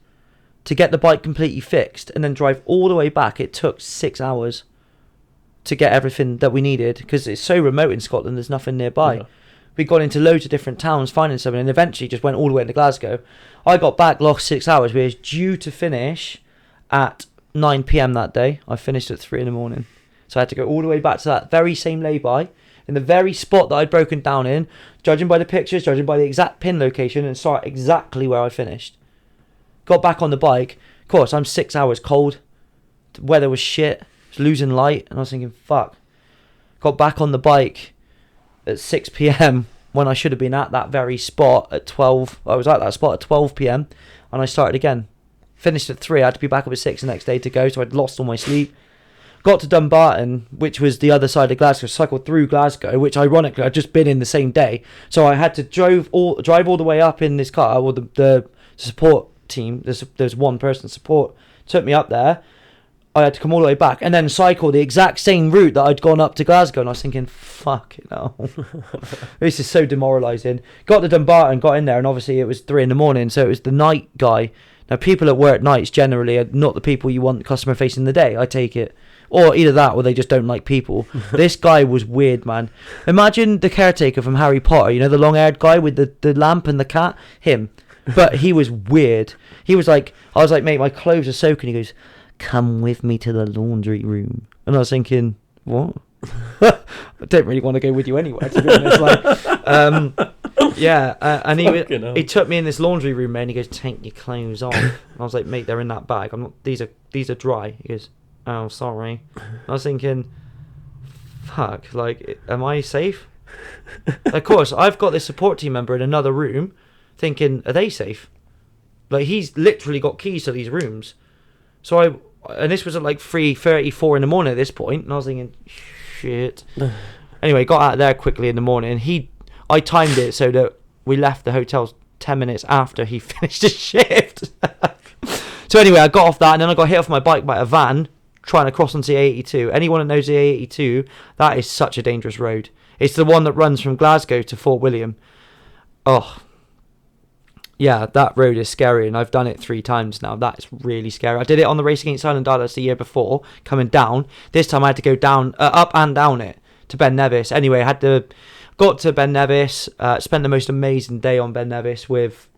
to get the bike completely fixed, and then drive all the way back. It took 6 hours. to get everything that we needed, because it's so remote in Scotland, there's nothing nearby. Yeah. We got into loads of different towns finding something, and eventually just went all the way to Glasgow. I got back, lost 6 hours. We were due to finish at 9 p.m. that day. I finished at 3 in the morning. So I had to go all the way back to that very same lay-by, in the very spot that I'd broken down in, judging by the pictures, judging by the exact pin location, and saw exactly where I finished. Got back on the bike. Of course, I'm 6 hours cold. The weather was shit. Was losing light, and I was thinking, fuck. Got back on the bike at 6 p.m. when I should have been at that very spot at 12. I was at that spot at 12 p.m. and I started again. Finished at 3. I had to be back up at 6 the next day to go, so I'd lost all my sleep. Got to Dumbarton, which was the other side of Glasgow. Cycled through Glasgow, which ironically I'd just been in the same day. So I had to drive all the way up in this car. Well, the support team, there's one person support, took me up there. I had to come all the way back and then cycle the exact same route that I'd gone up to Glasgow, and I was thinking, fuck it now. This is so demoralising. Got to Dumbarton, got in there, and obviously it was 3 in the morning, so it was the night guy. Now, people that work nights generally are not the people you want customer facing the day, I take it. Or either that, or they just don't like people. This guy was weird, man. Imagine the caretaker from Harry Potter, you know, the long-haired guy with the lamp and the cat? Him. But he was weird. He was like, I was like, mate, my clothes are soaking. He goes, come with me to the laundry room. And I was thinking, what? I don't really want to go with you anywhere, to be honest. And he took me in this laundry room, man. He goes, take your clothes off. And I was like, mate, they're in that bag. These are dry. He goes, oh, sorry. I was thinking, fuck, like, am I safe? Of course, I've got this support team member in another room thinking, are they safe? Like, he's literally got keys to these rooms. So and this was at like 3:34 in the morning at this point, and I was thinking, shit. Anyway, got out of there quickly in the morning. I timed it so that we left the hotel 10 minutes after he finished his shift. So anyway, I got off that, and then I got hit off my bike by a van trying to cross onto the A82. Anyone that knows the A82, that is such a dangerous road. It's the one that runs from Glasgow to Fort William. Oh, yeah, that road is scary, and I've done it 3 times now. That is really scary. I did it on the Race Against Silent Dallas the year before, coming down. This time I had to go down, up and down it to Ben Nevis. Anyway, got to Ben Nevis, spent the most amazing day on Ben Nevis with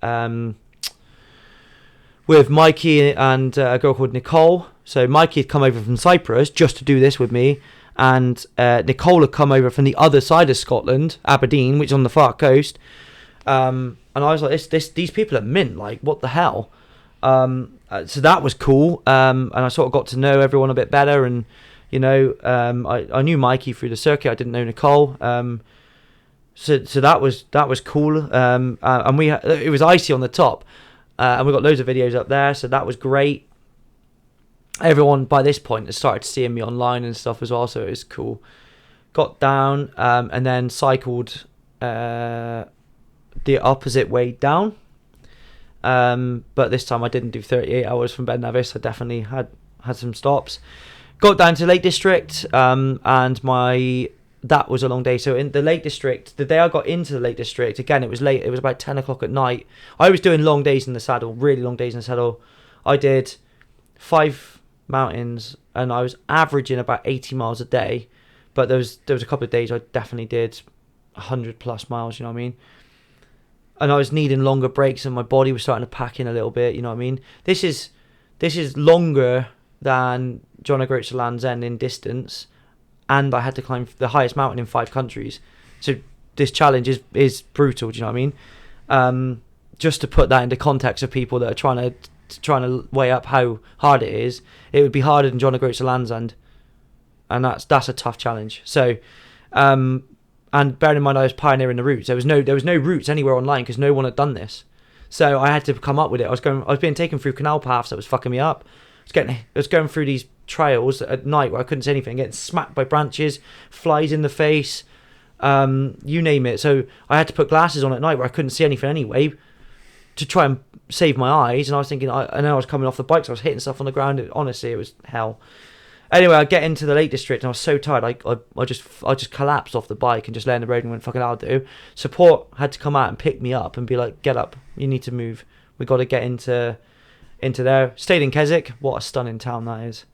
Mikey and a girl called Nicole. So Mikey had come over from Cyprus just to do this with me, and Nicole had come over from the other side of Scotland, Aberdeen, which is on the far coast. And I was like, these people are mint, like, what the hell? So that was cool. And I sort of got to know everyone a bit better, and, you know, I knew Mikey through the circuit. I didn't know Nicole. So that was cool. And it was icy on the top, and we got loads of videos up there, so that was great. Everyone by this point has started seeing me online and stuff as well, so it was cool. Got down, and then cycled the opposite way down, but this time I didn't do 38 hours from Ben Nevis. I definitely had some stops. Got down to Lake District, and that was a long day. So in the Lake District, the day I got into the Lake District, again, it was late. It was about 10 o'clock at night. I was doing long days in the saddle, really long days in the saddle. I did 5 mountains, and I was averaging about 80 miles a day, but there was a couple of days I definitely did 100 plus miles, you know what I mean? And I was needing longer breaks, and my body was starting to pack in a little bit, you know what I mean? This is longer than John O'Groats to Land's End in distance, and I had to climb the highest mountain in 5 countries. So this challenge is brutal, do you know what I mean? Just to put that into context of people that are trying to weigh up how hard it is, it would be harder than John O'Groats to Land's End, and that's a tough challenge. So, and bearing in mind I was pioneering the routes, there was no routes anywhere online because no one had done this. So I had to come up with it. I was being taken through canal paths that was fucking me up. I was going through these trails at night where I couldn't see anything, getting smacked by branches, flies in the face, you name it. So I had to put glasses on at night where I couldn't see anything anyway to try and save my eyes. And I was thinking, and then I was coming off the bike, so I was hitting stuff on the ground. Honestly, it was hell. Anyway, I get into the Lake District and I was so tired. I just collapsed off the bike and just lay on the road and went, fucking I'll do. Support had to come out and pick me up and be like, get up, you need to move. We got to get into there. Stayed in Keswick. What a stunning town that is.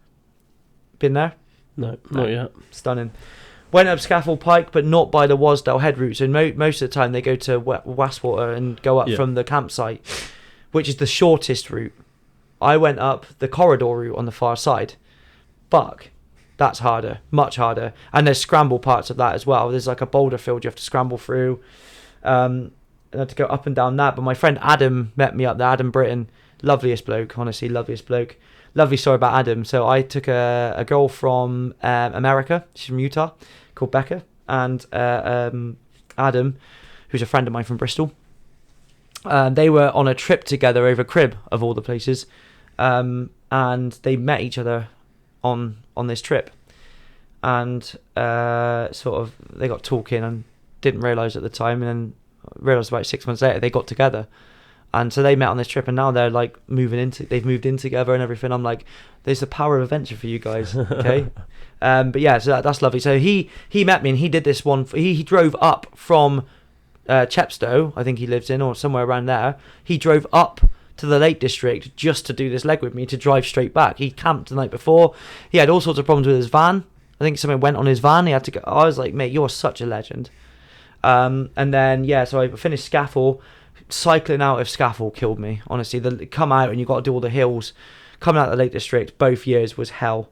Been there? No, not yet. Stunning. Went up Scaffold Pike, but not by the Wasdale Head route. So most of the time they go to Wastwater and go up from the campsite, which is the shortest route. I went up the corridor route on the far side. Fuck, that's harder, much harder. And there's scramble parts of that as well. There's like a boulder field you have to scramble through. And I had to go up and down that. But my friend Adam met me up there, Adam Britton. Loveliest bloke, honestly, loveliest bloke. Lovely story about Adam. So I took a girl from America, she's from Utah, called Becca, and Adam, who's a friend of mine from Bristol. They were on a trip together over Crib, of all the places, and they met each other on this trip, and sort of they got talking and didn't realise at the time, and then realised about 6 months later they got together. And so they met on this trip, and now they're like they've moved in together and everything. I'm like, there's the power of adventure for you guys, okay? But yeah, so that's lovely. So he met me, and he did this one. He drove up from Chepstow, I think he lives in, or somewhere around there. He drove up to the Lake District just to do this leg with me, to drive straight back. He camped the night before. He had all sorts of problems with his van. I think something went on his van. He had to go. I was like, mate, you're such a legend. And then so I finished Scaffold. Cycling out of Scaffold killed me, honestly. Come out and you got to do all the hills. Coming out of the Lake District both years was hell.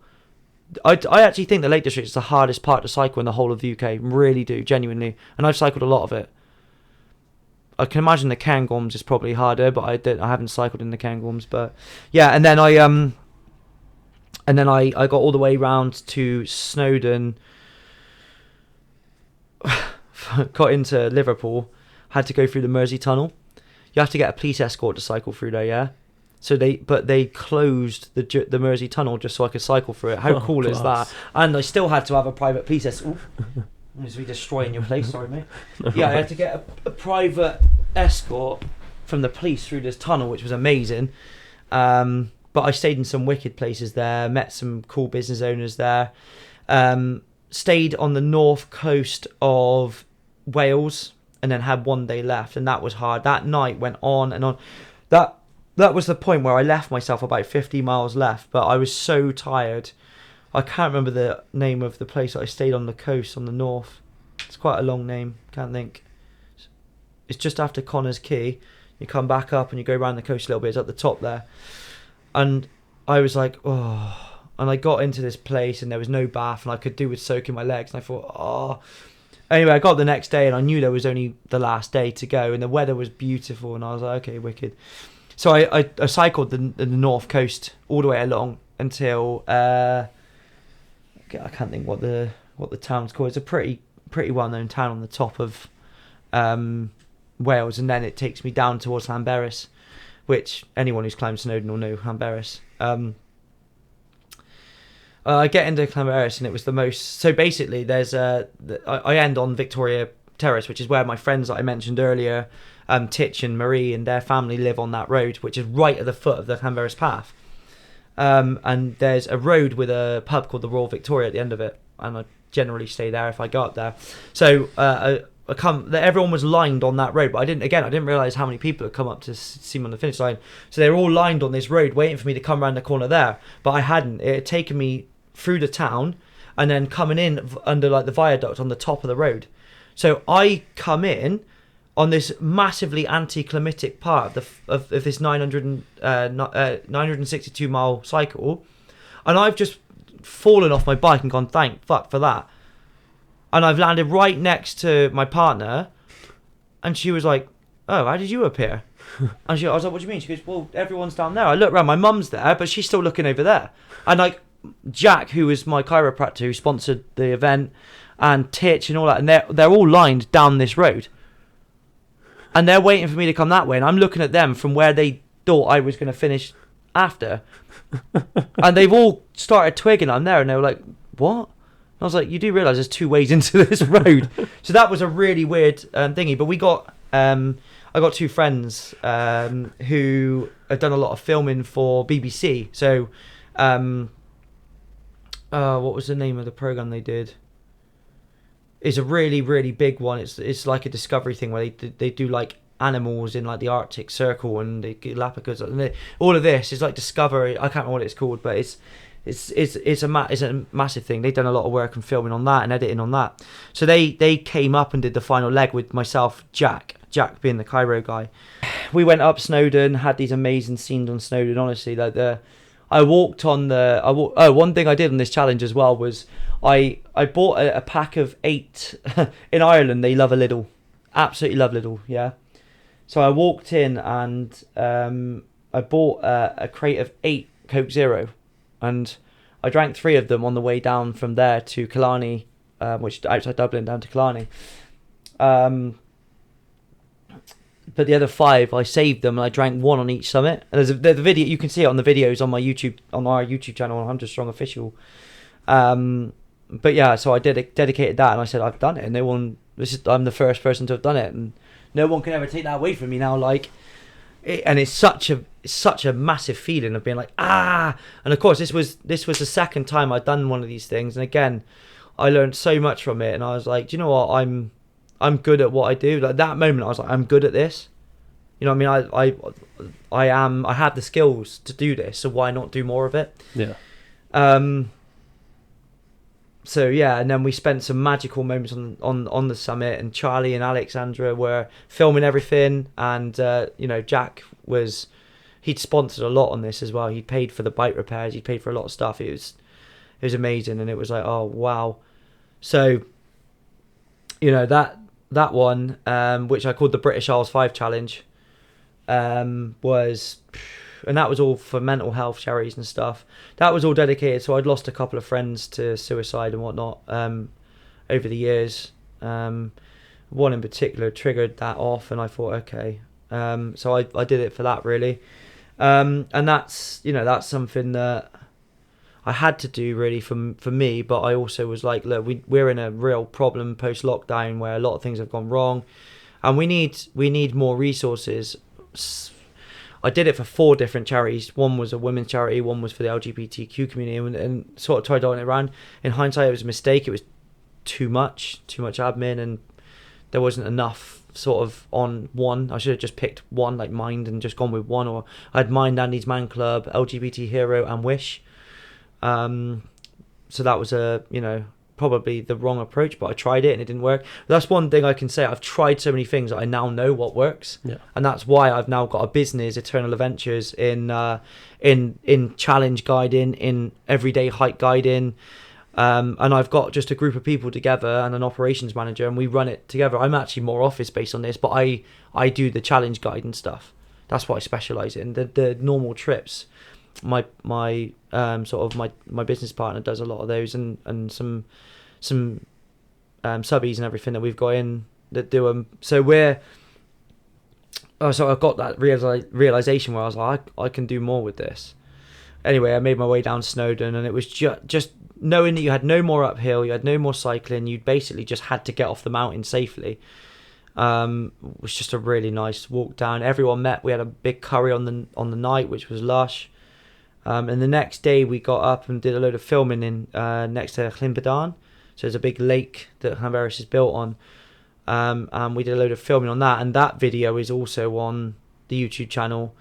I actually think the Lake District is the hardest part to cycle in the whole of the UK. Really do, genuinely. And I've cycled a lot of it. I can imagine the Cairngorms is probably harder, but I haven't cycled in the Cairngorms. But yeah, and then I got all the way round to Snowdon. Got into Liverpool. Had to go through the Mersey Tunnel. You have to get a police escort to cycle through there, yeah? So they closed the Mersey Tunnel just so I could cycle through it. How cool is that? And I still had to have a private police escort. As we destroying your place, sorry mate. Yeah, I had to get a private escort from the police through this tunnel, which was amazing. But I stayed in some wicked places there, met some cool business owners there. Stayed on the north coast of Wales, and then had 1 day left, and that was hard. That night went on and on. That was the point where I left myself about 50 miles left, but I was so tired. I can't remember the name of the place that I stayed on the coast on the north. It's quite a long name, can't think. It's just after Connors Quay. You come back up and you go around the coast a little bit. It's at the top there. And I was like, oh. And I got into this place and there was no bath, and I could do with soaking my legs, and I thought, oh. Anyway, I got the next day and I knew there was only the last day to go, and the weather was beautiful, and I was like, okay, wicked. So I cycled the north coast all the way along until I can't think what the town's called. It's a pretty well-known town on the top of Wales, and then it takes me down towards Llanberis, which anyone who's climbed Snowdon will know Llanberis. I get into Llanberis, and it was the most... So basically, there's I end on Victoria Terrace, which is where my friends that I mentioned earlier, Titch and Marie and their family live on that road, which is right at the foot of the Llanberis path. And there's a road with a pub called the Royal Victoria at the end of it, and I generally stay there if I go up there. So everyone was lined on that road, but I didn't realise how many people had come up to see me on the finish line. So they were all lined on this road waiting for me to come around the corner there, but I hadn't. It had taken me through the town and then coming in under like the viaduct on the top of the road. So I come in on this massively anticlimactic part of this 962 mile cycle, and I've just fallen off my bike and gone, thank fuck for that. And I've landed right next to my partner, and she was like, oh, how did you appear? And I was like, what do you mean? She goes, well, everyone's down there. I look around, my mum's there, but she's still looking over there. And like Jack, who was my chiropractor who sponsored the event, and Titch and all that, and they're all lined down this road. And they're waiting for me to come that way, and I'm looking at them from where they thought I was going to finish after. And they've all started twigging I'm there, and they were like, what? And I was like, you do realise there's two ways into this road. So that was a really weird thingy. But we got... I got two friends who had done a lot of filming for BBC. So, what was the name of the programme they did? It's a really, really big one. It's like a discovery thing where they do like animals in like the Arctic Circle and the Galapagos. And all of this is like discovery. I can't remember what it's called, but it's a massive thing. They've done a lot of work and filming on that and editing on that. So they came up and did the final leg with myself, Jack being the Cairo guy. We went up Snowdon, had these amazing scenes on Snowdon. Honestly, like one thing I did on this challenge as well was I bought a pack of 8. In Ireland they love a Lidl, absolutely love Lidl, yeah. So I walked in and I bought a crate of 8 Coke Zero, and I drank 3 of them on the way down from there to Killarney, which is outside Dublin, down to Killarney. But the other 5, I saved them and I drank 1 on each summit. And there's the video, you can see it on the videos on my YouTube, on our YouTube channel, 100 Strong Official. But yeah, so I dedicated that, and I said I've done it, and I'm the first person to have done it, and no one can ever take that away from me now. And it's such a massive feeling of being like, and of course this was the second time I'd done one of these things, and again I learned so much from it, and I was like, do you know what, I'm good at what I do. Like that moment I was like, I'm good at this, you know what I mean, I have the skills to do this, so why not do more of it? Yeah. So yeah, and then we spent some magical moments on the summit, and Charlie and Alexandra were filming everything, and Jack he'd sponsored a lot on this as well. He paid for the bike repairs, he paid for a lot of stuff. It was amazing, and it was like, oh wow. So that one, which I called the British Isles 5 Challenge, was, and that was all for mental health charities and stuff. That was all dedicated. So I'd lost a couple of friends to suicide and whatnot over the years. One in particular triggered that off, and I thought, okay. So I did it for that, really. And that's something that I had to do really for me, but I also was like, look, we're in a real problem post lockdown where a lot of things have gone wrong, and we need more resources. I did it for 4 different charities. One was a women's charity, one was for the LGBTQ community, and sort of tried to turn it around. In hindsight, it was a mistake. It was too much admin, and there wasn't enough sort of on one. I should have just picked one, like Mind, and just gone with one. Or I had Mind, Andy's Man Club, LGBT Hero, and Wish. So that was probably the wrong approach, but I tried it and it didn't work. That's one thing I can say. I've tried so many things that I now know what works, and that's why I've now got a business, Eternal Adventures, in challenge guiding, in everyday hike guiding, and I've got just a group of people together and an operations manager, and we run it together. I'm actually more office based on this, but I do the challenge guiding stuff. That's what I specialize in. The normal trips, my business partner does a lot of those, and some subbies and everything that we've got in that do them. So so I got that realization where I was like, I can do more with this. Anyway, I made my way down Snowdon, and it was just knowing that you had no more uphill, you had no more cycling, you basically just had to get off the mountain safely. Was just a really nice walk down. Everyone met. We had a big curry on the night, which was lush. And the next day we got up and did a load of filming in next to Llynbedan. So there's a big lake that Llanberis is built on. And we did a load of filming on that. And that video is also on the YouTube channel.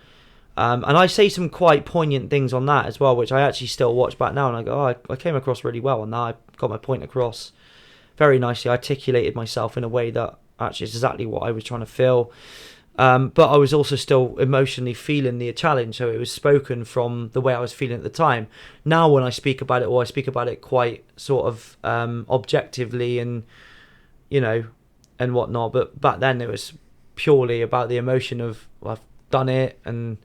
And I say some quite poignant things on that as well, which I actually still watch back now. And I go, I came across really well on that. I got my point across very nicely. I articulated myself in a way that actually is exactly what I was trying to feel. But I was also still emotionally feeling the challenge, so it was spoken from the way I was feeling at the time. Now when I speak about it, I speak about it quite sort of objectively and and whatnot, but back then it was purely about the emotion of, well, I've done it and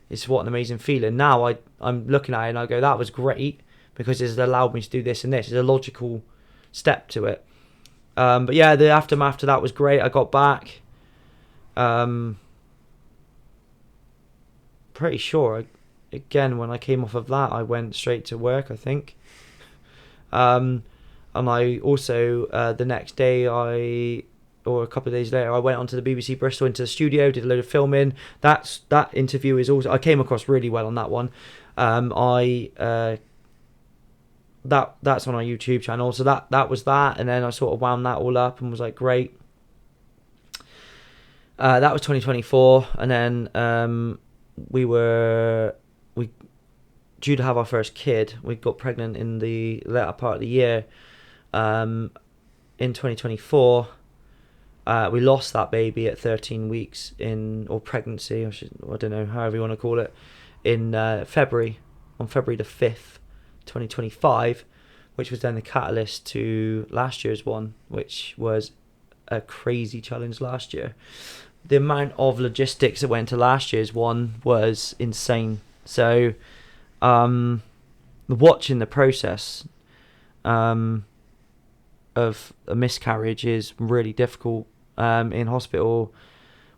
it's what an amazing feeling. Now I'm looking at it and I go, that was great because it's allowed me to do this and this. It's a logical step to it. But yeah, the aftermath to that was great. I got back. Pretty sure again when I came off of that I went straight to work, I think. And I also the next day or a couple of days later I went onto the BBC Bristol into the studio, did a load of filming. That interview is also, I came across really well on that one. That's on our YouTube channel, so that was that, and then I sort of wound that all up and was like, great. That was 2024, and then due to have our first kid. We got pregnant in the latter part of the year. In 2024, we lost that baby at 13 weeks or pregnancy, I don't know, however you want to call it, in February, on February the 5th, 2025, which was then the catalyst to last year's one, which was a crazy challenge last year. The amount of logistics that went into last year's one was insane. So, watching the process of a miscarriage is really difficult. In hospital,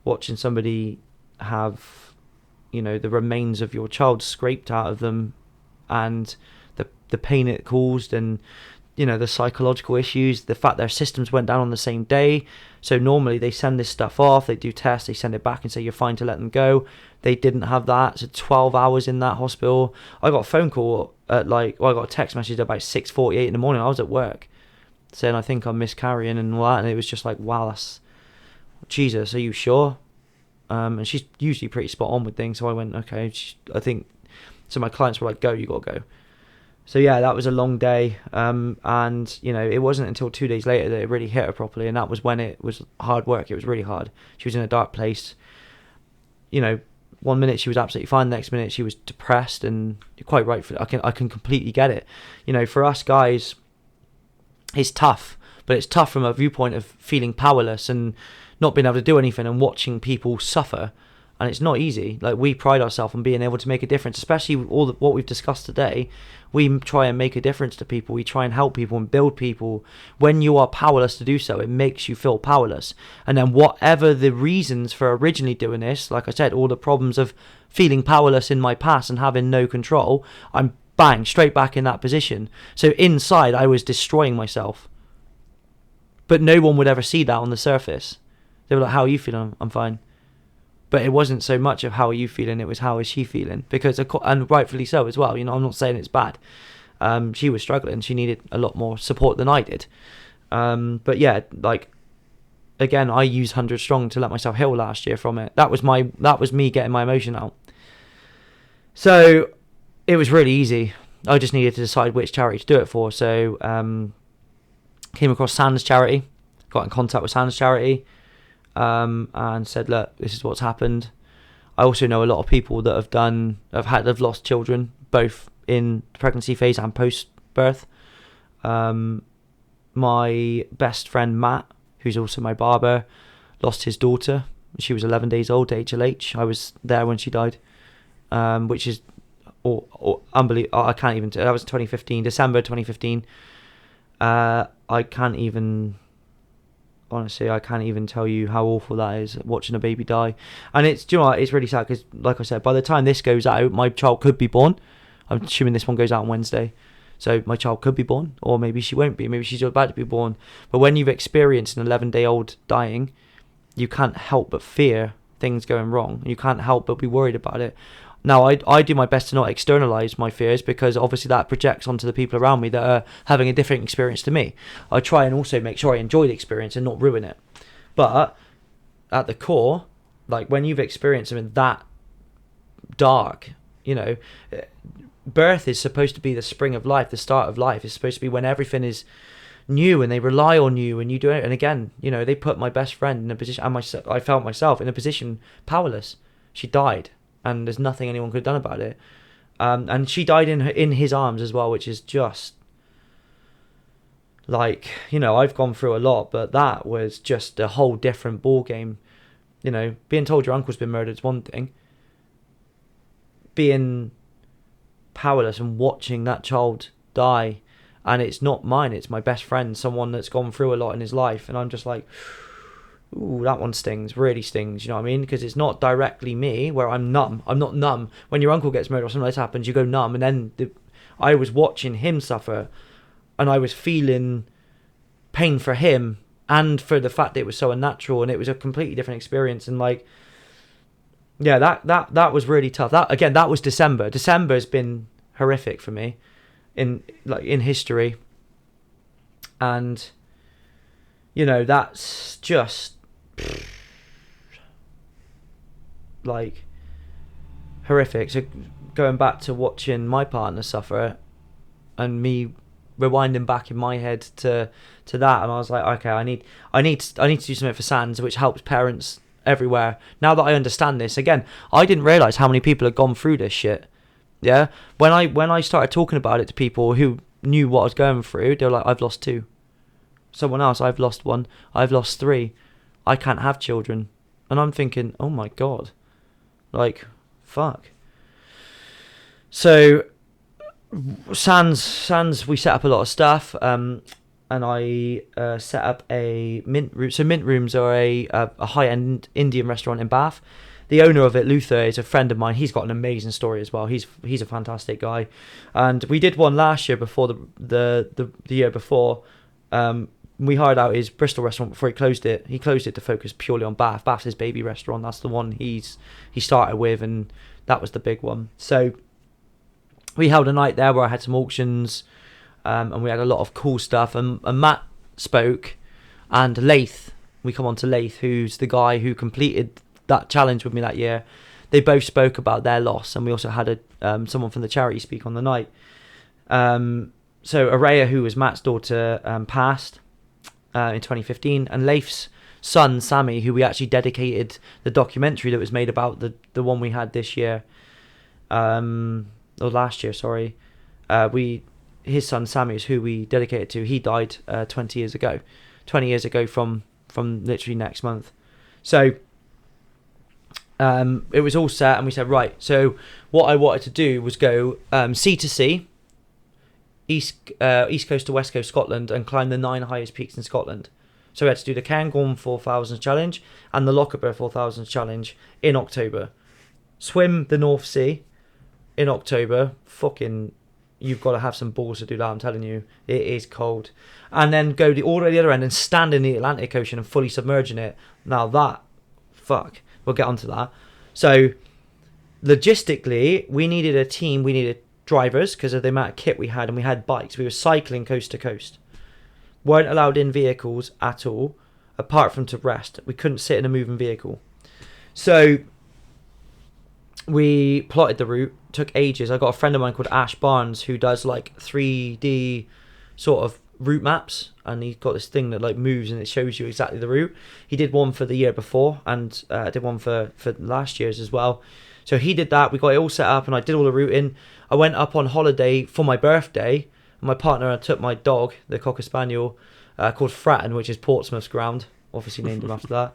watching somebody have, the remains of your child scraped out of them, and the pain it caused, and the psychological issues, the fact their systems went down on the same day. So normally they send this stuff off, they do tests, they send it back and say you're fine to let them go. They didn't have that. So 12 hours in that hospital. I got a phone call at I got a text message at about 6:48 in the morning. I was at work saying I think I'm miscarrying and all that, and it was just like, wow, that's Jesus, are you sure? And she's usually pretty spot on with things, so I went, okay. I think so. My clients were like, go, you gotta go. So yeah, that was a long day, and it wasn't until 2 days later that it really hit her properly, and that was when it was hard work. It was really hard. She was in a dark place. 1 minute she was absolutely fine, the next minute she was depressed, and you're quite right. I can completely get it. For us guys, it's tough, but it's tough from a viewpoint of feeling powerless and not being able to do anything and watching people suffer. And it's not easy. Like, we pride ourselves on being able to make a difference, especially with what we've discussed today. We try and make a difference to people. We try and help people and build people. When you are powerless to do so, it makes you feel powerless. And then whatever the reasons for originally doing this, like I said, all the problems of feeling powerless in my past and having no control, I'm bang, straight back in that position. So inside, I was destroying myself. But no one would ever see that on the surface. They were like, how are you feeling? I'm fine. But it wasn't so much of how are you feeling, it was how is she feeling? And rightfully so as well. I'm not saying it's bad. She was struggling. She needed a lot more support than I did. But yeah, again, I used 100 Strong to let myself heal last year from it. That was me getting my emotion out. So it was really easy. I just needed to decide which charity to do it for. So came across Sans Charity, got in contact with Sans Charity, and said, look, this is what's happened. I also know a lot of people that have lost children, both in the pregnancy phase and post-birth. My best friend Matt, who's also my barber, lost his daughter. She was 11 days old, HLH. I was there when she died, which is unbelievable. I can't even that was 2015, December 2015. Honestly, I can't even tell you how awful that is, watching a baby die. And it's really sad because, like I said, by the time this goes out, my child could be born. I'm assuming this one goes out on Wednesday. So my child could be born, or maybe she won't be. Maybe she's about to be born. But when you've experienced an 11-day-old dying, you can't help but fear things going wrong. You can't help but be worried about it. Now, I do my best to not externalize my fears, because obviously that projects onto the people around me that are having a different experience to me. I try and also make sure I enjoy the experience and not ruin it. But at the core, when you've experienced something that dark, birth is supposed to be the spring of life, the start of life. It's supposed to be when everything is new and they rely on you and you do it. And again, they put my best friend in a position, and I felt myself in a position powerless. She died. And there's nothing anyone could have done about it. And she died in his arms as well, which is just I've gone through a lot, but that was just a whole different ball game. Being told your uncle's been murdered is one thing. Being powerless and watching that child die, and it's not mine, it's my best friend, someone that's gone through a lot in his life, and I'm just like, ooh, that one stings, really stings, you know what I mean? Because it's not directly me, where I'm numb. I'm not numb. When your uncle gets murdered or something like this happens, you go numb. And then I was watching him suffer, and I was feeling pain for him and for the fact that it was so unnatural, and it was a completely different experience. And that was really tough. That was December. December has been horrific for me in history. And that's just horrific. So going back to watching my partner suffer and me rewinding back in my head to that, and I was like, okay, I need to do something for SANS, which helps parents everywhere. Now that I understand this, again, I didn't realise how many people had gone through this shit. Yeah, when I started talking about it to people who knew what I was going through, they were like, I've lost 2. Someone else, I've lost 1. I've lost 3. I can't have children. And I'm thinking, oh my God, like, fuck. So SANS, we set up a lot of stuff, and I set up a mint room. So mint rooms are a high-end Indian restaurant in Bath. The owner of it, Luther, is a friend of mine. He's got an amazing story as well. He's a fantastic guy, and we did one last year before the year before. We hired out his Bristol restaurant before he closed it. He closed it to focus purely on Bath. Bath's his baby restaurant. That's the one he started with, and that was the big one. So we held a night there where I had some auctions, and we had a lot of cool stuff. And Matt spoke, and Laith, we come on to Laith, who's the guy who completed that challenge with me that year. They both spoke about their loss, and we also had someone from the charity speak on the night. So Araya, who was Matt's daughter, passed in 2015, and Laith's son, Sammy, who we actually dedicated the documentary that was made about the one we had this year, or last year, sorry. His son Sammy is who we dedicated to. He died 20 years ago from literally next month. So it was all set, and we said, right, so what I wanted to do was go sea to sea, east coast to west coast Scotland, and climb the 9 highest peaks in Scotland. So we had to do the Cairngorms 4000 challenge and the Lochaber 4000 challenge in October. Swim the North Sea in October. Fucking, you've got to have some balls to do that, I'm telling you. It is cold. And then go all the way to the other end and stand in the Atlantic Ocean and fully submerge in it. Now that, fuck. We'll get onto that. So, logistically, we needed a team. We needed drivers because of the amount of kit we had, and we had bikes. We were cycling coast to coast. Weren't allowed in vehicles at all, apart from to rest. We couldn't sit in a moving vehicle. So, we plotted the route. Took ages. I got a friend of mine called Ash Barnes who does like 3D sort of route maps, and he's got this thing that like moves and it shows you exactly the route. He did one for the year before, and did one for last year's as well. So he did that. We got it all set up, and I did all the routing. I went up on holiday for my birthday, and my partner took my dog, the Cocker Spaniel, called Fratton, which is Portsmouth's ground, obviously named him after that.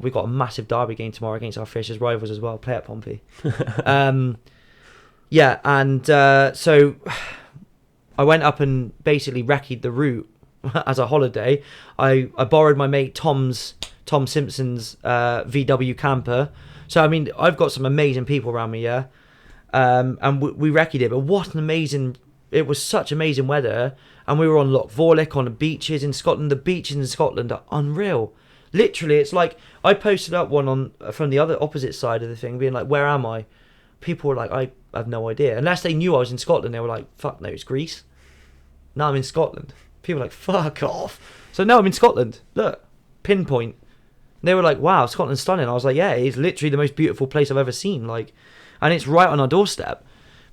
We got a massive derby game tomorrow against our fiercest rivals as well. Play at Pompey. Yeah, and so I went up and basically recce'd the route as a holiday. I borrowed my mate Tom Simpson's VW camper. So I mean, I've got some amazing people around me, yeah. And we recce'd it, but what an amazing! It was such amazing weather, and we were on Loch Vorlich on the beaches in Scotland. The beaches in Scotland are unreal. Literally, it's like I posted up one from the other opposite side of the thing, being like, "Where am I?" People were like, "I have no idea." Unless they knew I was in Scotland, they were like, "Fuck no, it's Greece." Now I'm in Scotland. People were like, "Fuck off." So now I'm in Scotland. Look, pinpoint. They were like, "Wow, Scotland's stunning." I was like, "Yeah, it's literally the most beautiful place I've ever seen." Like, and it's right on our doorstep.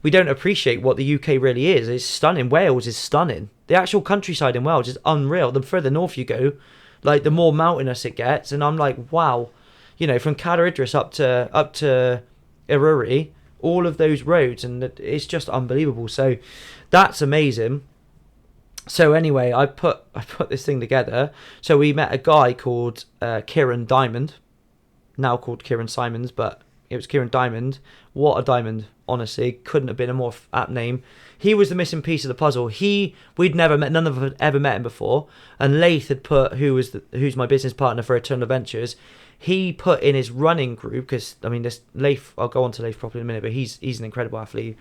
We don't appreciate what the UK really is. It's stunning. Wales is stunning. The actual countryside in Wales is unreal. The further north you go, like the more mountainous it gets. And I'm like, wow, you know, from Cadair Idris up to Erury, all of those roads, and it's just unbelievable. So that's amazing. So anyway, I put this thing together. So we met a guy called Kieran Diamond, now called Kieran Simons, but it was Kieran Diamond. What a diamond, honestly. Couldn't have been a more apt name. He was the missing piece of the puzzle. We'd never met, none of us had ever met him before. And Laith had put, who's my business partner for Eternal Ventures, he put in his running group, because, I mean, this Laith, I'll go on to Laith properly in a minute, but he's an incredible athlete.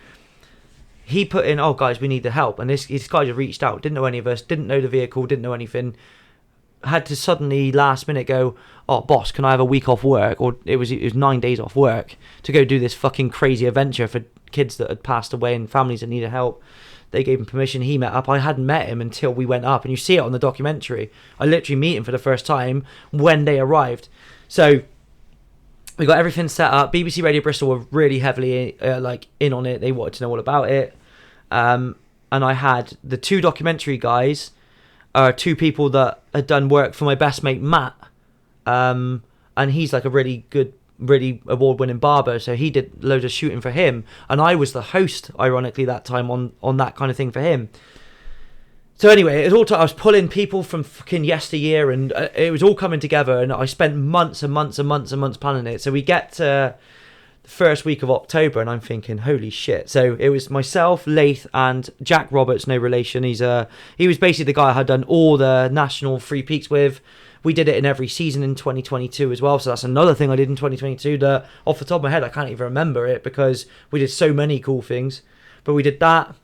He put in, oh, guys, we need the help. And this guy just reached out, didn't know any of us, didn't know the vehicle, didn't know anything. Had to suddenly last minute go, oh, boss, can I have a week off work? Or it was 9 days off work to go do this fucking crazy adventure for kids that had passed away and families that needed help. They gave him permission. He met up. I hadn't met him until we went up. And you see it on the documentary. I literally meet him for the first time when they arrived. So we got everything set up. BBC Radio Bristol were really heavily in on it. They wanted to know all about it. And I had the 2 documentary guys, two people that had done work for my best mate Matt, and he's like a really good, really award-winning barber, so he did loads of shooting for him, and I was the host, ironically, that time on that kind of thing for him. So anyway, it was all I was pulling people from fucking yesteryear, and it was all coming together, and I spent months and months and months and months planning it. So we get to the first week of October, and I'm thinking, holy shit. So it was myself, Laith, and Jack Roberts, no relation. He was basically the guy I had done all the national Free Peaks with. We did it in every season in 2022 as well, so that's another thing I did in 2022 that, off the top of my head, I can't even remember it because we did so many cool things. But we did that.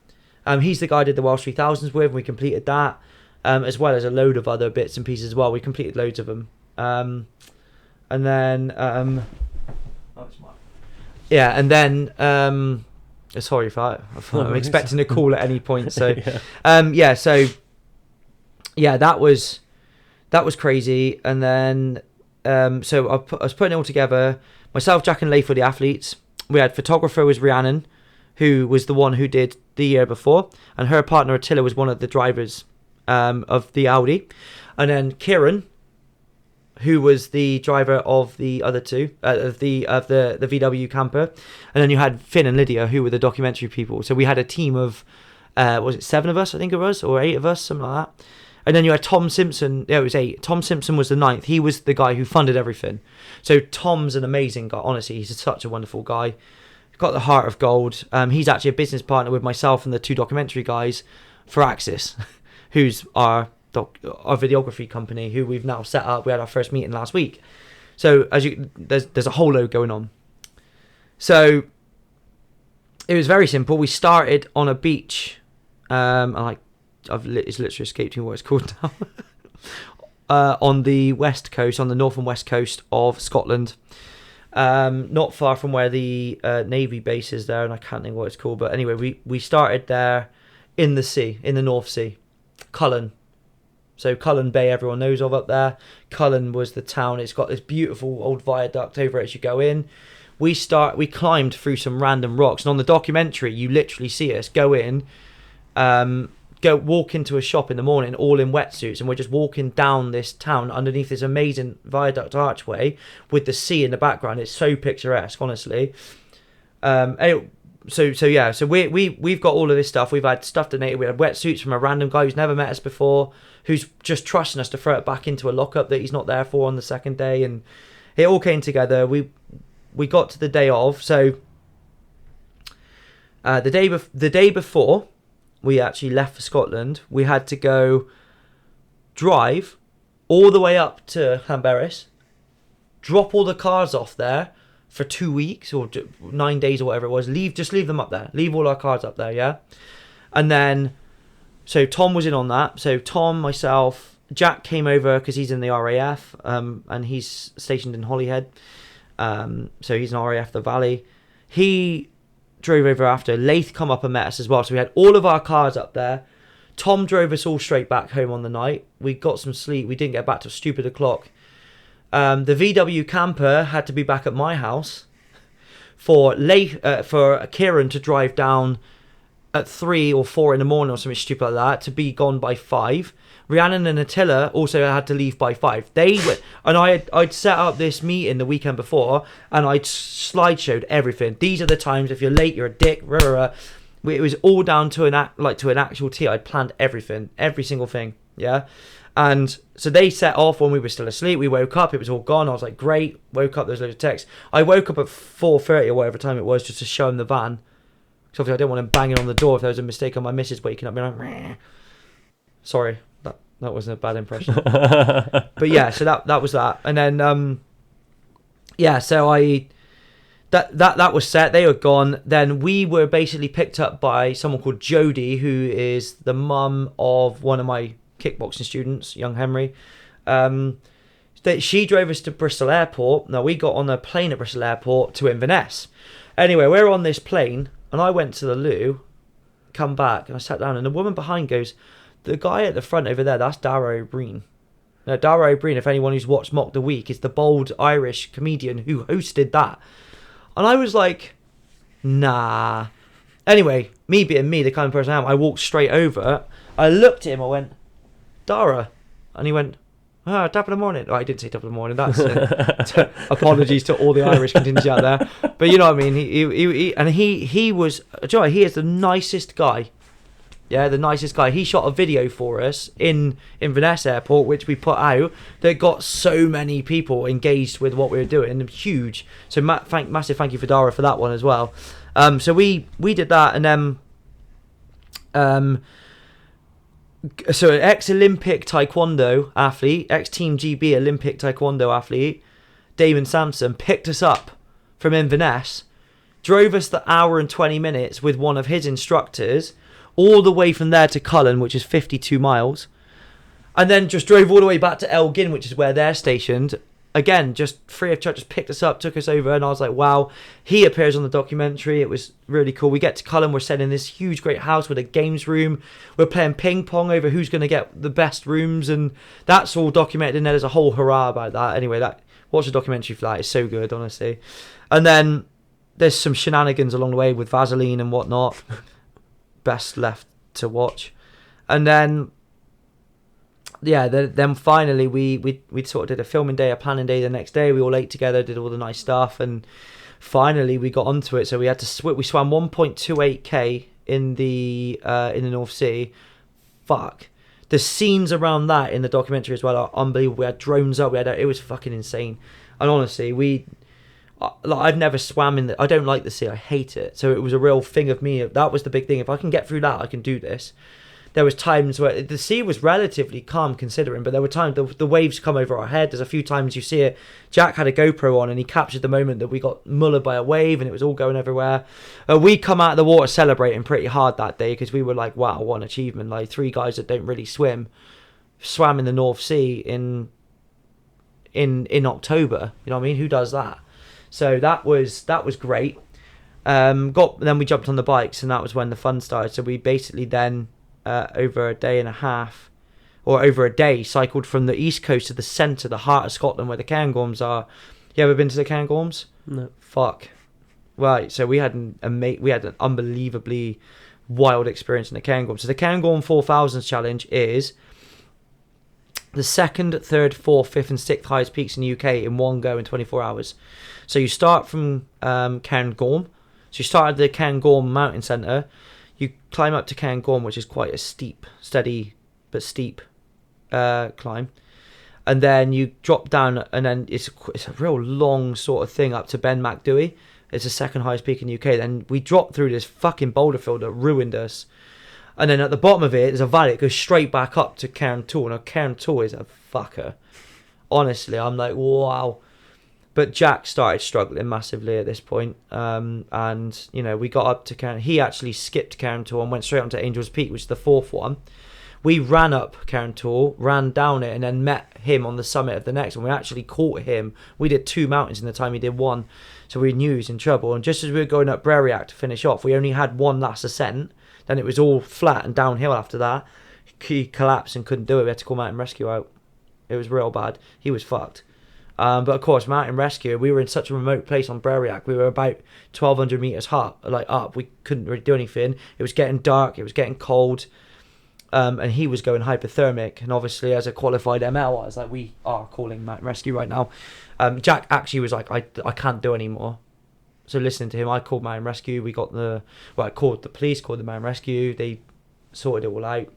He's the guy I did the Welsh 3000s with, and we completed that, as well as a load of other bits and pieces as well. We completed loads of them. And then... yeah, and then... sorry if I'm expecting a call at any point. So, yeah, that was crazy. And then, so I was putting it all together. Myself, Jack, and Leif were the athletes. We had photographer was Rhiannon, who was the one who did the year before, and her partner Attila was one of the drivers of the Audi, and then Kieran, who was the driver of the other two of the VW camper, and then you had Finn and Lydia, who were the documentary people. So we had a team of was it 7 of us, I think it was, or 8 of us, something like that. And then you had Tom Simpson. Yeah, it was 8. Tom Simpson was the 9th. He was the guy who funded everything. So Tom's an amazing guy. Honestly, he's such a wonderful guy. Got the heart of gold. He's actually a business partner with myself and the 2 documentary guys for Axis, who's our videography company, who we've now set up. We had our first meeting last week. So there's a whole load going on. So it was very simple. We started on a beach. It's literally escaped me what it's called now. On the west coast, on the north and west coast of Scotland. Not far from where the Navy base is there, and I can't think what it's called. But anyway, we started there in the sea, in the North Sea. Cullen. So Cullen Bay, everyone knows of up there. Cullen was the town. It's got this beautiful old viaduct over it as you go in. We climbed through some random rocks, and on the documentary, you literally see us go in, go walk into a shop in the morning, all in wetsuits, and we're just walking down this town underneath this amazing viaduct archway with the sea in the background. It's so picturesque, honestly. So we've got all of this stuff. We've had stuff donated. We had wetsuits from a random guy who's never met us before, who's just trusting us to throw it back into a lockup that he's not there for on the second day, and it all came together. We got to the day of. So the day before we actually left for Scotland, we had to go drive all the way up to Llanberis, drop all the cars off there for 2 weeks or 9 days or whatever it was. Just leave them up there. Leave all our cars up there, yeah? And then, so Tom was in on that. So Tom, myself, Jack came over because he's in the RAF, and he's stationed in Holyhead. So he's an RAF, the Valley. He drove over after. Laith come up and met us as well. So we had all of our cars up there. Tom drove us all straight back home on the night. We got some sleep. We didn't get back till stupid o'clock. The VW camper had to be back at my house for Kieran to drive down at 3 or 4 in the morning or something stupid like that, to be gone by 5. Rhiannon and Attila also had to leave by 5. They went, and I'd set up this meeting the weekend before, and I'd slideshowed everything. These are the times. If you're late, you're a dick. Rah, rah, rah. It was all down to an actual T. I'd planned everything, every single thing. Yeah, and so they set off when we were still asleep. We woke up. It was all gone. I was like, great. Woke up. There's loads of texts. I woke up at 4:30 or whatever time it was, just to show him the van. So obviously I didn't want him banging on the door if there was a mistake on my missus waking up being like, meh. Sorry. That wasn't a bad impression. But yeah, so that was that. And then so that was set. They were gone. Then we were basically picked up by someone called Jodie, who is the mum of one of my kickboxing students, young Henry. She drove us to Bristol Airport. Now we got on a plane at Bristol Airport to Inverness. Anyway, we're on this plane, and I went to the loo, come back, and I sat down, and the woman behind goes, "The guy at the front over there, that's Darrow Breen." Now, Dara O'Brien, if anyone who's watched Mock the Week, is the bold Irish comedian who hosted that. And I was like, nah. Anyway, me being me, the kind of person I am, I walked straight over. I looked at him, I went, Dara. And he went, top of the morning. Oh, I didn't say top of the morning. That's apologies to all the Irish contingent out there. But you know what I mean? He was, Joy, he is the nicest guy. Yeah, the nicest guy. He shot a video for us in Inverness Airport, which we put out, that got so many people engaged with what we were doing. Huge. So massive thank you for Dara for that one as well. So we did that, and then so an ex-Olympic Taekwondo athlete, ex-Team GB Olympic Taekwondo athlete, Damon Sampson, picked us up from Inverness, drove us the hour and 20 minutes with one of his instructors, all the way from there to Cullen, which is 52 miles, and then just drove all the way back to Elgin, which is where they're stationed. Again, just free of charge, just picked us up, took us over, and I was like, wow. He appears on the documentary. It was really cool. We get to Cullen, we're set in this huge, great house with a games room. We're playing ping pong over who's going to get the best rooms, and that's all documented in there. There's a whole hurrah about that. Anyway, watch the documentary for that. It's so good, honestly. And then there's some shenanigans along the way with Vaseline and whatnot. Best left to watch. And then then finally we sort of did a filming day, a planning day the next day. We all ate together, did all the nice stuff, and finally we got onto it. So we had to we swam 1.28k in the North Sea. Fuck, the scenes around that in the documentary as well are unbelievable. We had drones up, it was fucking insane. And honestly, I've never swam I don't like the sea, I hate it. So it was a real thing of me. That was the big thing. If I can get through that, I can do this. There was times where the sea was relatively calm considering, but there were times the waves come over our head. There's a few times you see it. Jack had a GoPro on and he captured the moment that we got mullered by a wave and it was all going everywhere. We come out of the water celebrating pretty hard that day because we were like, wow, what an achievement. Like 3 guys that don't really swim swam in the North Sea in October. You know what I mean? Who does that? So that was great. Then we jumped on the bikes and that was when the fun started. So we basically then over a day and a half, or over a day, cycled from the east coast to the centre, the heart of Scotland, where the Cairngorms are. You ever been to the Cairngorms? No. Fuck. Right. So we had an unbelievably wild experience in the Cairngorms. So the Cairngorm 4000s challenge is the 2nd, 3rd, 4th, 5th, and 6th highest peaks in the UK in one go in 24 hours. So you start from Cairngorm. So you start at the Cairngorm Mountain Centre. You climb up to Cairngorm, which is quite a steady but steep climb. And then you drop down, and then it's a real long sort of thing up to Ben Macdui. It's the 2nd highest peak in the UK. Then we drop through this fucking boulder field that ruined us. And then at the bottom of it, there's a valley that goes straight back up to Cairntoul. Now, Cairntoul is a fucker. Honestly, I'm like, wow. But Jack started struggling massively at this point. And, you know, we got up to Cairn. He actually skipped Cairntoul and went straight onto Angel's Peak, which is the 4th one. We ran up Cairntoul, ran down it, and then met him on the summit of the next one. We actually caught him. We did 2 mountains in the time he did 1. So we knew he was in trouble. And just as we were going up Breriac to finish off, we only had 1 last ascent. Then it was all flat and downhill after that. He collapsed and couldn't do it. We had to call Mountain Rescue out. It was real bad. He was fucked. But of course, Mountain Rescue, we were in such a remote place on Breriac. We were about 1,200 metres up. We couldn't really do anything. It was getting dark. It was getting cold. And he was going hypothermic. And obviously, as a qualified ML, I was like, we are calling Mountain Rescue right now. Jack actually was like, I can't do anymore. So listening to him, I called Mountain Rescue. I called the police, called the Mountain Rescue. They sorted it all out.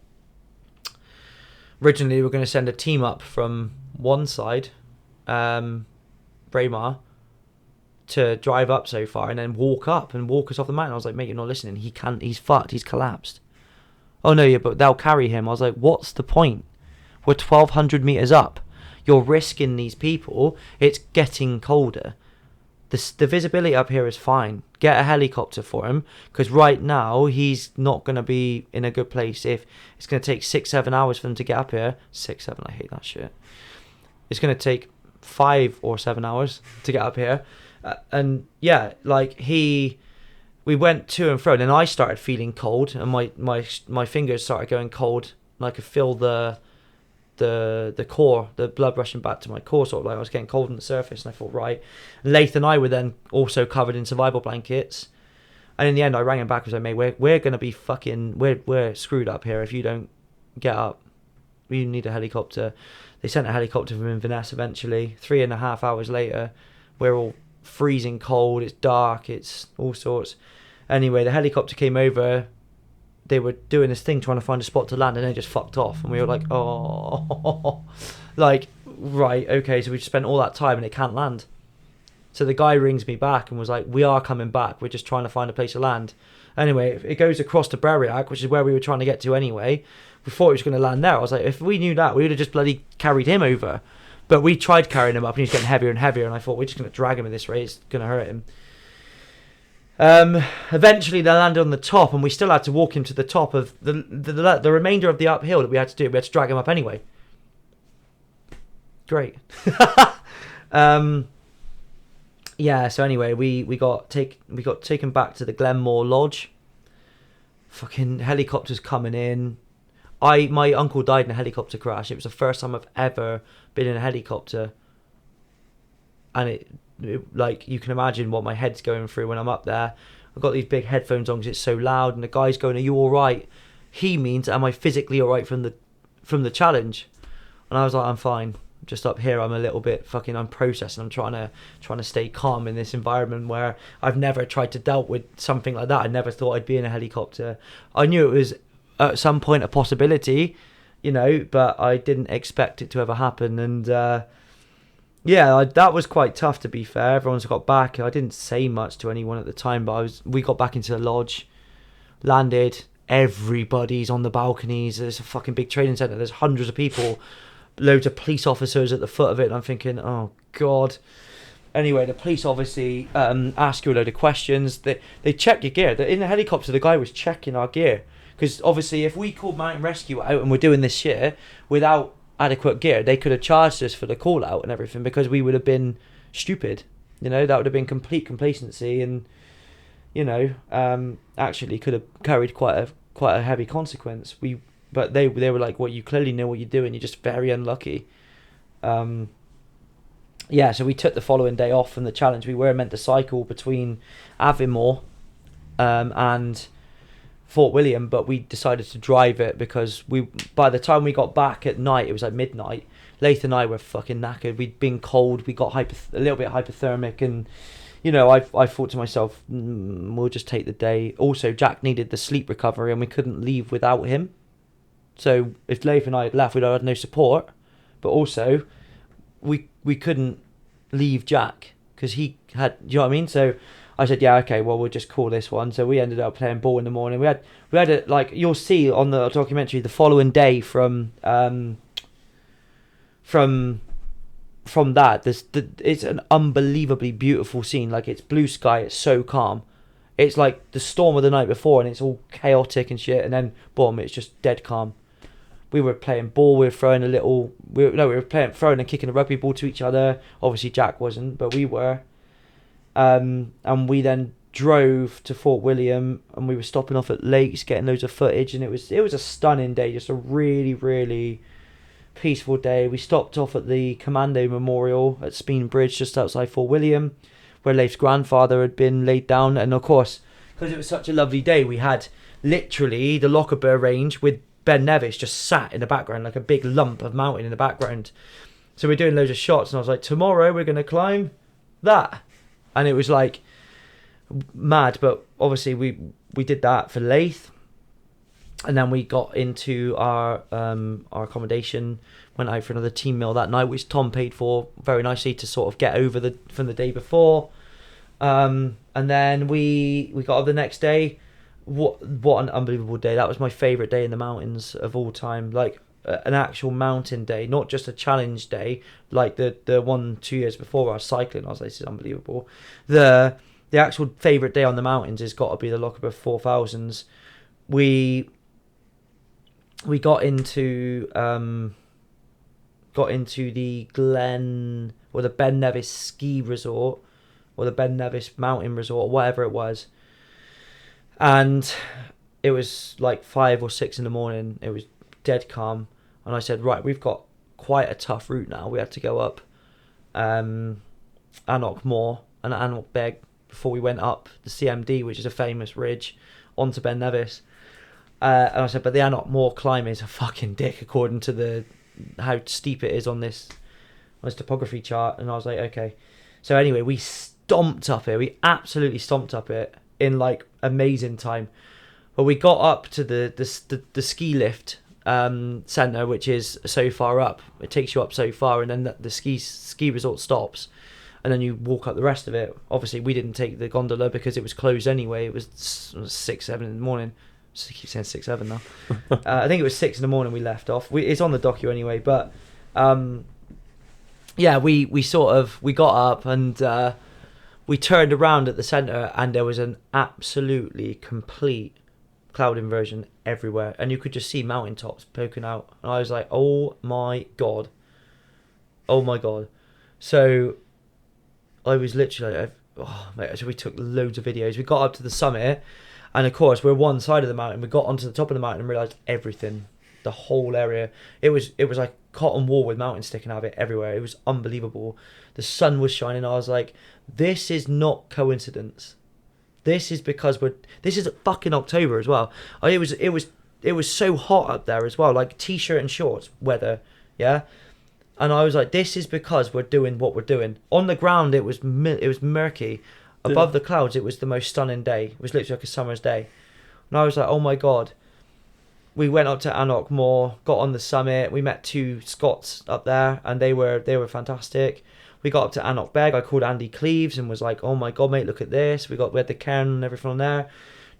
Originally, we were going to send a team up from one side, Braemar, to drive up so far and then walk us off the mountain. I was like, mate, you're not listening. He's fucked. He's collapsed. Oh no, yeah, but they'll carry him. I was like, what's the point? We're 1,200 metres up. You're risking these people. It's getting colder. The visibility up here is fine. Get a helicopter for him, because right now he's not going to be in a good place. If it's going to take 6-7 hours for them to get up here. 6-7, I hate that shit. It's going to take 5 or 7 hours to get up here. And yeah, like we went to and fro, and then I started feeling cold, and my fingers started going cold, and I could feel the the core, the blood rushing back to my core, sort of like I was getting cold on the surface, and I thought, right. Lath and I were then also covered in survival blankets, and in the end I rang him back and was like, mate, we're gonna be we're screwed up here if you don't get up. We need a helicopter. They sent a helicopter from Inverness eventually. 3.5 hours later, we're all freezing cold, it's dark, it's all sorts. Anyway, the helicopter came over. They were doing this thing trying to find a spot to land, and they just fucked off, and we were like, oh. Like, right, okay, so we just spent all that time and it can't land. So the guy rings me back and was like, we are coming back, we're just trying to find a place to land. Anyway, it goes across to Berwick, which is where we were trying to get to anyway. We thought he was going to land there. I was like, if we knew that, we would have just bloody carried him over. But we tried carrying him up, and he was getting heavier and heavier, and I thought, we're just going to drag him at this rate, it's going to hurt him. Eventually they landed on the top, and we still had to walk him to the top of the remainder of the uphill that we had to do. We had to drag him up anyway. Great. Yeah, so anyway, we got taken back to the Glenmore Lodge. Fucking helicopters coming in. My uncle died in a helicopter crash. It was the first time I've ever been in a helicopter, and it like, you can imagine what my head's going through when I'm up there. I've got these big headphones on because it's so loud, and the guy's going, "Are you all right?" He means, "Am I physically all right from the challenge?" And I was like, "I'm fine. Just up here, I'm a little bit fucking. I'm processing. I'm trying to stay calm in this environment where I've never tried to dealt with something like that. I never thought I'd be in a helicopter. I knew it was at some point a possibility, but I didn't expect it to ever happen. And yeah, that was quite tough, to be fair. Everyone's got back. I didn't say much to anyone at the time, but we got back into the lodge, landed. Everybody's on the balconies. There's a fucking big training centre. There's hundreds of people, loads of police officers at the foot of it. And I'm thinking, oh God. Anyway, the police obviously ask you a load of questions. They check your gear. In the helicopter, the guy was checking our gear. Because obviously, if we called Mountain Rescue out and we're doing this shit without adequate gear, they could have charged us for the call out and everything, because we would have been stupid. That would have been complete complacency, and actually could have carried quite a heavy consequence. But they were like, well, you clearly know what you're doing, you're just very unlucky. Yeah, so we took the following day off from the challenge. We were meant to cycle between Aviemore and Fort William, but we decided to drive it because by the time we got back at night, it was like midnight. Lath and I were fucking knackered. We'd been cold. We got a little bit hypothermic, and I thought to myself, we'll just take the day. Also, Jack needed the sleep recovery, and we couldn't leave without him. So if Lath and I had left, we'd have had no support. But also, we couldn't leave Jack because he had. Do you know what I mean? So I said, yeah, okay, well, we'll just call this one. So we ended up playing ball in the morning. We had it, like, you'll see on the documentary, the following day from that. It's an unbelievably beautiful scene. Like, it's blue sky, it's so calm. It's like the storm of the night before, and it's all chaotic and shit, and then boom, it's just dead calm. We were playing ball. We were throwing throwing and kicking a rugby ball to each other. Obviously, Jack wasn't, but we were. And we then drove to Fort William, and we were stopping off at lakes, getting loads of footage, and it was a stunning day, just a really, really peaceful day. We stopped off at the Commando Memorial at Speen Bridge, just outside Fort William, where Leif's grandfather had been laid down. And of course, because it was such a lovely day, we had literally the Lochaber range with Ben Nevis just sat in the background, like a big lump of mountain in the background. So we're doing loads of shots, and I was like, tomorrow we're going to climb that. And it was like mad, but obviously we did that for Lath, and then we got into our accommodation, went out for another team meal that night, which Tom paid for very nicely to sort of get over from the day before. And then we got up the next day. What an unbelievable day! That was my favourite day in the mountains of all time. Like an actual mountain day, not just a challenge day like the one 2 years before I was cycling. I was like, this is unbelievable. The actual favourite day on the mountains has got to be the Lochaber 4000s. We got into the Glen, or the Ben Nevis ski resort, or the Ben Nevis mountain resort, or whatever it was, and it was like 5 or 6 in the morning. It was dead calm. And I said, right, we've got quite a tough route now. We had to go up Annock Moor and Annock Beg before we went up the CMD, which is a famous ridge, onto Ben Nevis. And I said, but the Annock Moor climb is a fucking dick according to how steep it is on this topography chart. And I was like, okay. So anyway, we stomped up it. We absolutely stomped up it in like amazing time. But we got up to the ski lift centre, which is so far up. It takes you up so far, and then the ski resort stops, and then you walk up the rest of it. Obviously, we didn't take the gondola because it was closed anyway. It was 6, 7 in the morning. I keep saying 6, 7 now. I think it was 6 in the morning we left off. It's on the docu anyway, but yeah, we got up and we turned around at the centre, and there was an absolutely complete cloud inversion everywhere, and you could just see mountaintops poking out, and I was like, oh my god. So I was literally so we took loads of videos. We got up to the summit, and of course we're one side of the mountain. We got onto the top of the mountain and realised everything, the whole area, it was like cotton wool with mountains sticking out of it everywhere. It was unbelievable. The sun was shining. I was like, this is not coincidence. This is because this is fucking October as well. It was so hot up there as well, like t-shirt and shorts weather, yeah. And I was like, this is because we're doing what we're doing. On the ground, it was murky. Above the clouds, it was the most stunning day. It was literally like a summer's day. And I was like, oh my god. We went up to Annock Moor, got on the summit. We met 2 Scots up there, and they were fantastic. We got up to Annock Beg. I called Andy Cleves and was like, oh my god, mate, look at this. We had the cairn and everything on there.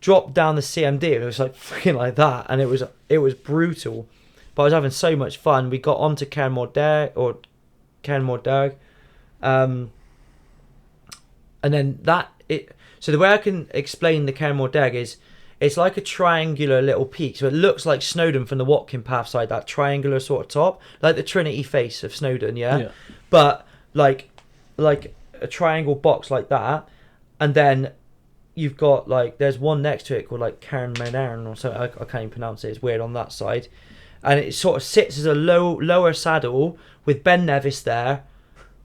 Dropped down the CMD, and it was like freaking like that, and it was brutal. But I was having so much fun. We got onto Cairngorms Derg, and then so the way I can explain the Cairngorms Derg is, it's like a triangular little peak. So it looks like Snowdon from the Watkin Path side, that triangular sort of top, like the Trinity face of Snowdon, yeah? But like a triangle box like that, and then you've got like, there's one next to it called like Cairngorms or something. I can't even pronounce it. It's weird on that side, and it sort of sits as a lower saddle with Ben Nevis there,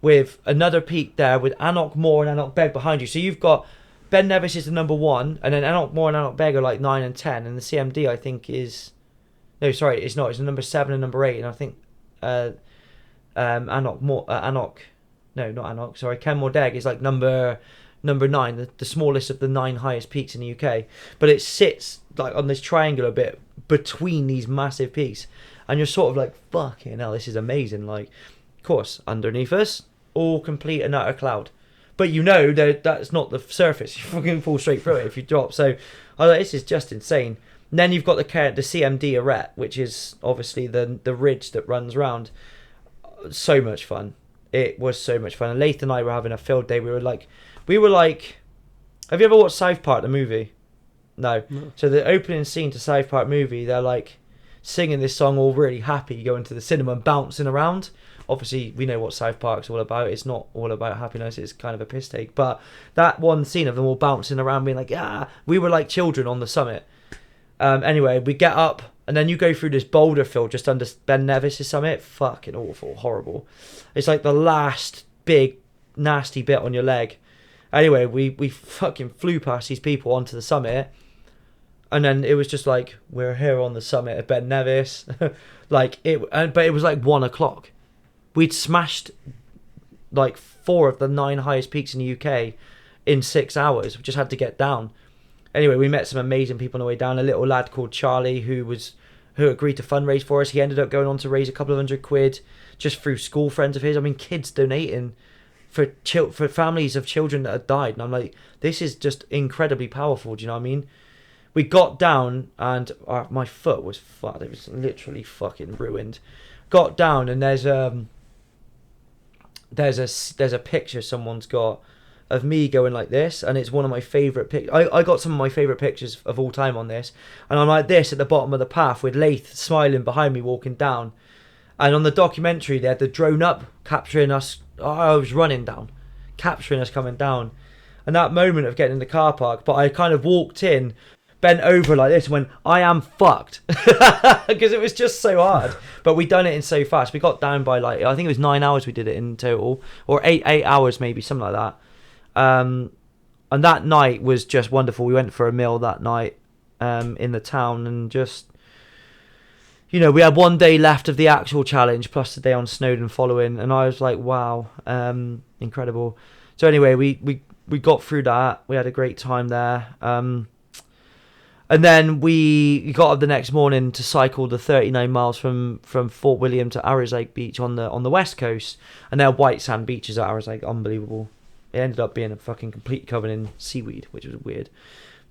with another peak there, with Annock Moor and Annock Beg behind you. So you've got Ben Nevis is the number 1, and then Annock Moor and Annock Beg are like 9 and 10, and the CMD I think is, no, sorry, it's not. It's the number 7 and number 8, and I think Cairngorms Derg is like number 9, the smallest of the 9 highest peaks in the UK. But it sits like on this triangular bit between these massive peaks, and you're sort of like, fucking hell, this is amazing. Like, of course, underneath us, all complete and utter cloud. But you know that's not the surface. You fucking fall straight through it if you drop. So I was like, this is just insane. And then you've got the CMD Arete, which is obviously the ridge that runs round. So much fun. It was so much fun. And Lath and I were having a field day. We were like, have you ever watched South Park, the movie? No. So the opening scene to South Park movie, they're like singing this song all really happy, going to the cinema and bouncing around. Obviously, we know what South Park's all about. It's not all about happiness. It's kind of a piss take. But that one scene of them all bouncing around, being like, yeah, we were like children on the summit. Anyway, we get up, and then you go through this boulder field just under Ben Nevis' summit. Fucking awful, horrible. It's like the last big, nasty bit on your leg. Anyway, we fucking flew past these people onto the summit. And then it was just like, we're here on the summit of Ben Nevis. But it was like 1 o'clock. We'd smashed like 4 of the 9 highest peaks in the UK in 6 hours. We just had to get down. Anyway, we met some amazing people on the way down. A little lad called Charlie who agreed to fundraise for us. He ended up going on to raise a couple of £100 just through school friends of his. I mean, kids donating for families of children that had died. And I'm like, this is just incredibly powerful. Do you know what I mean? We got down, and my foot was fucked. It was literally fucking ruined. Got down, and there's a picture someone's got of me going like this, and it's one of my favourite pictures. I got some of my favourite pictures of all time on this, and I'm like this at the bottom of the path with Lath smiling behind me walking down, and on the documentary they had the drone up capturing us. I was running down, capturing us coming down, and that moment of getting in the car park. But I kind of walked in bent over like this and went, I am fucked. Because it was just so hard. But we done it in so fast. We got down by like, I think it was 9 hours we did it in total. Or 8 hours maybe, something like that. And that night was just wonderful. We went for a meal that night in the town and just, you know, we had 1 day left of the actual challenge plus the day on Snowdon following. And I was like, wow, incredible. So anyway, we got through that. We had a great time there. And then we got up the next morning to cycle the 39 miles from Fort William to Arrows Lake Beach on the west coast. And there are white sand beaches at Arrows Lake, unbelievable. It ended up being a fucking complete covered in seaweed, which was weird.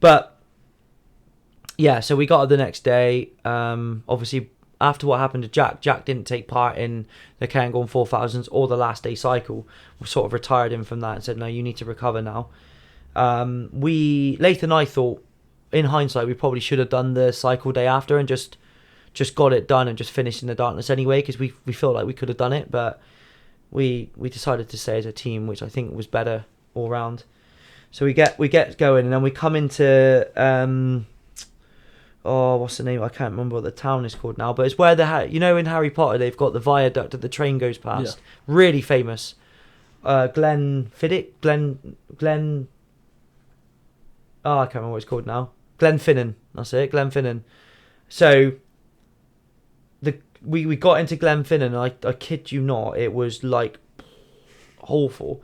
But yeah, so we got up the next day. Obviously, after what happened to Jack didn't take part in the Cairngorm 4000s or the last day cycle. We sort of retired him from that and said, no, you need to recover now. Lathan, I thought, in hindsight, we probably should have done the cycle day after and just got it done and just finished in the darkness anyway, because we felt like we could have done it, but we decided to stay as a team, which I think was better all round. So we get going, and then we come into what's the name? I can't remember what the town is called now, but it's where in Harry Potter they've got the viaduct that the train goes past. Yeah. Really famous. Glenfiddich? Glen. Oh, I can't remember what it's called now. Glenfinnan. That's it. Glenfinnan. So we got into Glenfinnan, and I kid you not, it was like awful.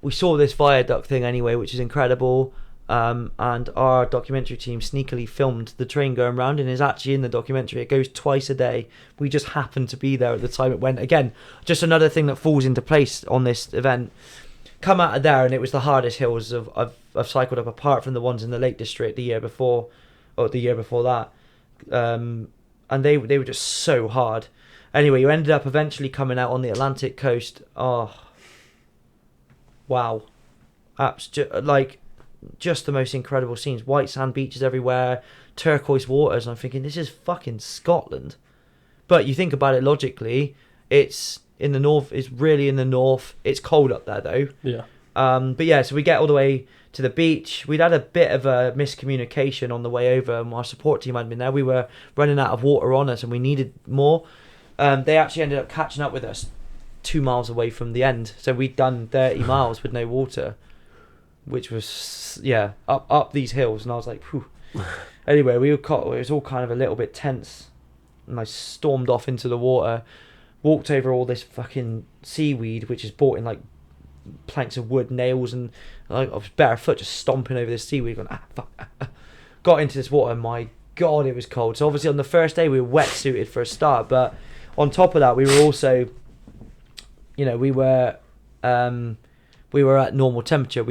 We saw this viaduct thing anyway, which is incredible. And our documentary team sneakily filmed the train going round, and is actually in the documentary. It goes twice a day. We just happened to be there at the time it went. Again, just another thing that falls into place on this event. Come out of there, and it was the hardest hills I've cycled up, apart from the ones in the Lake District the year before that. And they were just so hard. Anyway, you ended up eventually coming out on the Atlantic coast. Oh, wow. Just the most incredible scenes. White sand beaches everywhere, turquoise waters. And I'm thinking, this is fucking Scotland. But you think about it logically, it's in the north. It's really in the north. It's cold up there though. Yeah. But yeah, so we get all the way to the beach. We'd had a bit of a miscommunication on the way over, and our support team hadn't been there. We were running out of water on us, and we needed more. They actually ended up catching up with us 2 miles away from the end. So we'd done 30 miles with no water, which was, yeah, up these hills. And I was like, whew. Anyway, it was all kind of a little bit tense. And I stormed off into the water, walked over all this fucking seaweed, which is bought in like planks of wood, nails, and I was barefoot just stomping over this seaweed going, fuck. Got into this water, my God, it was cold. So obviously on the first day we were wetsuited for a start, but on top of that we were also, we were at normal temperature.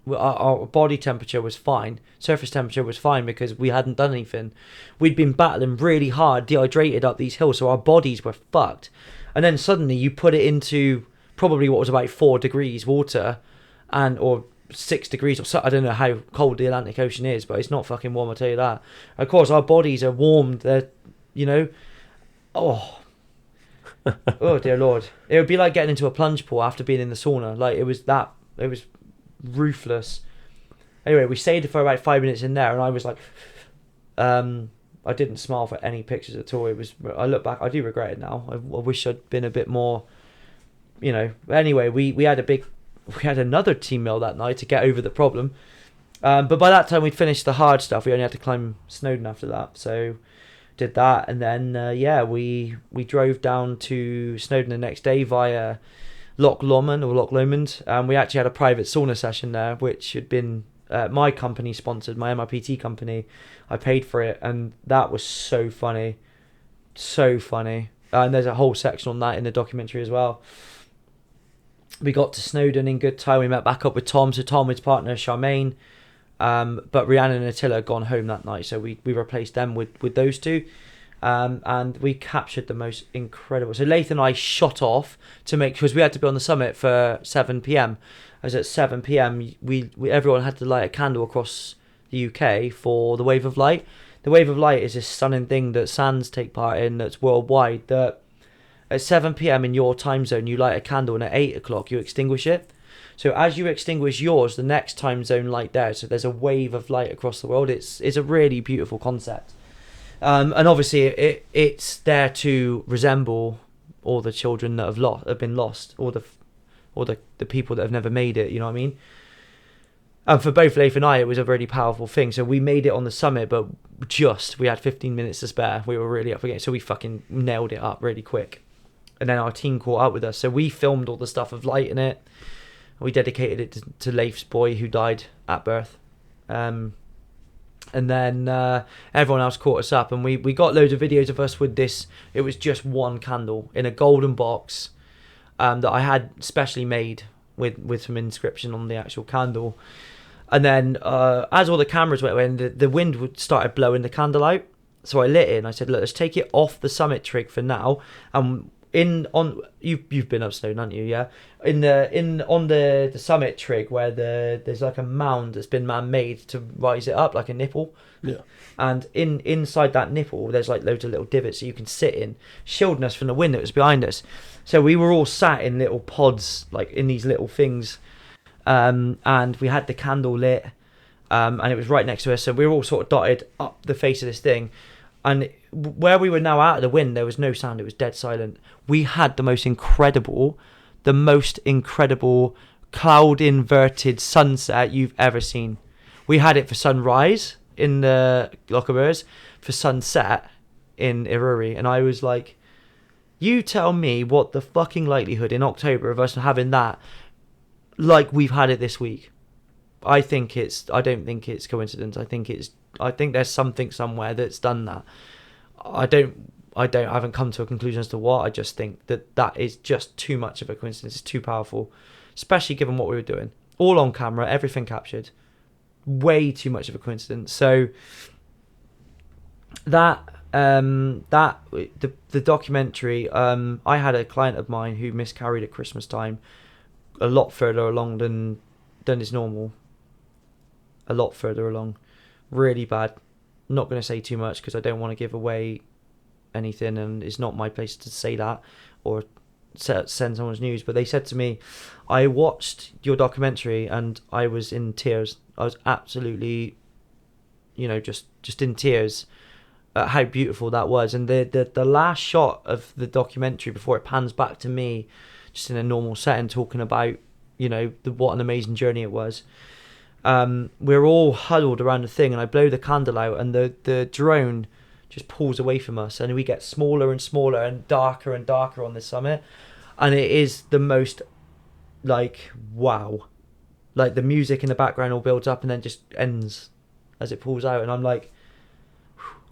Our body temperature was fine, surface temperature was fine, because we hadn't done anything. We'd been battling really hard, dehydrated up these hills, so our bodies were fucked. And then suddenly you put it into probably what was about 4 degrees water, or 6 degrees, or so. I don't know how cold the Atlantic Ocean is, but it's not fucking warm, I'll tell you that. Of course, our bodies are warmed. They're, oh dear Lord, it would be like getting into a plunge pool after being in the sauna. Like it was ruthless. Anyway, we stayed for about 5 minutes in there, and I was like, I didn't smile for any pictures at all. I look back, I do regret it now. I wish I'd been a bit more, Anyway, we had another team meal that night to get over the problem. But by that time we'd finished the hard stuff. We only had to climb Snowdon after that, so did that, and then we drove down to Snowdon the next day via Loch Lomond. We actually had a private sauna session there, which had been my company sponsored, my MRPT company. I paid for it, and that was so funny. And there's a whole section on that in the documentary as well. We got to Snowdon in good time. We met back up with Tom. So Tom, his partner, Charmaine. But Rhiannon and Attila had gone home that night, so we replaced them with those two. And we captured the most incredible. So Lath and I shot off because we had to be on the summit for 7 p.m. As at 7 p.m, we everyone had to light a candle across the UK for the Wave of Light. The Wave of Light is this stunning thing that SANS take part in, that's worldwide, that at 7 p.m. in your time zone you light a candle, and at 8 o'clock you extinguish it. So as you extinguish yours, the next time zone light there. So there's a wave of light across the world. It's a really beautiful concept. And obviously it's there to resemble all the children that have been lost, or the people that have never made it. You know what I mean? And for both Leif and I, it was a really powerful thing. So we made it on the summit, but we had 15 minutes to spare. We were really up against it, so we fucking nailed it up really quick. And then our team caught up with us. So we filmed all the stuff of lighting it. We dedicated it to Leif's boy who died at birth. And then everyone else caught us up. And we got loads of videos of us with this. It was just one candle in a golden box that I had specially made with some inscription on the actual candle. And then as all the cameras went away, the wind started blowing the candle out. So I lit it and I said, look, let's take it off the summit trig for now. You've been up Snowdon, haven't you? Yeah. On the summit trig where there's like a mound that's been man-made to rise it up, like a nipple. Yeah. And inside that nipple there's like loads of little divots that you can sit in, shielding us from the wind that was behind us. So we were all sat in little pods, like in these little things. And we had the candle lit, and it was right next to us. So we were all sort of dotted up the face of this thing. And where we were now out of the wind, there was no sound. It was dead silent. We had the most incredible cloud inverted sunset you've ever seen. We had it for sunrise in the Lochabers, for sunset in Iruri. And I was like, you tell me what the fucking likelihood in October of us having that like we've had it this week. I don't think it's coincidence. I think there's something somewhere that's done that. I haven't come to a conclusion as to what. I just think that is just too much of a coincidence. It's too powerful, especially given what we were doing. All on camera, everything captured. Way too much of a coincidence. So the documentary, I had a client of mine who miscarried at Christmas time, a lot further along than is normal. A lot further along. Really bad. Not going to say too much because I don't want to give away anything, and it's not my place to say that or send someone's news. But they said to me, I watched your documentary and I was in tears. I was absolutely, just in tears at how beautiful that was. And the last shot of the documentary before it pans back to me, just in a normal setting, talking about, what an amazing journey it was. We're all huddled around the thing, and I blow the candle out, and the drone just pulls away from us, and we get smaller and smaller and darker on the summit, and it is the most, wow. Like, the music in the background all builds up and then just ends as it pulls out, and I'm like,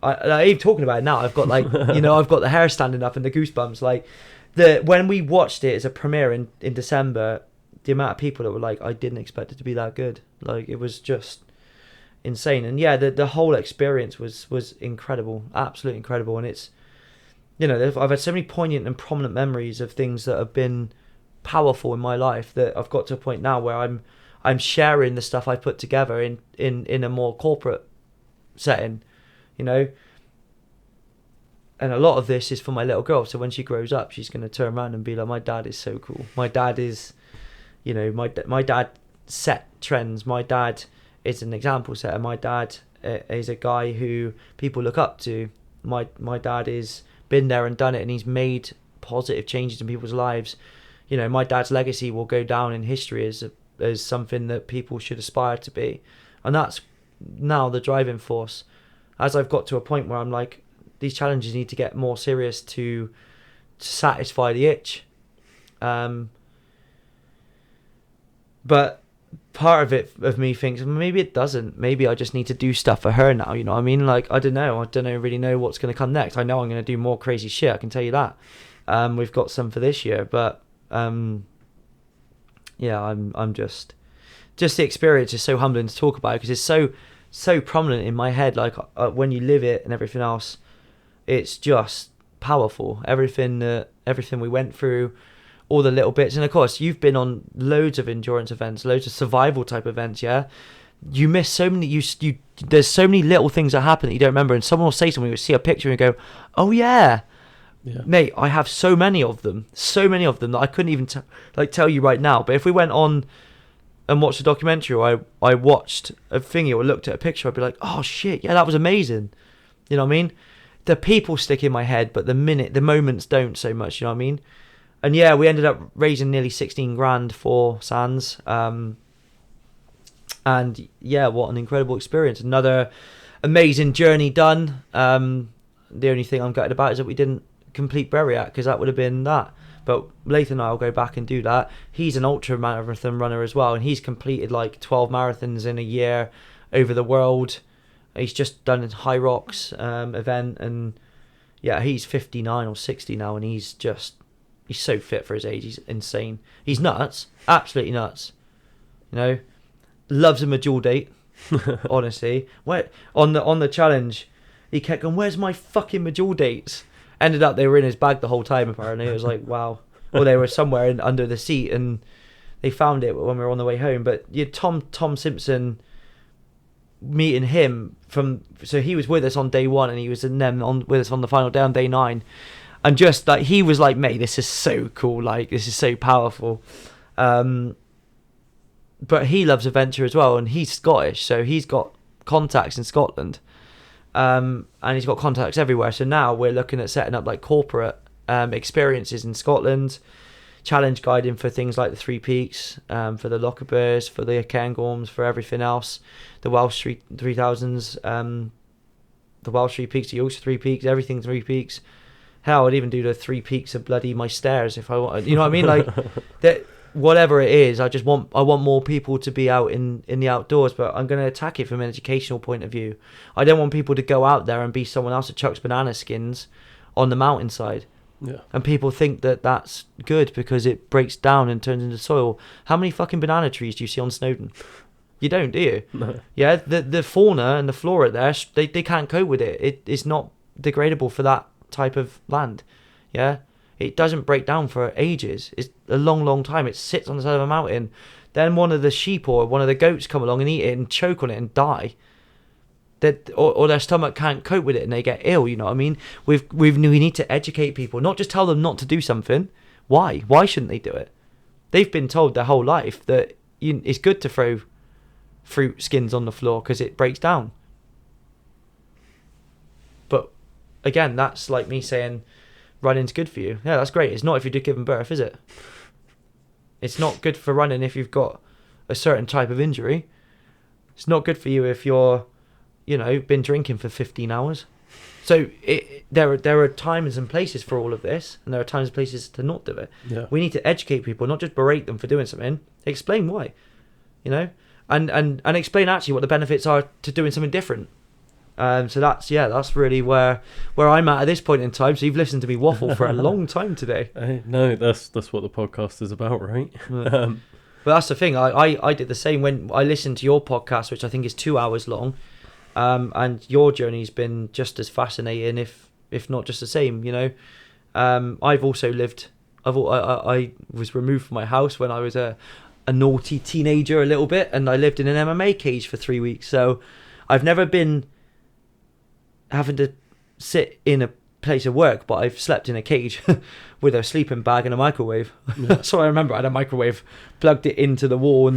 even talking about it now, I've got I've got the hair standing up and the goosebumps. When we watched it as a premiere in December, the amount of people that were like, I didn't expect it to be that good. Like, it was just insane. And yeah, the whole experience was incredible, absolutely incredible. And it's, I've had so many poignant and prominent memories of things that have been powerful in my life that I've got to a point now where I'm sharing the stuff I put together in a more corporate setting, And a lot of this is for my little girl. So when she grows up, she's going to turn around and be like, my dad is so cool. My dad is, my dad set trends. My dad is an example setter. My dad is a guy who people look up to. My dad is been there and done it, and he's made positive changes in people's lives. My dad's legacy will go down in history as something that people should aspire to be. And that's now the driving force. As I've got to a point where I'm like, these challenges need to get more serious to satisfy the itch. But part of me thinks, maybe it doesn't. Maybe I just need to do stuff for her now, you know what I mean? Like, I don't really know what's going to come next. I know I'm going to do more crazy shit, I can tell you that. We've got some for this year, but yeah, I'm just the experience is so humbling to talk about because it's so prominent in my head. Like, when you live it and everything else, it's just powerful. Everything we went through, all the little bits. And of course, you've been on loads of endurance events, loads of survival type events, yeah? You miss so many, there's so many little things that happen that you don't remember. And someone will say something, you'll see a picture and go, oh yeah. Mate, I have so many of them that I couldn't even tell you right now. But if we went on and watched a documentary, or I watched a thingy or looked at a picture, I'd be like, oh shit, yeah, that was amazing. You know what I mean? The people stick in my head, but the moments don't so much. You know what I mean? And yeah, we ended up raising nearly 16 grand for Sands. And yeah, what an incredible experience. Another amazing journey done. The only thing I'm gutted about is that we didn't complete Buriat, because that would have been that. But Lathan and I will go back and do that. He's an ultra marathon runner as well, and he's completed like 12 marathons in a year over the world. He's just done a High Rocks event, and yeah, he's 59 or 60 now, and he's so fit for his age. He's insane. He's nuts, absolutely nuts. You know, loves a dual date. Honestly, on the challenge, he kept going, "Where's my fucking dual dates?" Ended up they were in his bag the whole time. Apparently, it was like, wow. Or they were somewhere under the seat, and they found it when we were on the way home. But yeah, Tom Simpson, meeting him so he was with us on day 1, and he was with us on the final day on day 9, and just like he was like, mate, this is so cool, like this is so powerful. But he loves adventure as well, and he's Scottish, so he's got contacts in Scotland, and he's got contacts everywhere. So now we're looking at setting up like corporate experiences in Scotland, challenge guiding for things like the Three Peaks, for the Lochabers, for the Cairngorms, for everything else, the Welsh 3000s, the Welsh Three Peaks, the Yorkshire Three Peaks, everything Three Peaks. Hell, I'd even do the 3 peaks of bloody my stairs if I want. You know what I mean? Like that, whatever it is. I want more people to be out in the outdoors, but I'm going to attack it from an educational point of view. I don't want people to go out there and be someone else that chucks banana skins on the mountainside. Yeah. And people think that that's good because it breaks down and turns into soil. How many fucking banana trees do you see on Snowdon? You don't, do you? No. Yeah, the fauna and the flora there, they can't cope with it. It's not degradable for that type of land. Yeah, it doesn't break down for ages. It's a long time. It sits on the side of a mountain. Then one of the sheep or one of the goats come along and eat it and choke on it and die. Or their stomach can't cope with it and they get ill. You know what I mean? We need to educate people, not just tell them not to do something. Why shouldn't they do it? They've been told their whole life that it's good to throw fruit skins on the floor because it breaks down. But again, that's like me saying running's good for you. Yeah, that's great. It's not if you're giving birth, is it? It's not good for running if you've got a certain type of injury. It's not good for you if you're, been drinking for 15 hours. So there are times and places for all of this, and there are times and places to not do it. Yeah. We need to educate people, not just berate them for doing something. Explain why, and explain actually what the benefits are to doing something different. So that's really where I'm at this point in time. So you've listened to me waffle for a long time today. No, that's what the podcast is about, right? But that's the thing. I did the same when I listened to your podcast, which I think is 2 hours long. And your journey's been just as fascinating, if not just the same. I've also lived. I was removed from my house when I was a naughty teenager a little bit, and I lived in an MMA cage for 3 weeks. So I've never been having to sit in a place of work, but I've slept in a cage with a sleeping bag and a microwave. Yeah. So I remember I had a microwave, plugged it into the wall,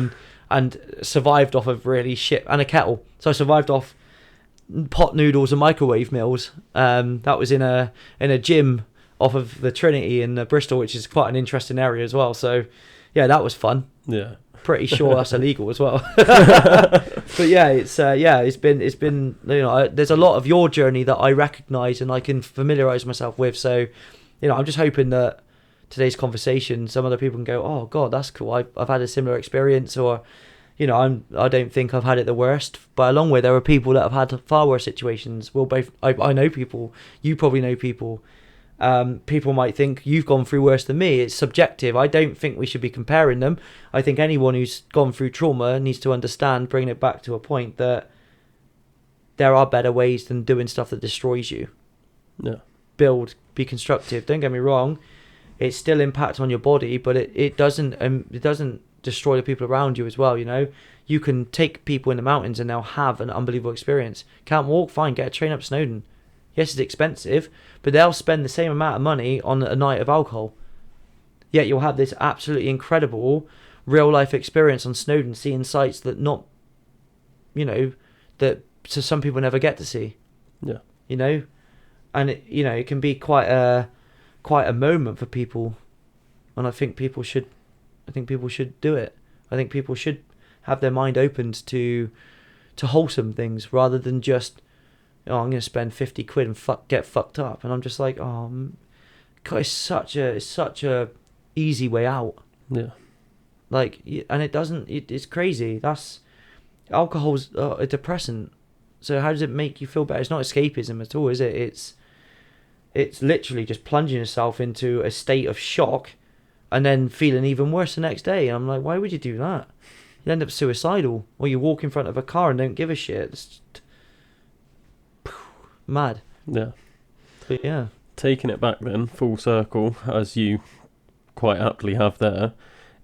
and survived off of really shit, and a kettle. So I survived off pot noodles and microwave meals. That was in a gym off of the Trinity in Bristol, which is quite an interesting area as well. So yeah, that was fun. Yeah, pretty sure that's illegal as well. But yeah, it's been there's a lot of your journey that I recognise and I can familiarise myself with. So I'm just hoping that today's conversation, some other people can go, oh god, that's cool. I've had a similar experience, or I don't think I've had it the worst. But along with, there are people that have had far worse situations. I know people. You probably know people. People might think you've gone through worse than me. It's subjective. I don't think we should be comparing them. I think anyone who's gone through trauma needs to understand, bringing it back to a point, that there are better ways than doing stuff that destroys you. Yeah. Build, be constructive. Don't get me wrong. It still impacts on your body, but it doesn't destroy the people around you as well. You can take people in the mountains and they'll have an unbelievable experience. Can't walk, fine, get a train up Snowdon. Yes, it's expensive, but they'll spend the same amount of money on a night of alcohol. Yet you'll have this absolutely incredible real life experience on Snowdon, seeing sights that not, that so some people never get to see. Yeah. And it can be quite a moment for people, and I think people should do it. I think people should have their mind opened to wholesome things rather than just, I'm going to spend 50 quid and get fucked up. And I'm just like, God, it's such a easy way out. Yeah. Like, and it's crazy. Alcohol's a depressant. So how does it make you feel better? It's not escapism at all, is it? It's literally just plunging yourself into a state of shock and then feeling even worse the next day. And I'm like, why would you do that? You end up suicidal, or you walk in front of a car and don't give a shit. It's just mad. Yeah. But yeah. Taking it back then, full circle, as you quite aptly have there,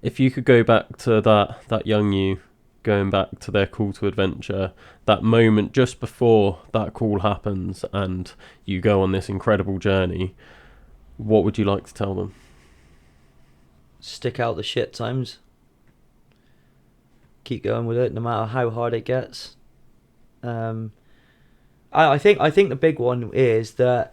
if you could go back to that young you, going back to their call to adventure, that moment just before that call happens and you go on this incredible journey, what would you like to tell them? Stick out the shit times. Keep going with it, no matter how hard it gets. I think the big one is that,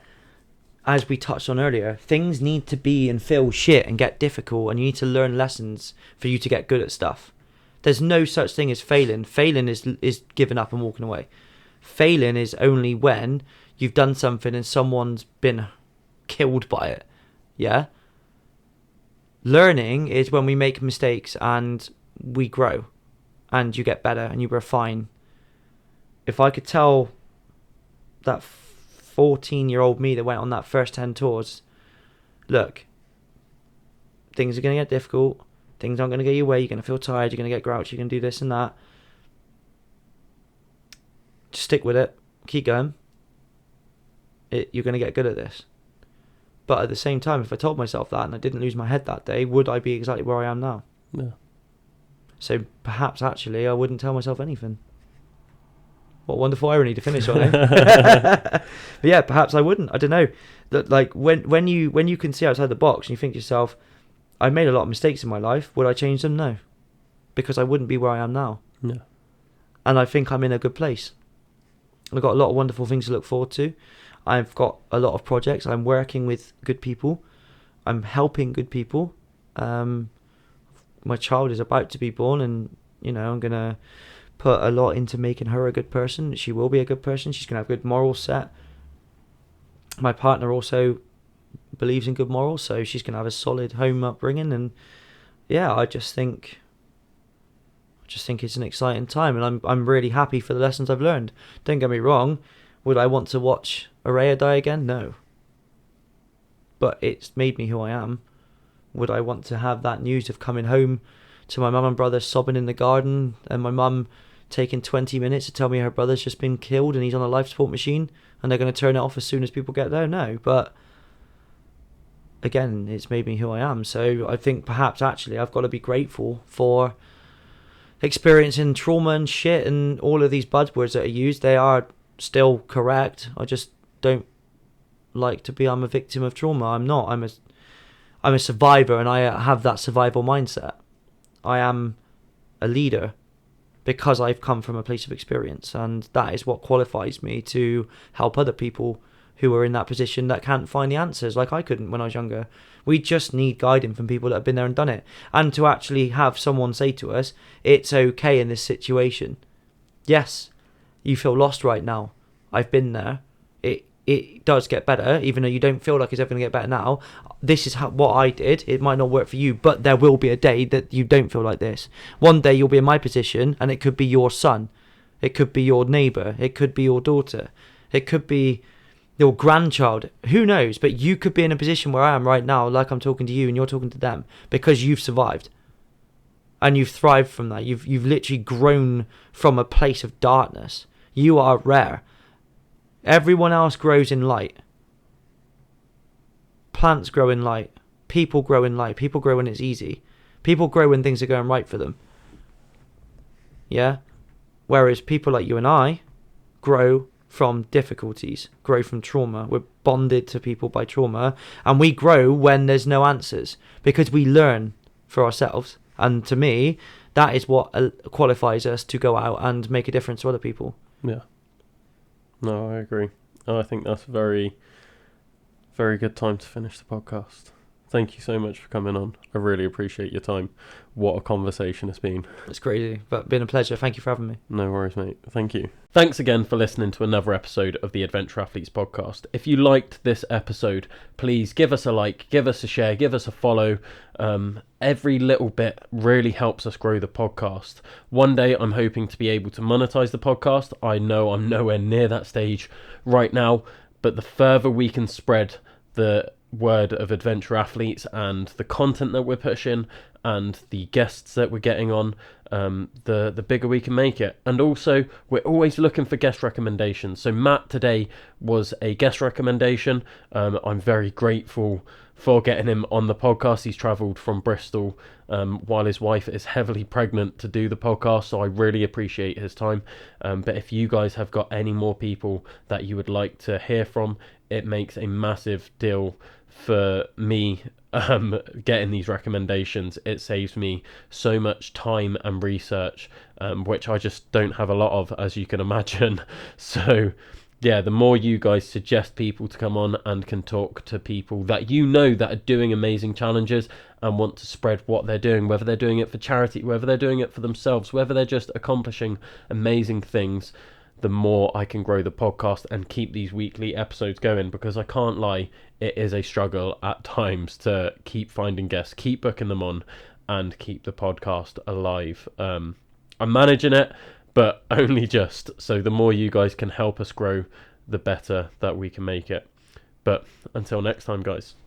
as we touched on earlier, things need to be and feel shit and get difficult, and you need to learn lessons for you to get good at stuff. There's no such thing as failing. Failing is giving up and walking away. Failing is only when you've done something and someone's been killed by it. Yeah? Learning is when we make mistakes and we grow and you get better and you refine. If I could tell that 14-year-old me that went on that first 10 tours, look, things are going to get difficult. Things aren't going to get your way. You're going to feel tired. You're going to get grouchy. You're going to do this and that. Just stick with it. Keep going. You're going to get good at this. But at the same time, if I told myself that and I didn't lose my head that day, would I be exactly where I am now? Yeah. So perhaps actually I wouldn't tell myself anything. What wonderful irony to finish on, eh? But yeah, perhaps I wouldn't. I don't know. That, like, when you can see outside the box and you think to yourself, I made a lot of mistakes in my life. Would I change them? No. Because I wouldn't be where I am now. No. And I think I'm in a good place. I've got a lot of wonderful things to look forward to. I've got a lot of projects. I'm working with good people. I'm helping good people. My child is about to be born, and I'm going to put a lot into making her a good person. She will be a good person. She's going to have a good moral set. My partner also believes in good morals, so she's going to have a solid home upbringing. And yeah, I just think it's an exciting time, and I'm really happy for the lessons I've learned. Don't get me wrong, would I want to watch Araya die again? No. But it's made me who I am. Would I want to have that news of coming home to my mum and brother sobbing in the garden, and my mum taking 20 minutes to tell me her brother's just been killed and he's on a life support machine and they're going to turn it off as soon as people get there? No. But again, it's made me who I am. So I think perhaps actually I've got to be grateful for experiencing trauma and shit, and all of these buzzwords that are used, they are still correct. I just don't like to be, I'm a victim of trauma. I'm not. I'm a survivor, and I have that survival mindset. I am a leader because I've come from a place of experience, and that is what qualifies me to help other people who are in that position that can't find the answers like I couldn't when I was younger. We just need guiding from people that have been there and done it. And to actually have someone say to us, it's okay in this situation. Yes, you feel lost right now. I've been there. It does get better, even though you don't feel like it's ever going to get better now. This is what I did. It might not work for you, but there will be a day that you don't feel like this. One day you'll be in my position, and it could be your son. It could be your neighbour. It could be your daughter. It could be your grandchild. Who knows? But you could be in a position where I am right now, like I'm talking to you and you're talking to them, because you've survived. And you've thrived from that. You've literally grown from a place of darkness. You are rare. Everyone else grows in light. Plants grow in light. People grow in light. People grow when it's easy. People grow when things are going right for them. Yeah? Whereas people like you and I grow from difficulties, grow from trauma. We're bonded to people by trauma, and we grow when there's no answers, because we learn for ourselves And to me, that is what qualifies us to go out and make a difference to other people. Yeah. No, I agree. I think that's a very, very good time to finish the podcast. Thank you so much for coming on. I really appreciate your time. What a conversation it's been. It's crazy, but been a pleasure. Thank you for having me. No worries, mate. Thank you. Thanks again for listening to another episode of the Adventure Athletes podcast. If you liked this episode, please give us a like, give us a share, give us a follow. Every little bit really helps us grow the podcast. One day I'm hoping to be able to monetize the podcast. I know I'm nowhere near that stage right now, but the further we can spread the word of Adventure Athletes and the content that we're pushing and the guests that we're getting on, the bigger we can make it. And also, we're always looking for guest recommendations. So Matt today was a guest recommendation. I'm very grateful for getting him on the podcast. He's travelled from Bristol while his wife is heavily pregnant to do the podcast, so I really appreciate his time. But if you guys have got any more people that you would like to hear from, it makes a massive deal for me getting these recommendations. It saves me so much time and research, which I just don't have a lot of, as you can imagine. So yeah, the more you guys suggest people to come on and can talk to people that you know that are doing amazing challenges and want to spread what they're doing, whether they're doing it for charity, whether they're doing it for themselves, whether they're just accomplishing amazing things, the more I can grow the podcast and keep these weekly episodes going, because I can't lie, it is a struggle at times to keep finding guests, keep booking them on, and keep the podcast alive. I'm managing it, but only just. So the more you guys can help us grow, the better that we can make it. But until next time, guys,